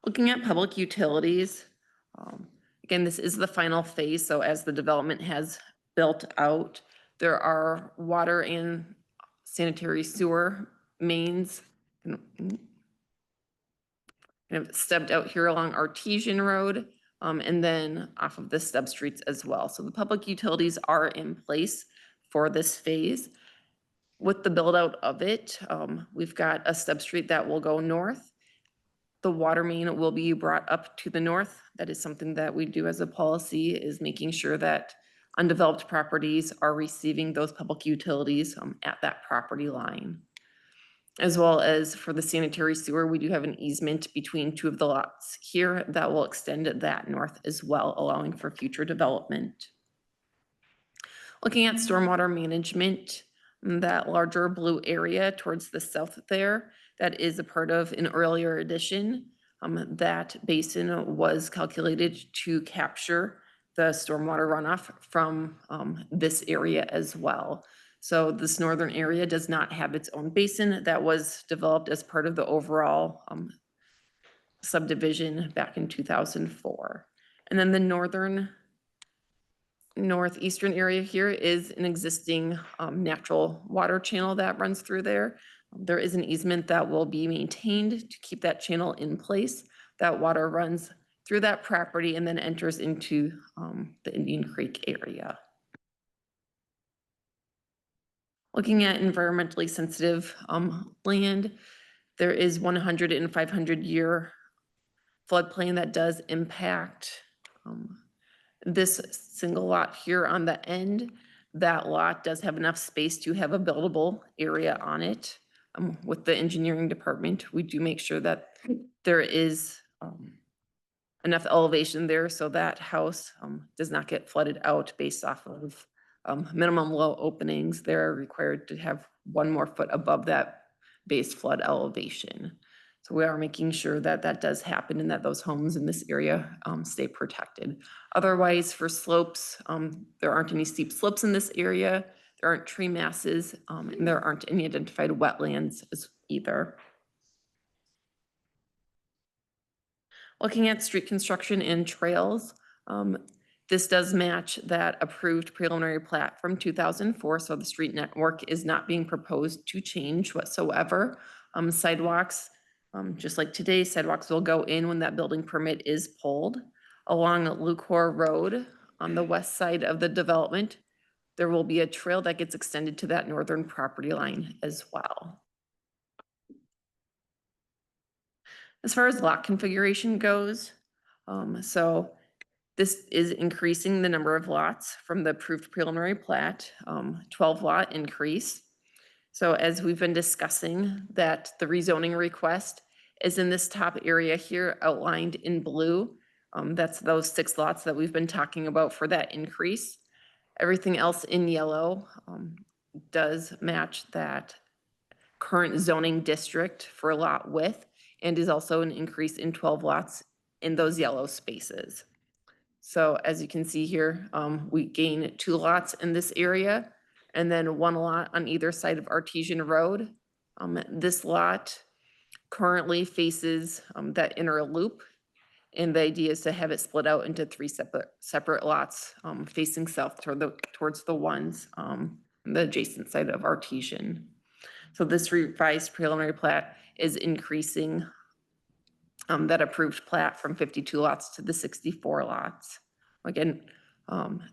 Looking at public utilities, again, this is the final phase. So as the development has built out, there are water and sanitary sewer mains kind of stepped out here along Artesian Road, and then off of the stub streets as well. So the public utilities are in place for this phase. With the build out of it, we've got a stub street that will go north. The water main will be brought up to the north. That is something that we do as a policy, is making sure that undeveloped properties are receiving those public utilities at that property line. As well as for the sanitary sewer, we do have an easement between 2 of the lots here that will extend that north as well, allowing for future development. Looking at stormwater management, that larger blue area towards the south there, that is a part of an earlier edition. That basin was calculated to capture the stormwater runoff from this area as well. So this northern area does not have its own basin. That was developed as part of the overall subdivision back in 2004. And then the northeastern area here is an existing natural water channel that runs through there. There is an easement that will be maintained to keep that channel in place. That water runs through that property and then enters into the Indian Creek area. Looking at environmentally sensitive land, there is 100 and 500-year floodplain that does impact this single lot here on the end. That lot does have enough space to have a buildable area on it. With the engineering department, we do make sure that there is enough elevation there so that house does not get flooded out based off of minimum low openings. They're required to have 1 more foot above that base flood elevation. So we are making sure that that does happen and that those homes in this area stay protected. Otherwise, for slopes, there aren't any steep slopes in this area. There aren't tree masses, and there aren't any identified wetlands either. Looking at street construction and trails, this does match that approved preliminary plat from 2004. So the street network is not being proposed to change whatsoever. Sidewalks, just like today, sidewalks will go in when that building permit is pulled. Along Lucor Road on the west side of the development, there will be a trail that gets extended to that northern property line as well. As far as lot configuration goes, so this is increasing the number of lots from the approved preliminary plat, 12 lot increase. So as we've been discussing, that the rezoning request is in this top area here outlined in blue. That's those 6 lots that we've been talking about for that increase. Everything else in yellow does match that current zoning district for lot width, and is also an increase in 12 lots in those yellow spaces. So as you can see here, we gain 2 lots in this area and then 1 lot on either side of Artesian Road. This lot currently faces that inner loop, and the idea is to have it split out into 3 separate lots facing south towards the ones on the adjacent side of Artesian. So this revised preliminary plat is increasing that approved plat from 52 lots to the 64 lots. Again,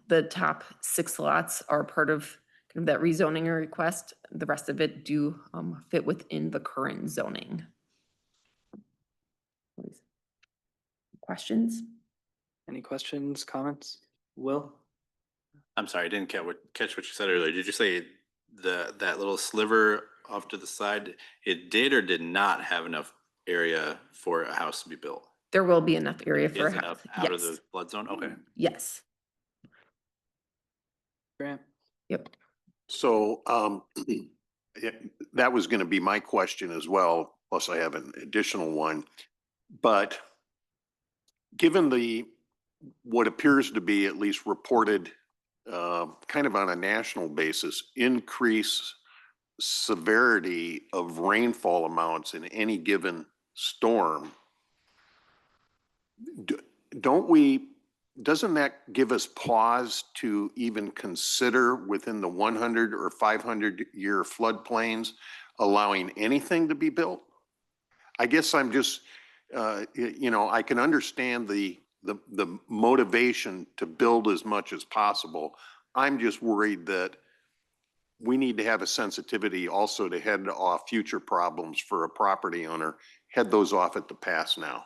the top 6 lots are part of kind of that rezoning request. The rest of it do fit within the current zoning. Questions? Any questions, comments? Will? I'm sorry, I didn't catch what you said earlier. Did you say that little sliver off to the side, it did or did not have enough area for a house to be built? There will be enough area for a Is house. enough out of Yes. the flood zone? Okay. Yes. Grant? Yep. So that was going to be my question as well, plus I have an additional one. But given what appears to be at least reported kind of on a national basis, increase severity of rainfall amounts in any given storm, doesn't that give us pause to even consider within the 100 or 500-year floodplains allowing anything to be built? I guess I'm just, I can understand the motivation to build as much as possible. I'm just worried that we need to have a sensitivity also to head off future problems for a property owner, head those off at the pass now.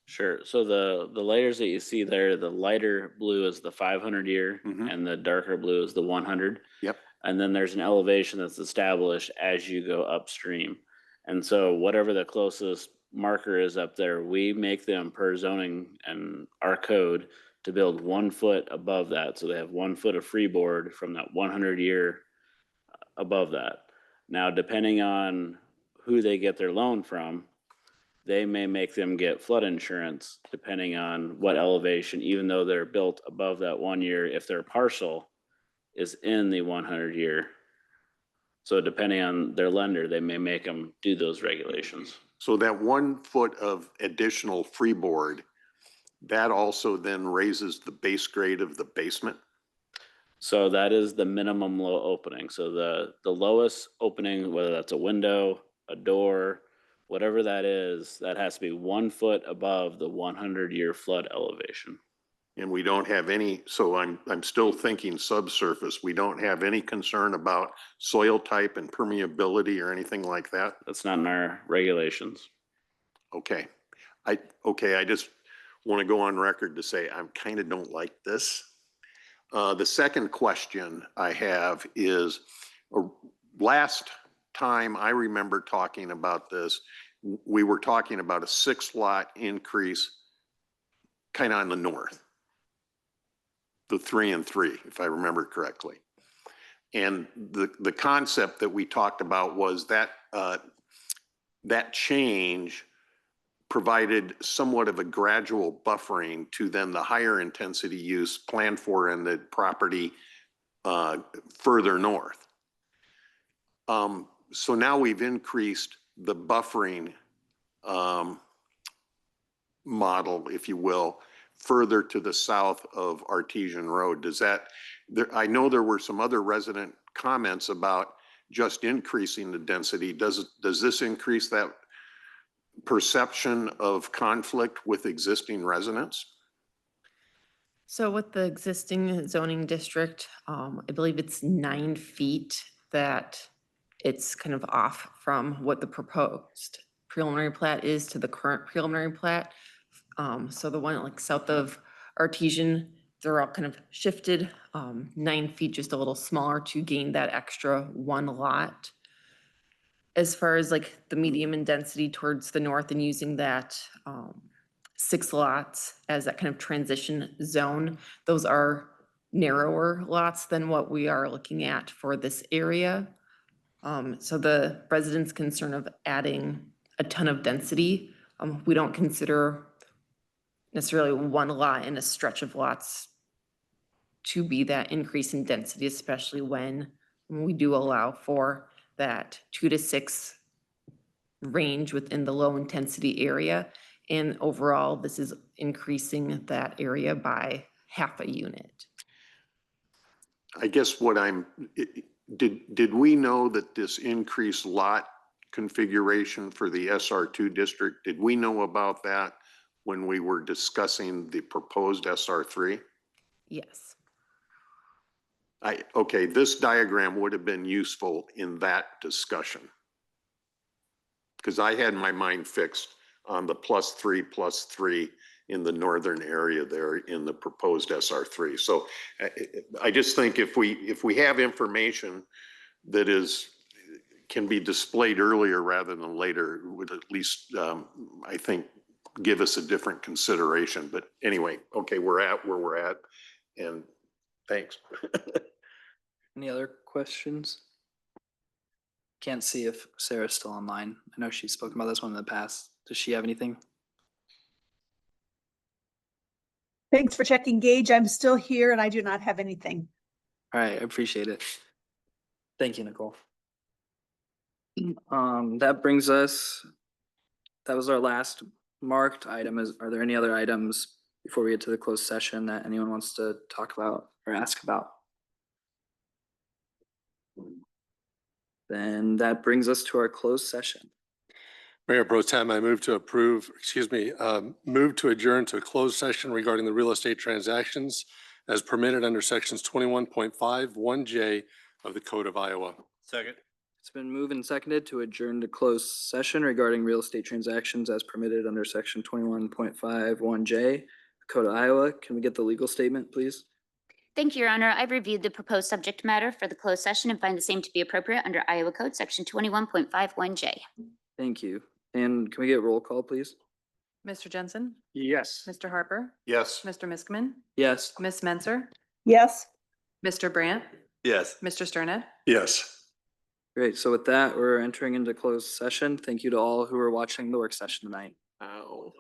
Sure. So the layers that you see there, the lighter blue is the 500 year and the darker blue is the 100. Yep. And then there's an elevation that's established as you go upstream. And so whatever the closest marker is up there, we make them per zoning and our code to build 1 foot above that. So they have 1 foot of freeboard from that 100 year above that. Now, depending on who they get their loan from, they may make them get flood insurance depending on what elevation, even though they're built above that 1 year, if their parcel is in the 100 year. So depending on their lender, they may make them do those regulations. So that 1 foot of additional freeboard, that also then raises the base grade of the basement? So that is the minimum low opening. So the lowest opening, whether that's a window, a door, whatever that is, that has to be 1 foot above the 100-year flood elevation. And we don't have any, so I'm still thinking subsurface. We don't have any concern about soil type and permeability or anything like that? That's not in our regulations. Okay. I just want to go on record to say I kind of don't like this. The second question I have is, last time I remember talking about this, we were talking about a 6-lot increase kind of on the north. The 3 and 3, if I remember correctly. And the concept that we talked about was that that change provided somewhat of a gradual buffering to then the higher intensity use planned for in the property further north. So now we've increased the buffering model, if you will, further to the south of Artesian Road. Does that, I know there were some other resident comments about just increasing the density. Does this increase that perception of conflict with existing residents? So with the existing zoning district, I believe it's 9 feet that it's kind of off from what the proposed preliminary plat is to the current preliminary plat. So the one like south of Artesian, they're all kind of shifted 9 feet, just a little smaller to gain that extra 1 lot. As far as like the medium in density towards the north and using that 6 lots as that kind of transition zone, those are narrower lots than what we are looking at for this area. So the residents' concern of adding a ton of density, we don't consider necessarily 1 lot in a stretch of lots to be that increase in density, especially when we do allow for that 2 to 6 range within the low intensity area. And overall, this is increasing that area by half a unit. I guess what did we know that this increased lot configuration for the SR2 district, did we know about that when we were discussing the proposed SR3? Yes. Okay, this diagram would have been useful in that discussion. Because I had my mind fixed on the +3 +3 in the northern area there in the proposed SR3. So I just think if we have information that can be displayed earlier rather than later, would at least, I think, give us a different consideration. But anyway, okay, we're at where we're at, and thanks. Any other questions? Can't see if Sarah's still online. I know she's spoken about this one in the past. Does she have anything? Thanks for checking, Gage. I'm still here and I do not have anything. All right, I appreciate it. Thank you, Nicole. That brings us, that was our last marked item. Are there any other items before we get to the closed session that anyone wants to talk about or ask about? Then that brings us to our closed session. Mayor Pro Tem, I move to move to adjourn to a closed session regarding the real estate transactions as permitted under sections 21.51J of the Code of Iowa. Second. It's been moved and seconded to adjourn to closed session regarding real estate transactions as permitted under section 21.51J, Code of Iowa. Can we get the legal statement, please? Thank you, Your Honor. I've reviewed the proposed subject matter for the closed session and find the same to be appropriate under Iowa Code, section 21.51J. Thank you. And can we get roll call, please? Mr. Jensen? Yes. Mr. Harper? Yes. Mr. Miskman? Yes. Ms. Menzer? Yes. Mr. Brandt? Yes. Mr. Sterned? Yes. Great. So with that, we're entering into closed session. Thank you to all who are watching the work session tonight. Ow.